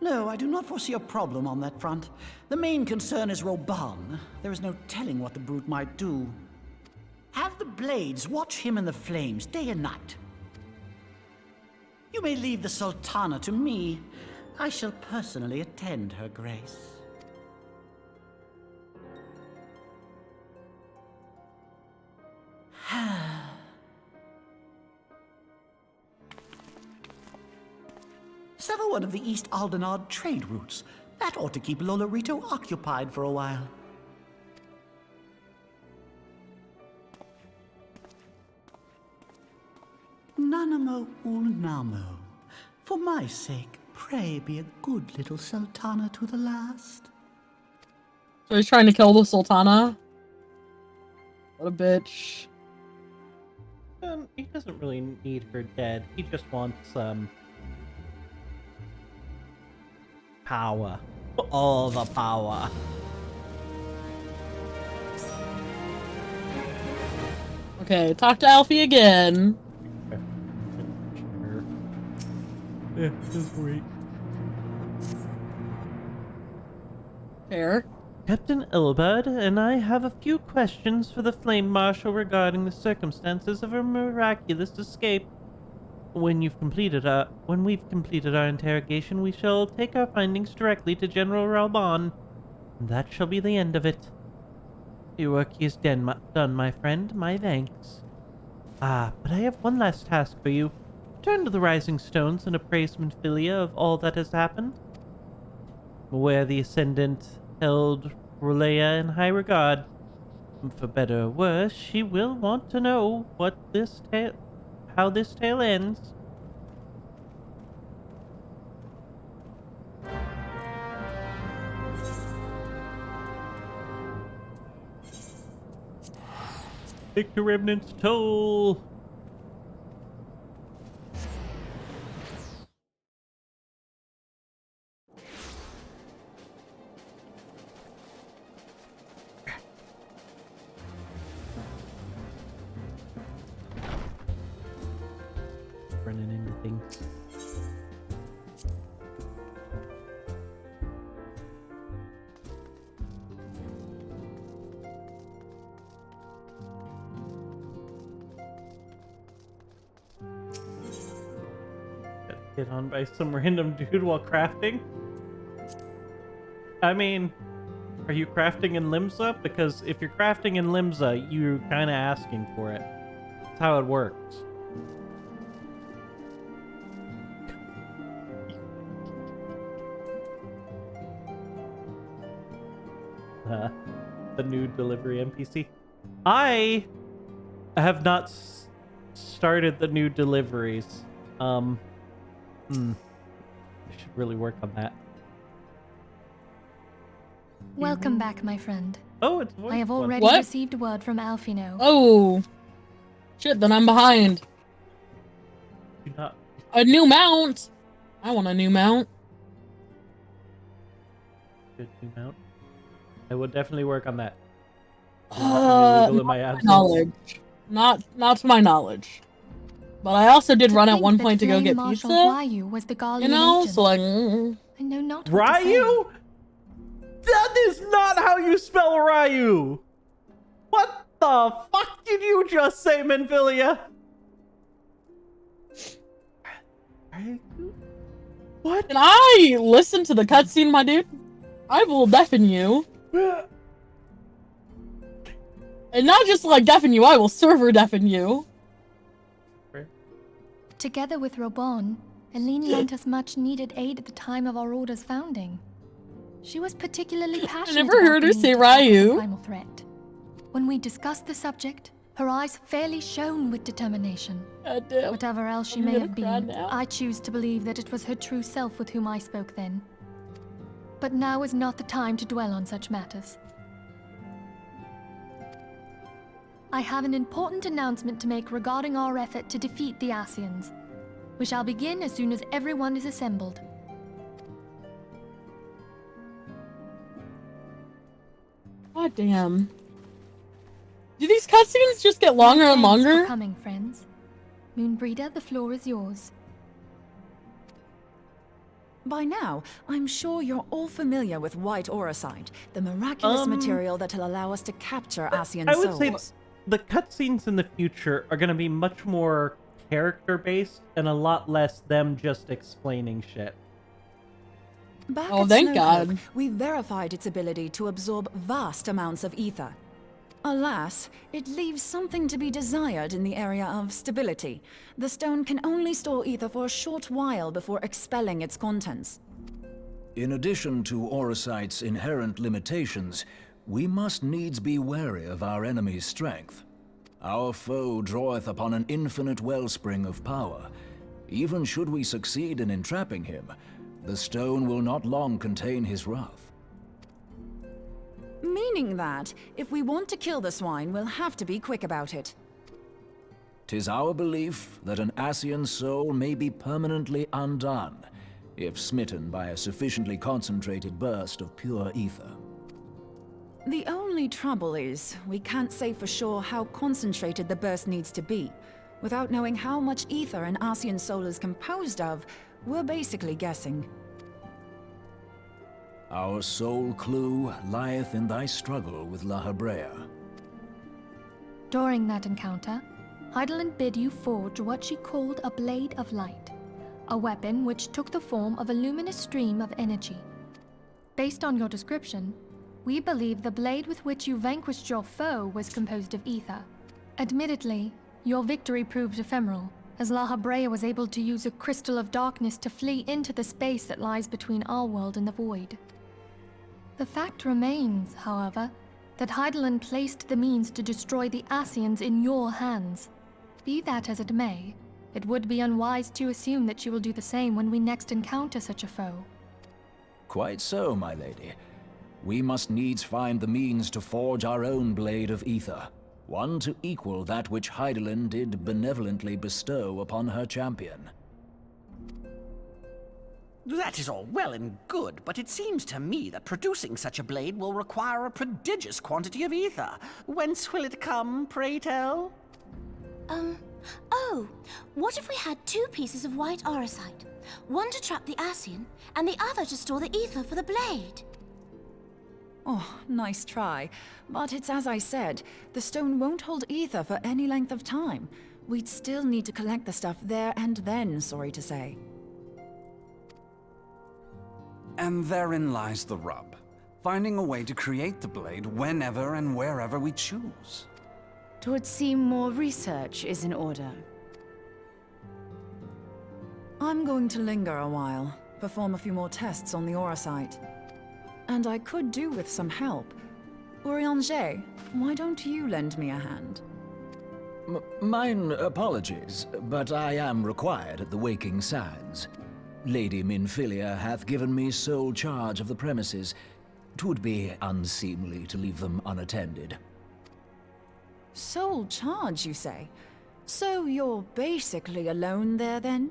S19: No, I do not foresee a problem on that front. The main concern is Roban. There is no telling what the brute might do. Have the Blades watch him in the flames day and night. You may leave the Sultana to me. I shall personally attend her grace. Sever one of the East Aldenard trade routes. That ought to keep Lolorito occupied for a while. Nanamo Ulnamo. For my sake, pray be a good little sultana to the last.
S1: So he's trying to kill the sultana? What a bitch.
S2: He doesn't really need her dead. He just wants, power. All the power.
S1: Okay, talk to Alfie again.
S2: Yeah, just wait.
S1: Fair.
S2: Captain Elbert and I have a few questions for the Flame Marshal regarding the circumstances of her miraculous escape. When we've completed our interrogation, we shall take our findings directly to General Ralban. And that shall be the end of it. Your work is done, my friend. My thanks. But I have one last task for you. Return to the Rising Stones and appraise Minfilia of all that has happened. Where the Ascendant held Rolea in high regard. For better or worse, she will want to know how this tale ends. Take the remnant's toll. Running into things. Got hit on by some random dude while crafting? I mean, are you crafting in Limsa? Because if you're crafting in Limsa, you're kind of asking for it. That's how it works. The new delivery NPC. I have not started the new deliveries. I should really work on that.
S9: Welcome back, my friend.
S2: Oh, it's
S9: I have already
S1: What?
S9: received word from Alfino.
S1: Oh. Shit, then I'm behind.
S2: Do not.
S1: A new mount. I want a new mount.
S2: Good new mount. I will definitely work on that.
S1: Not to my knowledge. Not to my knowledge. But I also did run at one point to go get pizza.
S9: Ryu was the Guardian agent.
S1: So like...
S9: I know not what to say.
S2: Ryu? That is not how you spell Ryu! What the fuck did you just say, Minfilia? What?
S1: Can I listen to the cutscene, my dude? I will deafen you. And not just like deafen you, I will server deafen you.
S9: Together with Robon, Eline lent us much needed aid at the time of our order's founding. She was particularly passionate.
S1: I never heard her say Ryu.
S9: Primal threat. When we discussed the subject, her eyes fairly shone with determination. Whatever else she may have been, I choose to believe that it was her true self with whom I spoke then. But now is not the time to dwell on such matters. I have an important announcement to make regarding our effort to defeat the Asians. We shall begin as soon as everyone is assembled.
S1: God damn. Do these cutscenes just get longer and longer?
S9: Thanks for coming, friends. Moonbreeder, the floor is yours.
S8: By now, I'm sure you're all familiar with white auracite, the miraculous material that will allow us to capture Asian souls.
S2: I would say the cutscenes in the future are going to be much more character-based and a lot less them just explaining shit.
S8: Back
S1: Oh,
S8: at
S1: thank
S8: Snowcloak,
S1: God.
S8: we verified its ability to absorb vast amounts of ether. Alas, it leaves something to be desired in the area of stability. The stone can only store ether for a short while before expelling its contents.
S12: In addition to auracite's inherent limitations, we must needs be wary of our enemy's strength. Our foe draweth upon an infinite wellspring of power, Even should we succeed in entrapping him, the stone will not long contain his wrath.
S8: Meaning that, if we want to kill the swine, we'll have to be quick about it.
S12: 'Tis our belief that an Ascian soul may be permanently undone, if smitten by a sufficiently concentrated burst of pure ether.
S8: The only trouble is, we can't say for sure how concentrated the burst needs to be. Without knowing how much ether an Ascian soul is composed of, we're basically guessing.
S12: Our sole clue lieth in thy struggle with La Habrea.
S9: During that encounter, Heidelin bid you forge what she called a Blade of Light, a weapon which took the form of a luminous stream of energy. Based on your description, we believe the blade with which you vanquished your foe was composed of ether. Admittedly, your victory proved ephemeral, as La Habrea was able to use a crystal of darkness to flee into the space that lies between our world and the void. The fact remains, however, that Heidelin placed the means to destroy the Ascians in your hands. Be that as it may, it would be unwise to assume that she will do the same when we next encounter such a foe.
S12: Quite so, my lady. We must needs find the means to forge our own blade of ether, one to equal that which Heidelin did benevolently bestow upon her champion.
S11: That is all well and good, but it seems to me that producing such a blade will require a prodigious quantity of ether. Whence will it come, pray tell?
S18: Oh, what if we had 2 pieces of white orosite? One to trap the Ascian, and the other to store the ether for the blade.
S8: Oh, nice try. But it's as I said, the stone won't hold ether for any length of time. We'd still need to collect the stuff there and then, sorry to say.
S13: And therein lies the rub. Finding a way to create the blade whenever and wherever we choose.
S10: 'Twould seem more research is in order.
S8: I'm going to linger a while, perform a few more tests on the orosite. And I could do with some help. Urianger, why don't you lend me a hand?
S12: Mine apologies, but I am required at the Waking Sands. Lady Minfilia hath given me sole charge of the premises. 'Twould be unseemly to leave them unattended.
S8: Sole charge, you say? So you're basically alone there, then?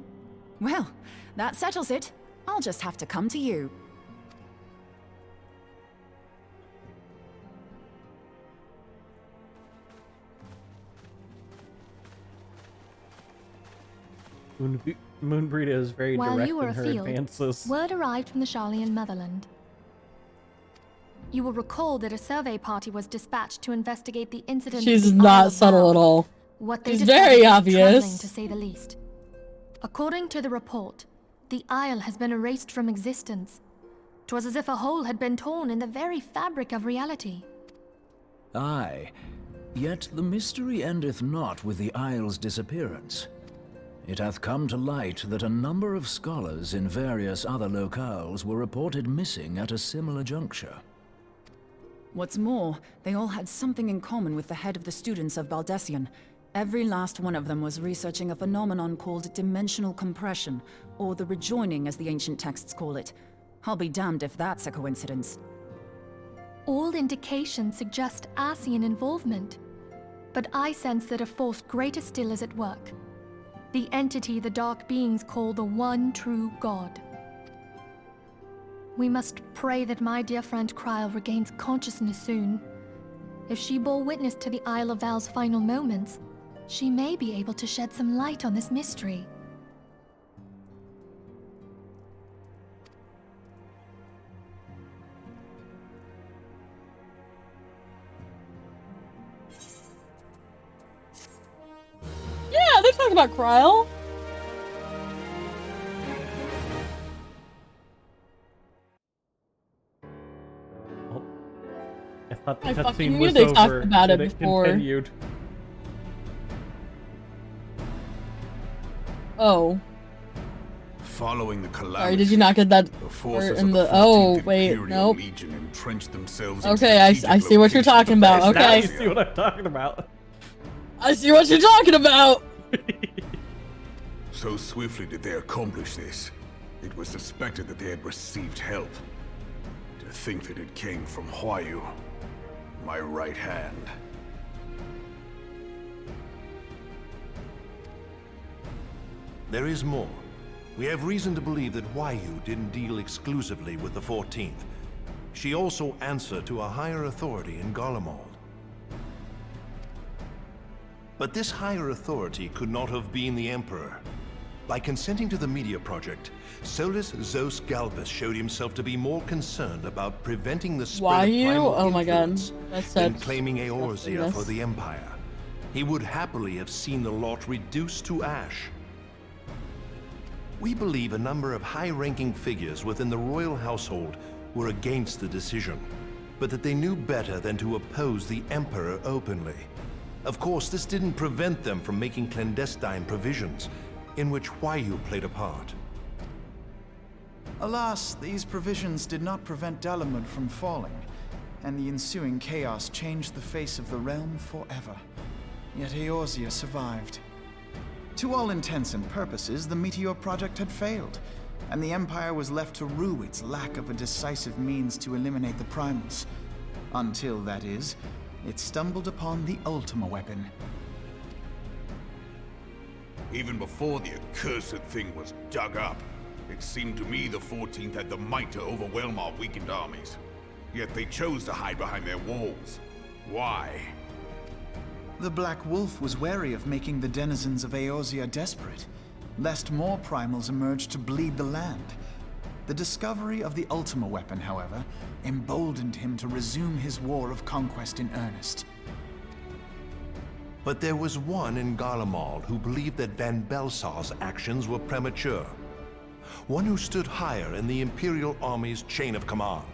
S8: Well, that settles it. I'll just have to come to you.
S2: Moonbreeder is very
S9: While
S2: direct
S9: you were
S2: in her
S9: afield,
S2: advances.
S9: word arrived from the Sharlayan motherland. You will recall that a survey party was dispatched to investigate the incident.
S1: She's
S9: at the Isle
S1: not
S9: of
S1: subtle
S9: Val.
S1: at all.
S9: What they
S1: She's
S9: discovered
S1: very
S9: was
S1: obvious.
S9: troubling, to say the least. According to the report, the Isle has been erased from existence. 'Twas as if a hole had been torn in the very fabric of reality.
S12: Aye, yet the mystery endeth not with the Isle's disappearance. It hath come to light that a number of scholars in various other locales were reported missing at a similar juncture.
S8: What's more, they all had something in common with the head of the students of Baldessian. Every last one of them was researching a phenomenon called dimensional compression, or the rejoining as the ancient texts call it. I'll be damned if that's a coincidence.
S9: All indications suggest Ascian involvement, but I sense that a force greater still is at work. The entity the Dark Beings call the One True God. We must pray that my dear friend Kryl regains consciousness soon. If she bore witness to the Isle of Val's final moments, she may be able to shed some light on this mystery.
S1: Yeah, they're talking about Kryl.
S2: I thought the
S1: I fucking
S2: cutscene
S1: knew
S2: was
S1: they
S2: over
S1: talked about
S2: and
S1: it
S2: it
S1: before.
S2: continued.
S1: Oh.
S5: Following the calamity,
S1: Sorry, did you not get that?
S5: the forces
S1: in
S5: of
S1: the
S5: the
S1: oh
S5: 14th
S1: wait,
S5: Imperial
S1: nope.
S5: Legion entrenched themselves
S1: Okay,
S5: in
S1: I
S5: strategic
S1: see what you're
S5: locations
S1: talking
S5: of
S1: about.
S5: West
S2: Now
S1: Okay.
S2: you see what I'm talking about.
S1: I see what you're talking about.
S5: So swiftly did they accomplish this. It was suspected that they had received help. To think that it came from Huayu, my right hand.
S16: There is more. We have reason to believe that Huayu didn't deal exclusively with the 14th. She also answered to a higher authority in Garlemald. But this higher authority could not have been the Emperor. By consenting to the Media Project, Solus Zos Galvus showed himself to be more concerned about preventing the spread of primal
S1: Oh my god.
S16: influence
S1: That's
S16: than
S1: such
S16: claiming Eorzea
S1: disgustingness.
S16: for the Empire. He would happily have seen the lot reduced to ash. We believe a number of high-ranking figures within the royal household were against the decision, but that they knew better than to oppose the Emperor openly. Of course, this didn't prevent them from making clandestine provisions, in which Huayu played a part.
S6: Alas, these provisions did not prevent Dalamud from falling, and the ensuing chaos changed the face of the realm forever. Yet Eorzea survived. To all intents and purposes, the Meteor Project had failed, and the Empire was left to rue its lack of a decisive means to eliminate the primals. Until, that is, it stumbled upon the Ultima weapon.
S5: Even before the accursed thing was dug up, it seemed to me the 14th had the might to overwhelm our weakened armies. Yet they chose to hide behind their walls. Why?
S6: The Black Wolf was wary of making the denizens of Eorzea desperate, lest more primals emerge to bleed the land. The discovery of the Ultima weapon, however, emboldened him to resume his war of conquest in earnest.
S16: But there was one in Garlemald who believed that Van Belsar's actions were premature. One who stood higher in the Imperial Army's chain of command.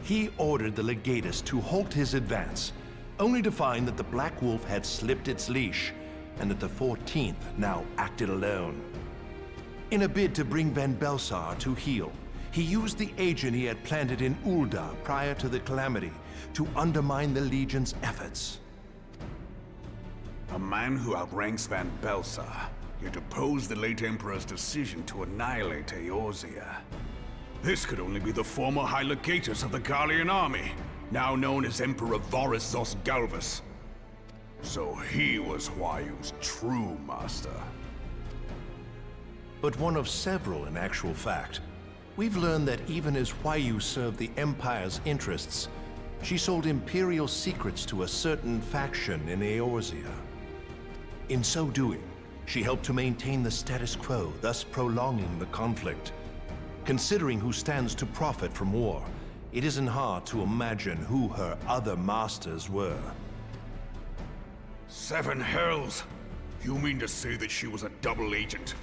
S16: He ordered the Legatus to halt his advance, only to find that the Black Wolf had slipped its leash, and that the 14th now acted alone. In a bid to bring Van Belsar to heel, he used the agent he had planted in Ul'dah prior to the Calamity to undermine the Legion's efforts.
S5: A man who outranks Van Belsar, yet opposed the late Emperor's decision to annihilate Eorzea. This could only be the former High Legatus of the Garlean army, now known as Emperor Varus Zos Galvus. So he was Huayu's true master.
S16: But one of several in actual fact. We've learned that even as Huayu served the Empire's interests, she sold Imperial secrets to a certain faction in Eorzea. In so doing, she helped to maintain the status quo, thus prolonging the conflict. Considering who stands to profit from war, it isn't hard to imagine who her other masters were.
S5: Seven hells! You mean to say that she was a double agent?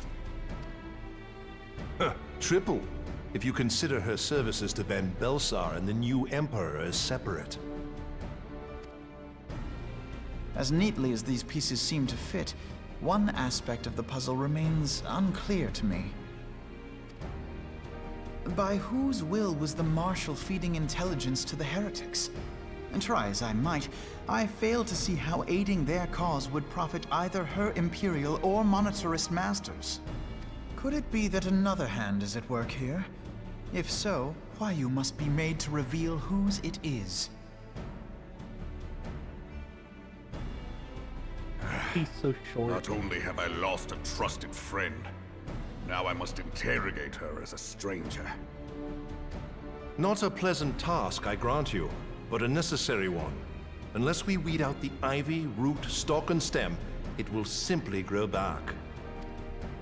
S16: Triple, if you consider her services to Van Belsar and the new Emperor as separate.
S6: As neatly as these pieces seem to fit, one aspect of the puzzle remains unclear to me. By whose will was the Marshal feeding intelligence to the heretics? And try as I might, I fail to see how aiding their cause would profit either her Imperial or monetarist masters. Could it be that another hand is at work here? If so, Huayu must be made to reveal whose it is.
S2: He's so short.
S5: Not only have I lost a trusted friend, now I must interrogate her as a stranger.
S16: Not a pleasant task, I grant you, but a necessary one. Unless we weed out the ivy, root, stalk, and stem, it will simply grow back.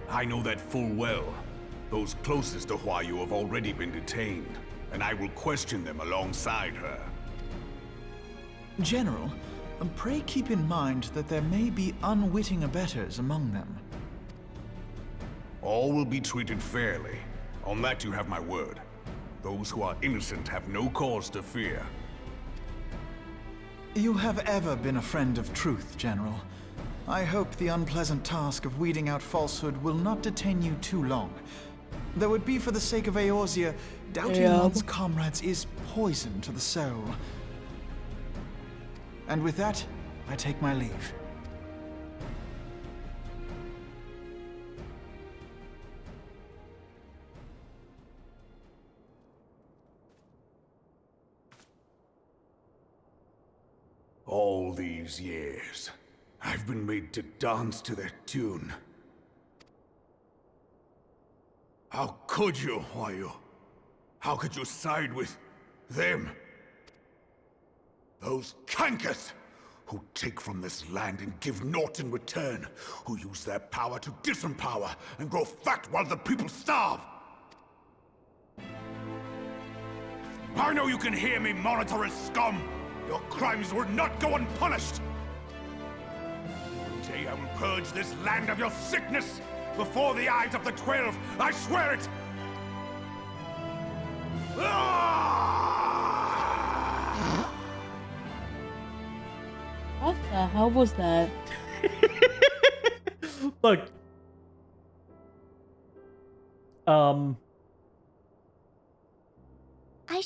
S5: I know that full well. Those closest to Huayu have already been detained, and I will question them alongside her.
S6: General, pray keep in mind that there may be unwitting abettors among them.
S5: All will be treated fairly. On that you have my word. Those who are innocent have no cause to fear.
S6: You have ever been a friend of truth, General. I hope the unpleasant task of weeding out falsehood will not detain you too long. Though it be for the sake of Eorzea, doubting one's comrades is poison to the soul. And with that, I take my leave.
S5: All these years, I've been made to dance to their tune. How could you, Huayu? How could you side with them? Those cankers who take from this land and give naught in return, who use their power to disempower and grow fat while the people starve. I know you can hear me, monitorous scum! Your crimes will not go unpunished! One day I will purge this land of your sickness! Before the eyes of the 12, I swear it!
S1: What the hell was that?
S2: Look.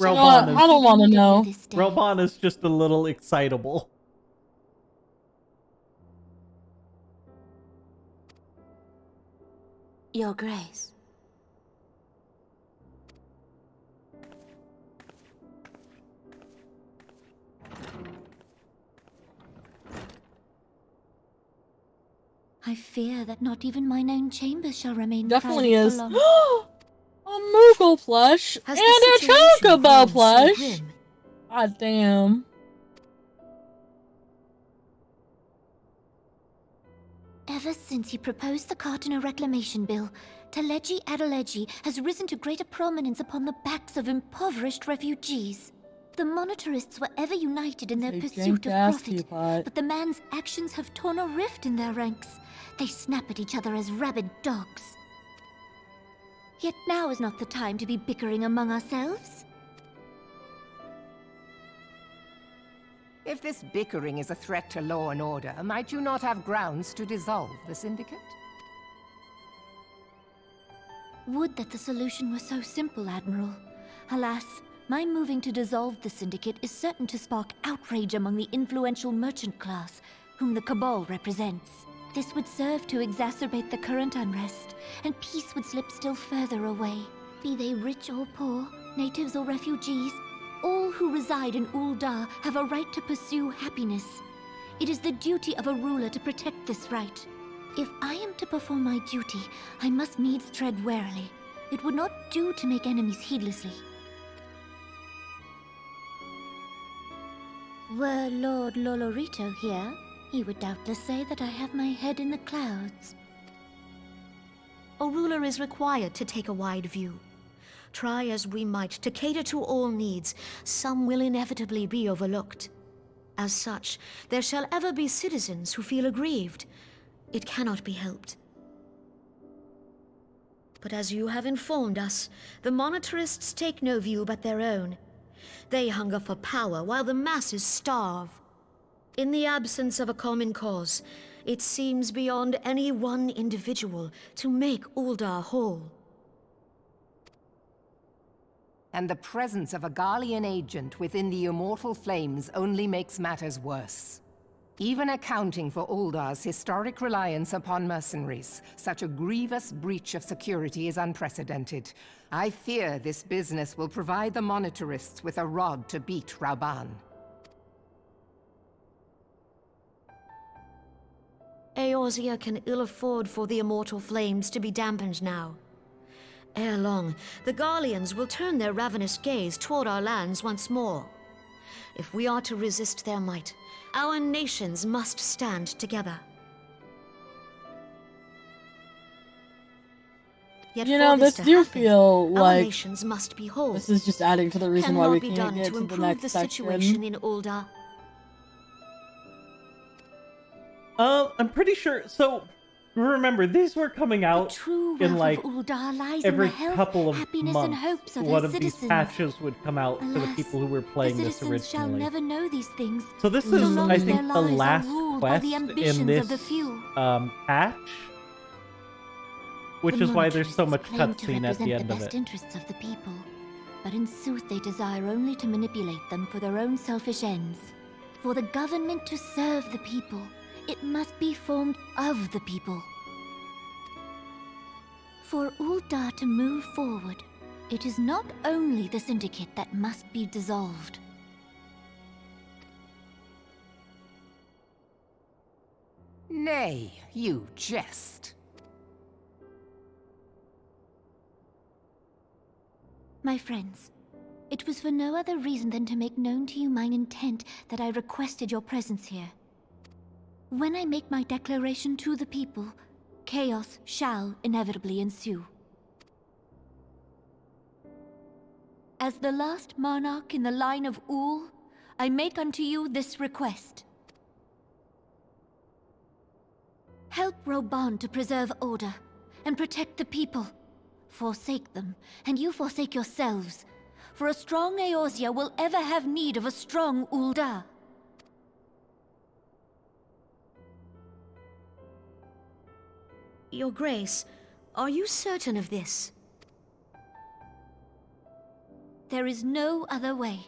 S2: Relban
S1: I don't want to know.
S2: Relban is just a little excitable.
S18: Your Grace. I fear that not even mine own chambers shall remain
S1: Definitely
S18: private
S1: is.
S18: for
S1: A
S18: long.
S1: Moogle plush and a chocobo plush. God damn.
S18: Ever since he proposed the Cartiner Reclamation Bill, Teleji Adeleji has risen to greater prominence upon the backs of impoverished refugees. The monitorists were ever united in their pursuit of profit, but the man's actions have torn a rift in their ranks. They snap at each other as rabid dogs. Yet now is not the time to be bickering among ourselves.
S4: If this bickering is a threat to law and order, might you not have grounds to dissolve the Syndicate?
S18: Would that the solution were so simple, Admiral. Alas, my moving to dissolve the Syndicate is certain to spark outrage among the influential merchant class, whom the Cabal represents. This would serve to exacerbate the current unrest, and peace would slip still further away. Be they rich or poor, natives or refugees, all who reside in Ul'dah have a right to pursue happiness. It is the duty of a ruler to protect this right. If I am to perform my duty, I must needs tread warily. It would not do to make enemies heedlessly. Were Lord Lolorito here, he would doubtless say that I have my head in the clouds. A ruler is required to take a wide view. Try as we might to cater to all needs, some will inevitably be overlooked. As such, there shall ever be citizens who feel aggrieved. It cannot be helped. But as you have informed us, the monitorists take no view but their own. They hunger for power while the masses starve. In the absence of a common cause, it seems beyond any one individual to make Ul'dah whole.
S4: And the presence of a Garlean agent within the Immortal Flames only makes matters worse. Even accounting for Uldah's historic reliance upon mercenaries, such a grievous breach of security is unprecedented. I fear this business will provide the monitorists with a rod to beat Rauban.
S3: Eorzea can ill afford for the Immortal Flames to be dampened now. Ere long, the Garleans will turn their ravenous gaze toward our lands once more. If we are to resist their might, our nations must stand together. Yet
S1: You know, this do feel like
S3: nations must be whole.
S1: this is just adding to the reason why we
S3: be
S1: can't
S3: done
S1: get
S3: to
S1: to the
S3: improve
S1: next
S3: the
S1: section.
S3: situation in Ul'dah.
S2: I'm pretty sure. So, remember, these were coming out in like every couple of months. One of these patches would come out for the people who were playing this
S18: citizens shall
S2: originally.
S18: never know these things.
S2: So this
S18: so
S2: is,
S18: long
S2: I
S18: as their
S2: think, the
S18: lives are
S2: last
S18: ruled by
S2: quest
S18: the
S2: in
S18: ambitions
S2: this
S18: of the few.
S2: patch, which
S18: The
S2: is why there's so
S18: monarchists
S2: much
S18: claim to
S2: cutscene at the
S18: represent
S2: end
S18: the
S2: of
S18: best
S2: it.
S18: interests of the people, but in sooth they desire only to manipulate them for their own selfish ends. For the government to serve the people, it must be formed of the people. For Ul'dah to move forward, it is not only the Syndicate that must be dissolved.
S4: Nay, you jest.
S18: My friends, it was for no other reason than to make known to you mine intent that I requested your presence here. When I make my declaration to the people, chaos shall inevitably ensue. As the last monarch in the line of Ul, I make unto you this request. Help Roban to preserve order and protect the people. Forsake them, and you forsake yourselves. For a strong Eorzea will ever have need of a strong Ul'dah.
S3: Your Grace, are you certain of this?
S18: There is no other way.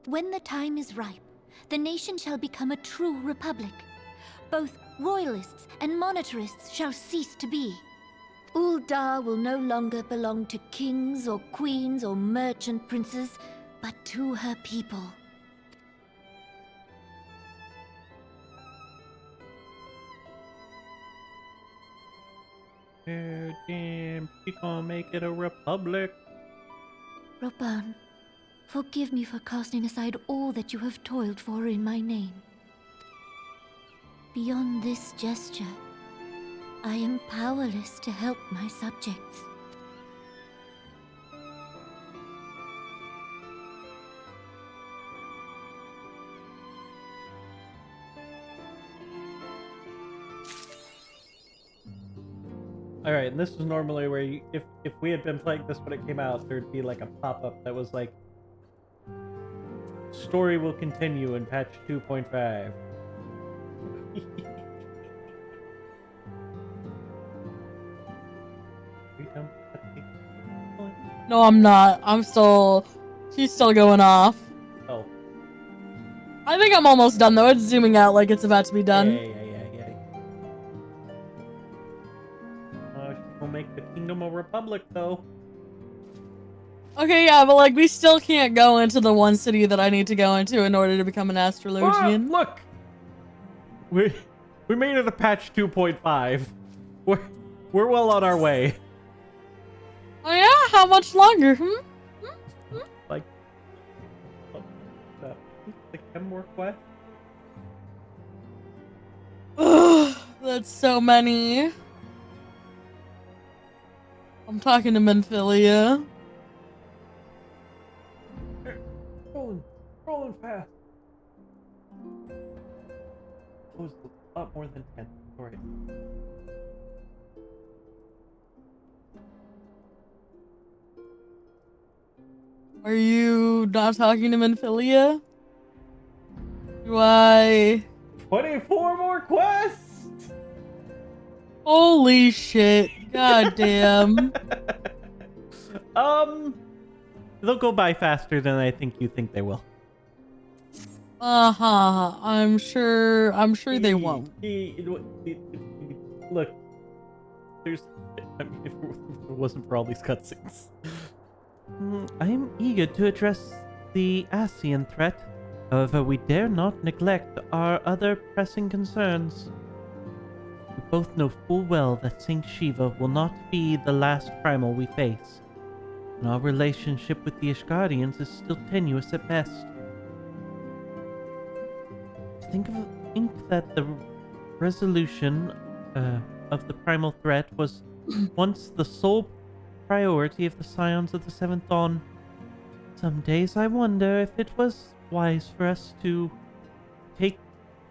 S18: When the time is ripe, the nation shall become a true republic. Both royalists and monetarists shall cease to be. Ul'dah will no longer belong to kings or queens or merchant princes, but to her people.
S2: Damn, she gonna make it a republic.
S18: Roban, forgive me for casting aside all that you have toiled for in my name. Beyond this gesture, I am powerless to help my subjects.
S2: Alright, and this is normally where you, if we had been playing this when it came out, there'd be like a pop-up that was like, story will continue in patch 2.5.
S1: No, I'm not. She's still going off.
S2: Oh.
S1: I think I'm almost done though. It's zooming out like it's about to be done.
S2: Yeah. She will make the kingdom a republic though.
S1: Okay, yeah, but like we still can't go into the one city that I need to go into in order to become an astrologian.
S2: Look! We made it to patch 2.5. We're well on our way.
S1: Oh yeah? How much longer?
S2: Like 10 more quests?
S1: That's so many. I'm talking to Menphilia.
S7: Rolling fast.
S2: It was a lot more than 10. Alright.
S1: Are you not talking to Menphilia? Why?
S2: 24 more quests!
S1: Holy shit. God damn.
S2: They'll go by faster than I think you think they will.
S1: I'm sure they won't.
S2: Look, if it wasn't for all these cutscenes. I am eager to address the Ascian threat. However, we dare not neglect our other pressing concerns. We both know full well that Saint Shiva will not be the last primal we face, and our relationship with the Ishgardians is still tenuous at best. Think that the resolution of the primal threat was once the sole priority of the Scions of the Seventh Dawn. Some days I wonder if it was wise for us to take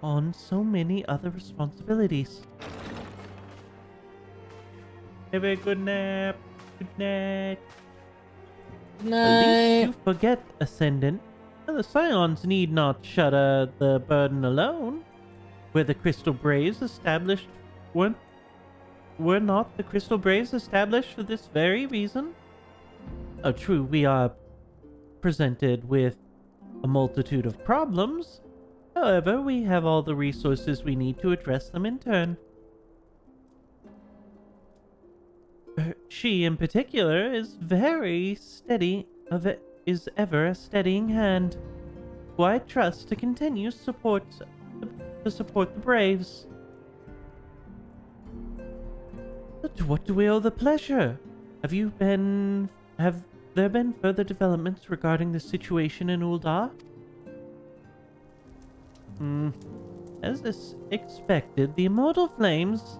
S2: on so many other responsibilities. Have a good nap. Good night.
S1: Good night.
S2: At least you forget, Ascendant. The Scions need not shudder the burden alone. Were the Crystal Braves established? Were not the Crystal Braves established for this very reason? Oh, true, we are presented with a multitude of problems. However, we have all the resources we need to address them in turn. She, in particular, is very steady, is ever a steadying hand, who I trust to continue to support the Braves. To what do we owe the pleasure? Have there been further developments regarding the situation in Ul'dah? As is expected, the Immortal Flames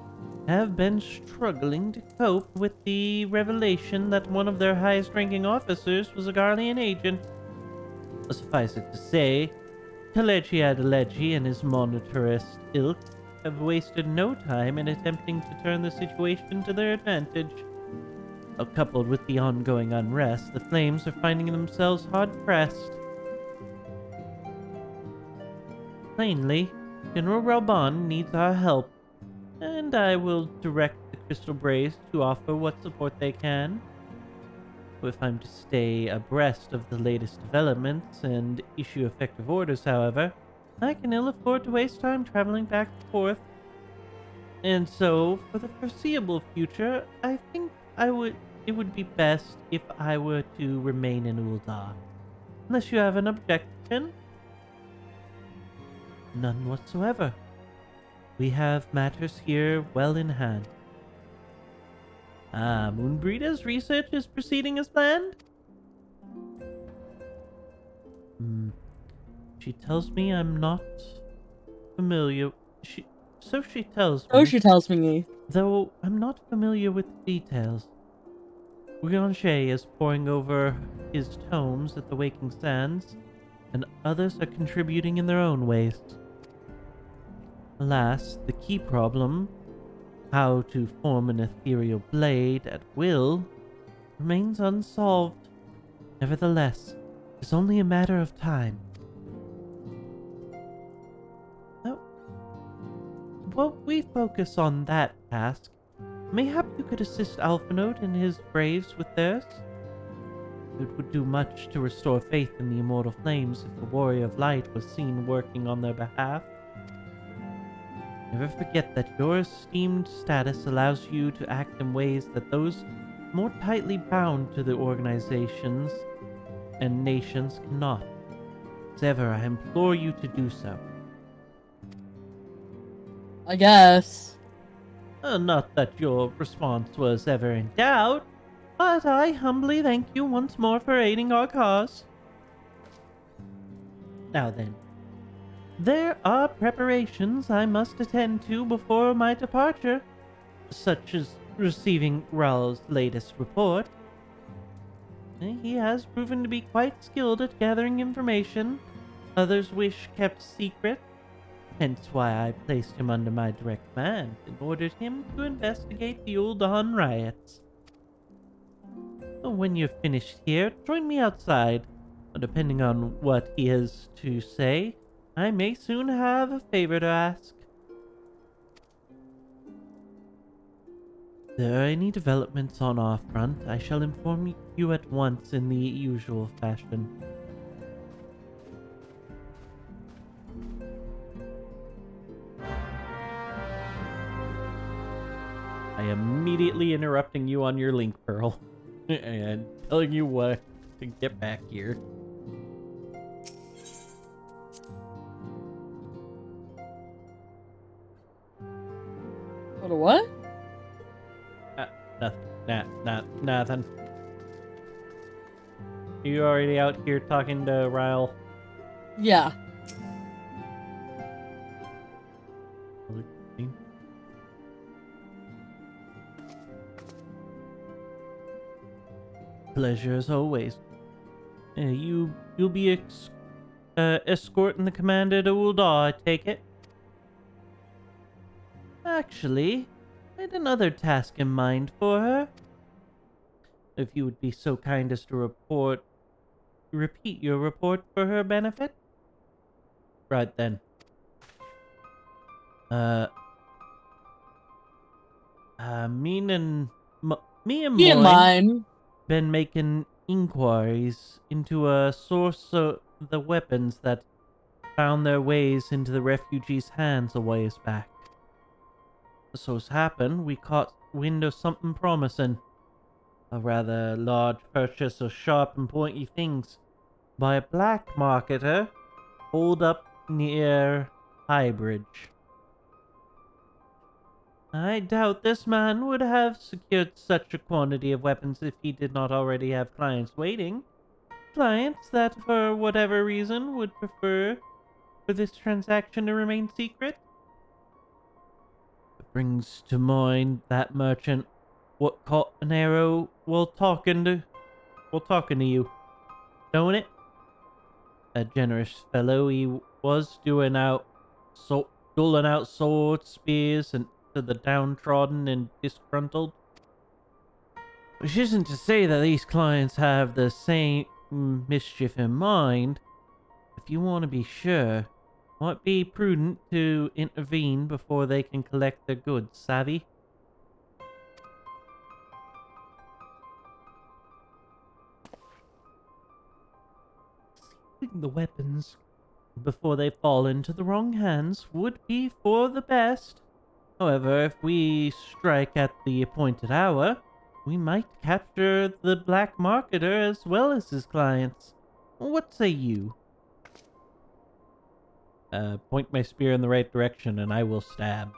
S2: have been struggling to cope with the revelation that one of their highest-ranking officers was a Garlean agent. Suffice it to say, Kalechi Adelechi and his monetarist ilk have wasted no time in attempting to turn the situation to their advantage. Coupled with the ongoing unrest, the Flames are finding themselves hard-pressed. Plainly, General Ralban needs our help, and I will direct the Crystal Braves to offer what support they can. If I'm to stay abreast of the latest developments and issue effective orders, however, I can ill afford to waste time traveling back and forth. And so, for the foreseeable future, I think it would be best if I were to remain in Ul'dah. Unless you have an objection? None whatsoever. We have matters here well in hand. Moonbreeder's research is proceeding as planned? She tells me I'm not familiar. So she tells me.
S1: Oh, she tells me.
S2: Though I'm not familiar with the details. Guillanchet is poring over his tomes at the Waking Sands, and others are contributing in their own ways. Alas, the key problem, how to form an ethereal blade at will, remains unsolved. Nevertheless, it's only a matter of time. While we focus on that task, mayhap you could assist Alphinaud and his braves with theirs? It would do much to restore faith in the Immortal Flames if the Warrior of Light was seen working on their behalf. Never forget that your esteemed status allows you to act in ways that those more tightly bound to the organizations and nations cannot. As ever, I implore you to do so.
S1: I guess.
S2: Not that your response was ever in doubt, but I humbly thank you once more for aiding our cause. Now then, there are preparations I must attend to before my departure, such as receiving Raul's latest report. He has proven to be quite skilled at gathering information others wish kept secret, hence why I placed him under my direct command and ordered him to investigate the Ul'dah riots. When you're finished here, join me outside. Depending on what he has to say, I may soon have a favor to ask. If there are any developments on our front, I shall inform you at once in the usual fashion. I am immediately interrupting you on your link, Pearl, and telling you what to get back here.
S1: What?
S2: Nothing. You already out here talking to Ryle?
S1: Yeah.
S2: Pleasure as always. You'll be escorting the commander to Ul'dah, I take it? Actually, I had another task in mind for her. If you would be so kind as to repeat your report for her benefit? Right then. Me and mine been making inquiries into a source of the weapons that found their ways into the refugees' hands a ways back. So's happened, we caught wind of something promising. A rather large purchase of sharp and pointy things by a black marketer holed up near Highbridge. I doubt this man would have secured such a quantity of weapons if he did not already have clients waiting. Clients that, for whatever reason, would prefer for this transaction to remain secret. It brings to mind that merchant what caught an arrow while talking to you, don't it? A generous fellow he was, doling out swords, spears, and to the downtrodden and disgruntled. Which isn't to say that these clients have the same mischief in mind. If you want to be sure, it might be prudent to intervene before they can collect their goods, savvy? The weapons before they fall into the wrong hands would be for the best. However, if we strike at the appointed hour, we might capture the black marketer as well as his clients. What say you? Point my spear in the right direction and I will stab.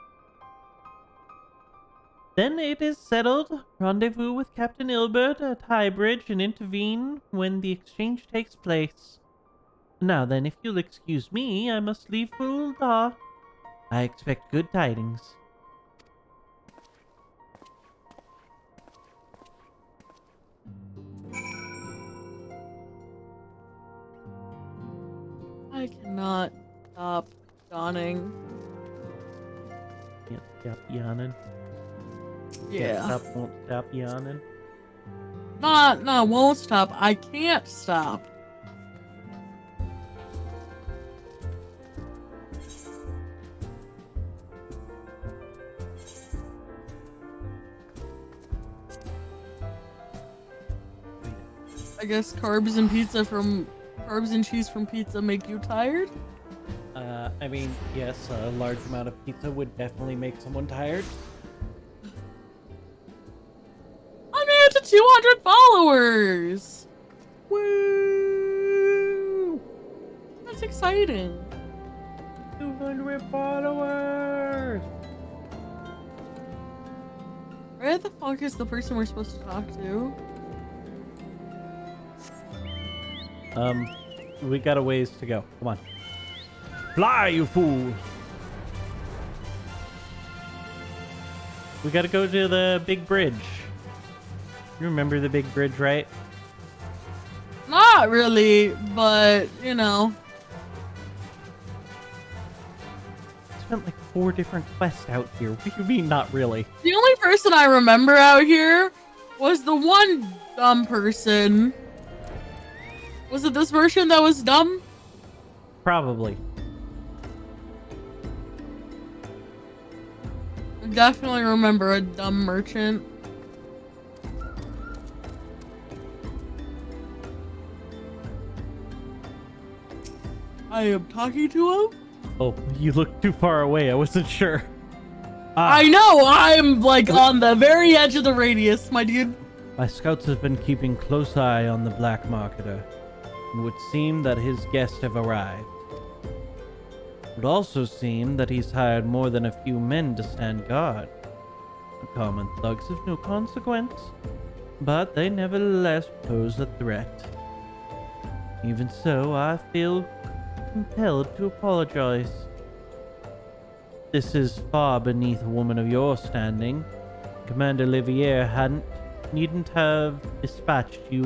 S2: Then it is settled. Rendezvous with Captain Ilbert at Highbridge and intervene when the exchange takes place. Now then, if you'll excuse me, I must leave for Uldar. I expect good tidings.
S1: I cannot stop yawning.
S2: Can't stop yawning.
S1: Yeah.
S2: Won't stop yawning.
S1: Won't stop. I can't stop. I guess carbs and cheese from pizza make you tired?
S2: I mean, yes, a large amount of pizza would definitely make someone tired.
S1: I made it to 200 followers!
S2: Woo!
S1: That's exciting.
S2: 200 followers!
S1: Where the fuck is the person we're supposed to talk to?
S2: We got a ways to go. Come on. Fly, you fool! We gotta go to the big bridge. You remember the big bridge, right?
S1: Not really, but, you know.
S2: I spent like 4 different quests out here. What do you mean, not really?
S1: The only person I remember out here was the one dumb person. Was it this version that was dumb?
S2: Probably.
S1: I definitely remember a dumb merchant. I am talking to him?
S2: Oh, you looked too far away. I wasn't sure.
S1: I know! I'm like on the very edge of the radius, my dude.
S2: My scouts have been keeping close eye on the black marketer. It would seem that his guests have arrived. It would also seem that he's hired more than a few men to stand guard. The common thugs of no consequence, but they nevertheless pose a threat. Even so, I feel compelled to apologize. This is far beneath a woman of your standing. Commander Liviere needn't have dispatched you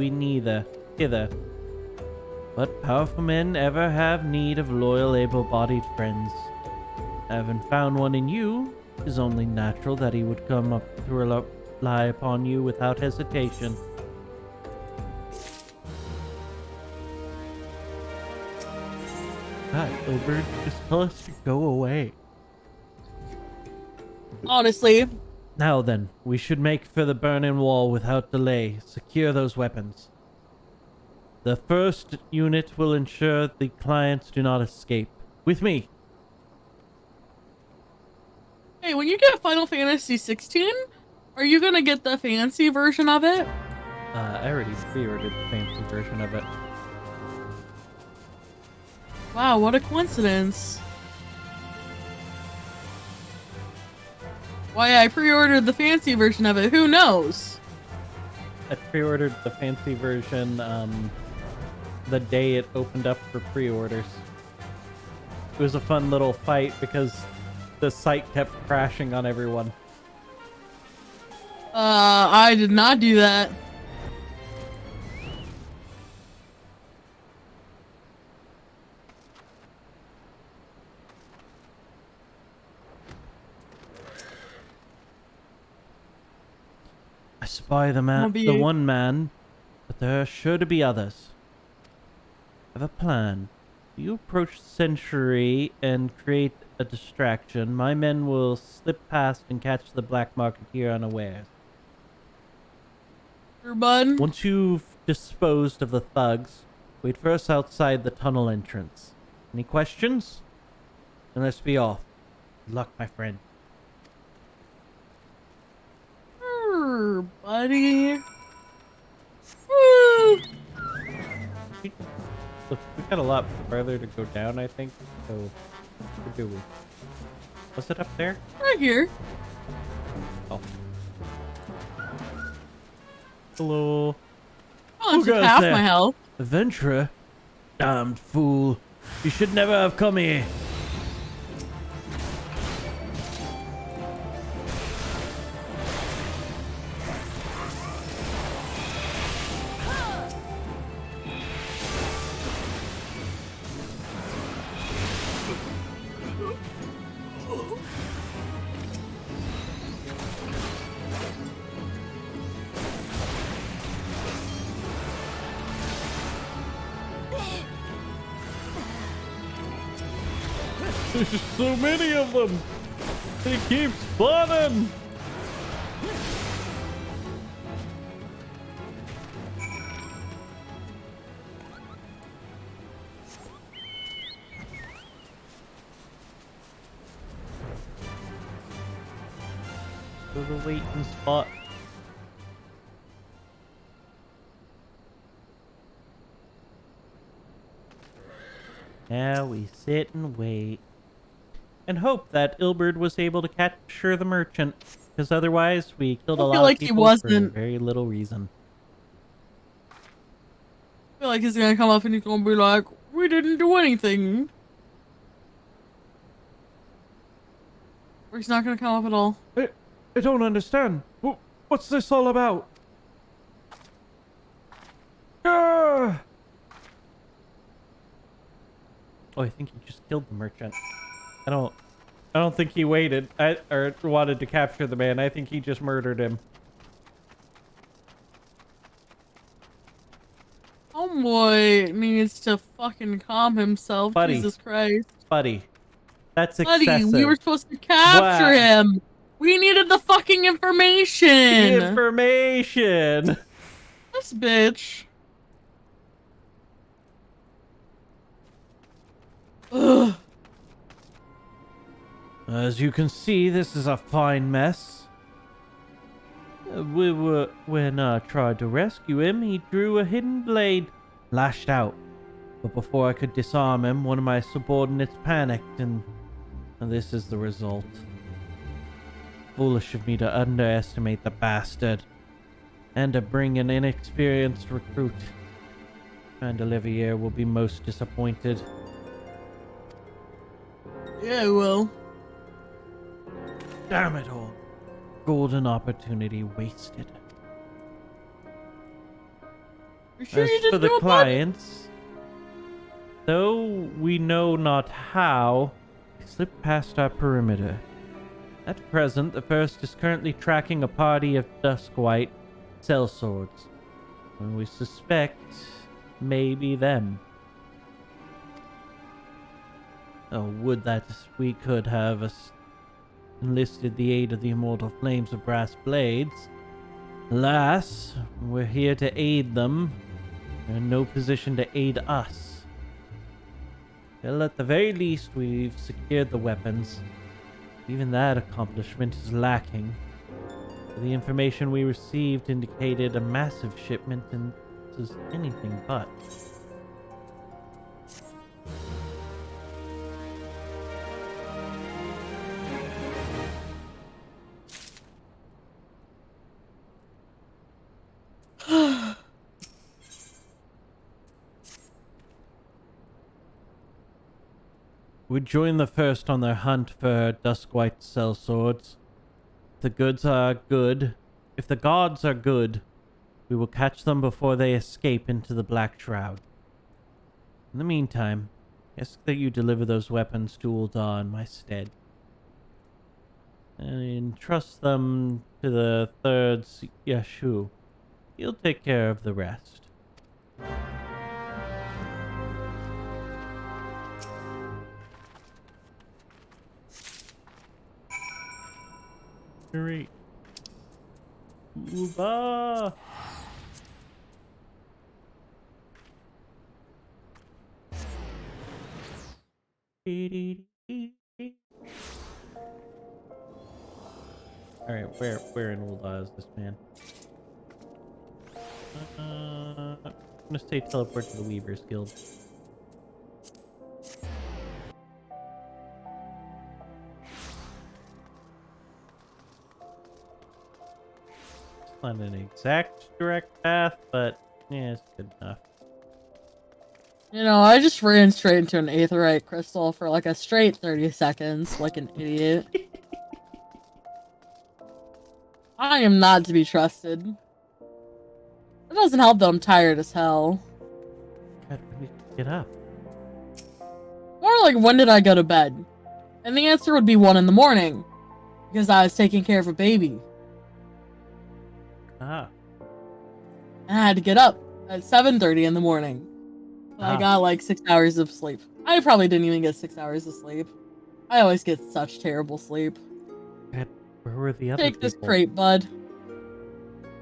S2: hither. But powerful men ever have need of loyal, able-bodied friends. Having found one in you, it is only natural that he would come up to rely upon you without hesitation. God, Ilbert, just tell us to go away.
S1: Honestly.
S2: Now then, we should make for the burning wall without delay. Secure those weapons. The first unit will ensure the clients do not escape. With me.
S1: Hey, when you get Final Fantasy 16, are you gonna get the fancy version of it?
S2: I already pre-ordered the fancy version of it.
S1: Wow, what a coincidence. Why, I pre-ordered the fancy version of it. Who knows?
S2: I pre-ordered the fancy version the day it opened up for pre-orders. It was a fun little fight because the site kept crashing on everyone.
S1: I did not do that.
S2: I spy the one man, but there are sure to be others. I have a plan. If you approach Century and create a distraction, my men will slip past and catch the black marketeer unawares. Once you've disposed of the thugs, wait for us outside the tunnel entrance. Any questions? Then let's be off. Good luck, my friend.
S1: Buddy. Woo!
S2: Look, we got a lot further to go down, I think. So, where do we? Was it up there?
S1: Right here.
S2: Oh. Hello.
S1: Oh, it's just half my health.
S2: Adventurer? Damned fool. You should never have come here. There's so many of them. They keep spawning. To the waiting spot. Now we sit and wait. And hope that Ilberd was able to capture the merchant, because otherwise we killed a lot of people for very little reason.
S1: I feel like he's gonna come up and he's gonna be like, "We didn't do anything." Or he's not gonna come up at all.
S7: I don't understand. What's this all about? Ah!
S2: Oh, I think he just killed the merchant. I don't think he waited or wanted to capture the man. I think he just murdered him.
S1: Homeboy needs to fucking calm himself.
S2: Buddy.
S1: Jesus Christ.
S2: Buddy. That's
S1: Buddy,
S2: excessive.
S1: we were supposed to capture him. We needed the fucking information.
S2: The information.
S1: This bitch. Ugh.
S2: As you can see, this is a fine mess. When I tried to rescue him, he drew a hidden blade, lashed out. But before I could disarm him, one of my subordinates panicked, and this is the result. Foolish of me to underestimate the bastard, and to bring an inexperienced recruit. And Olivier will be most disappointed.
S1: Yeah, well.
S2: Damn it all. Golden opportunity wasted.
S1: You sure
S2: As
S1: you didn't
S2: for the
S1: do a
S2: clients, though we know not how, they slipped past our perimeter. At present, the first is currently tracking a party of Duskwhite sellswords. And we suspect maybe them. Oh, would that we could have enlisted the aid of the immortal flames of brass blades. Alas, we're here to aid them. They're in no position to aid us. Well, at the very least, we've secured the weapons. Even that accomplishment is lacking. The information we received indicated a massive shipment, and this is anything but. We join the first on their hunt for Duskwhite sellswords. If the goods are good, if the gods are good, we will catch them before they escape into the Black Shroud. In the meantime, ask that you deliver those weapons to Ul'dah in my stead. And entrust them to the third Yashu. He'll take care of the rest. Great. Uba! Alright, where in Ul'dah is this man? I'm gonna say teleport to the Weaver's Guild. It's not an exact direct path, but yeah, it's good enough.
S1: You know, I just ran straight into an aetheryte crystal for like a straight 30 seconds, like an idiot. I am not to be trusted. It doesn't help that I'm tired as hell.
S2: God, get up.
S1: More like, when did I go to bed? And the answer would be 1 in the morning. Because I was taking care of a baby.
S2: Ah.
S1: And I had to get up at 7:30 in the morning. I got like 6 hours of sleep. I probably didn't even get 6 hours of sleep. I always get such terrible sleep.
S2: God, where were the other
S1: Take this
S2: people?
S1: crate, bud.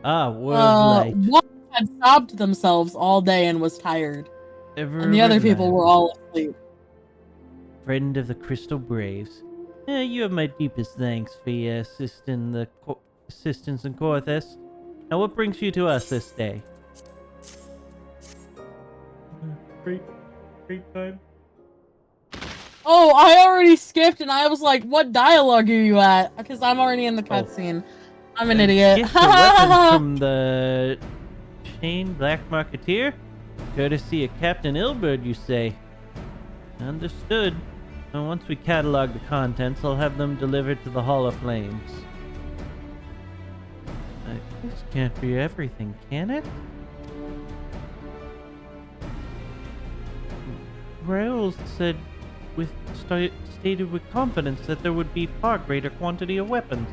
S2: Ah, late.
S1: One had sobbed themselves all day and was tired. And the other people were all asleep.
S2: Friend of the Crystal Braves. You have my deepest thanks for your assistance in Korthus. Now what brings you to us this day? Great time.
S1: Oh, I already skipped and I was like, what dialogue are you at? Because I'm already in the cutscene. I'm an idiot.
S2: Gift of weapons from the Chain Black Marketeer? Courtesy of Captain Ilberd, you say? Understood. And once we catalog the contents, I'll have them delivered to the Hall of Flames. This can't be everything, can it? Raoul said stated with confidence that there would be far greater quantity of weapons.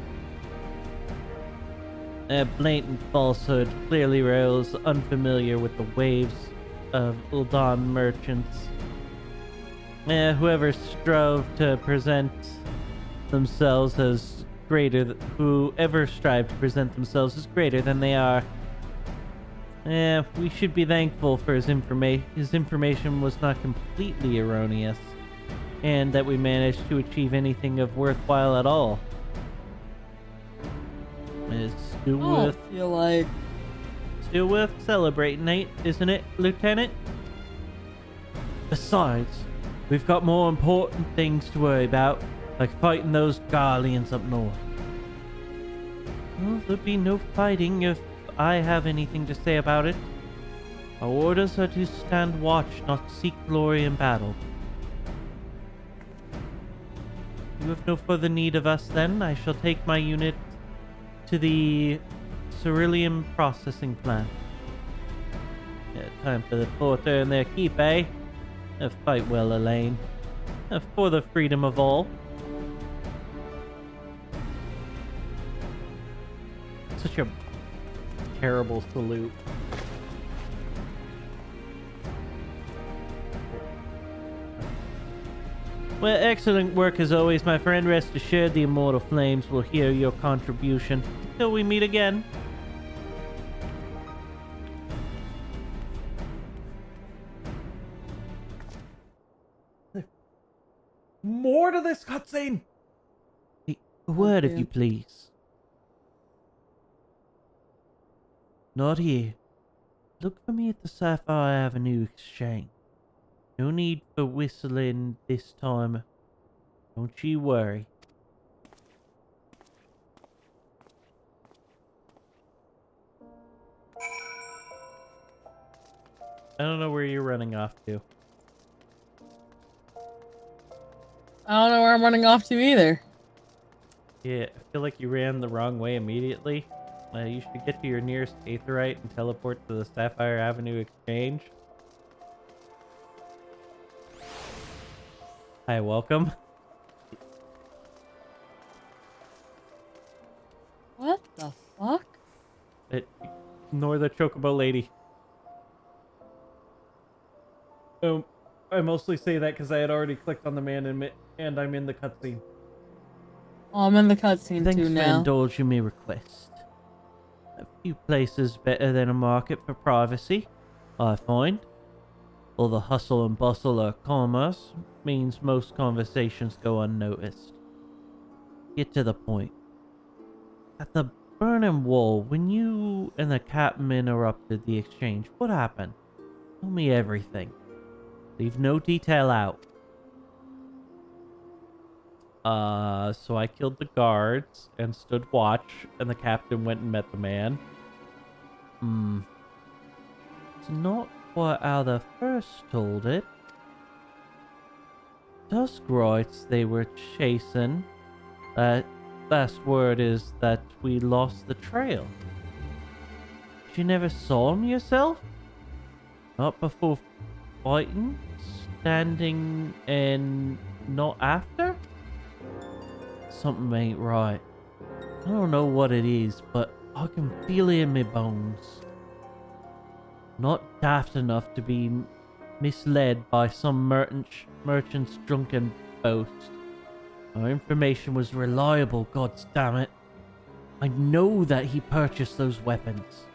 S2: A blatant falsehood. Clearly Raoul's unfamiliar with the waves of Ul'dah merchants. Whoever strove to present themselves as whoever strived to present themselves as greater than they are. We should be thankful for his information. His information was not completely erroneous, and that we managed to achieve anything of worthwhile at all. It's still worth celebrating, isn't it, Lieutenant? Besides, we've got more important things to worry about, like fighting those Garleans up north. Well, there'll be no fighting if I have anything to say about it. Our orders are to stand watch, not seek glory in battle. You have no further need of us then. I shall take my unit to the Cerulean processing plant. Time for the porter and their keep, eh? Fight well, Elaine. For the freedom of all. Such a terrible salute. Well, excellent work as always, my friend. Rest assured the Immortal Flames will hear your contribution. Till we meet again.
S7: More to this cutscene!
S2: A word, if you please. Not here. Look for me at the Sapphire Avenue Exchange. No need for whistling this time. Don't you worry. I don't know where you're running off to.
S1: I don't know where I'm running off to either.
S2: Yeah, I feel like you ran the wrong way immediately. You should get to your nearest Aetherite and teleport to the Sapphire Avenue Exchange. Hi, welcome.
S1: What the fuck?
S2: Ignore the Chocobo lady. I mostly say that because I had already clicked on the man and I'm in the cutscene.
S1: Oh, I'm in the cutscene
S2: Thanks
S1: too
S2: for
S1: now.
S2: indulging me request. A few places better than a market for privacy, I find. All the hustle and bustle of commerce means most conversations go unnoticed. Get to the point. At the Burning Wall, when you and the captain interrupted the exchange, what happened? Tell me everything. Leave no detail out. So I killed the guards and stood watch, and the captain went and met the man. It's not quite how the first told it. Duskrites they were chasing. Last word is that we lost the trail. You never saw him yourself? Not before fighting? Standing and not after? Something ain't right. I don't know what it is, but I can feel it in my bones. Not daft enough to be misled by some merchant's drunken boast. Our information was reliable, goddammit. I know that he purchased those weapons.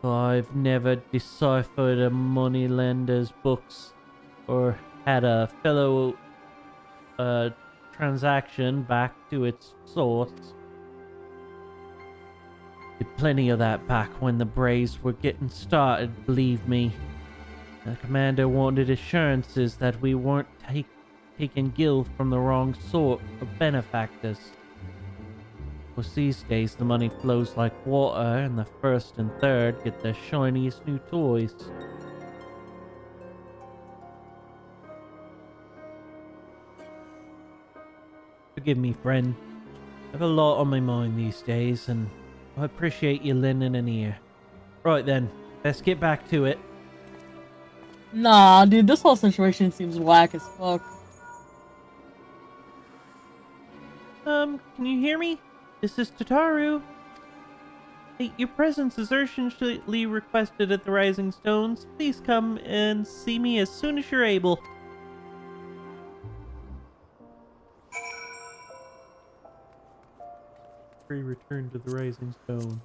S2: I've never deciphered a moneylender's books or had a fellow transaction back to its source. Did plenty of that back when the Braves were getting started, believe me. The commander wanted assurances that we weren't taking gil from the wrong sort of benefactors. Of course, these days the money flows like water, and the first and third get the shiniest new toys. Forgive me, friend. I have a lot on my mind these days, and I appreciate you lending an ear. Right then, let's get back to it.
S1: Nah, dude, this whole situation seems whack as fuck.
S2: Can you hear me? This is Tataru. Hey, your presence is urgently requested at the Rising Stones. Please come and see me as soon as you're able. Return to the Rising Stone.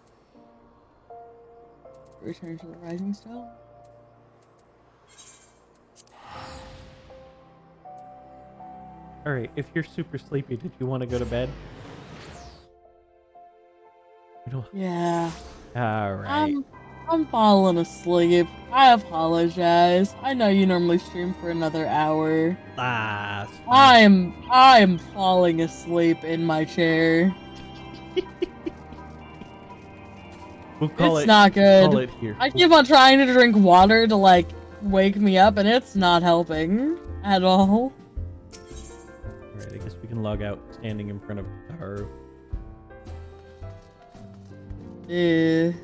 S1: Return to the Rising Stone?
S2: Alright, if you're super sleepy, did you want to go to bed?
S1: Yeah.
S2: Alright.
S1: I'm falling asleep. I apologize. I know you normally stream for another hour. I'm falling asleep in my chair. It's not good.
S2: Call it here.
S1: I keep on trying to drink water to like wake me up, and it's not helping at all.
S2: Alright, I guess we can log out standing in front of her.
S1: We'll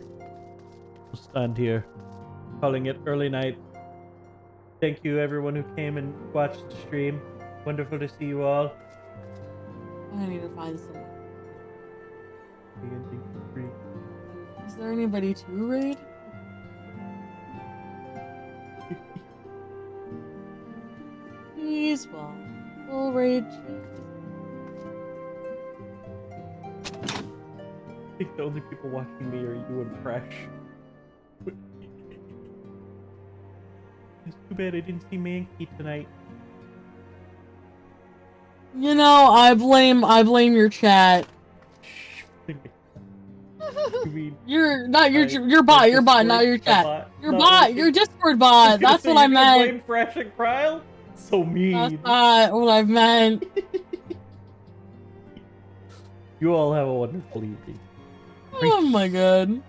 S2: stand here, calling it early night. Thank you everyone who came and watched the stream. Wonderful to see you all.
S1: I need to find someone. Is there anybody to raid? Please, well, we'll raid.
S2: I think the only people watching me are you and Fresh. It's too bad I didn't see Mankey tonight.
S1: You know, I blame your chat. You're not your bot, not your chat. Your bot, your Discord bot. That's what I meant.
S2: Blame Fresh and Cryle? So mean.
S1: That's not what I meant.
S2: You all have a wonderful evening.
S1: Oh my god.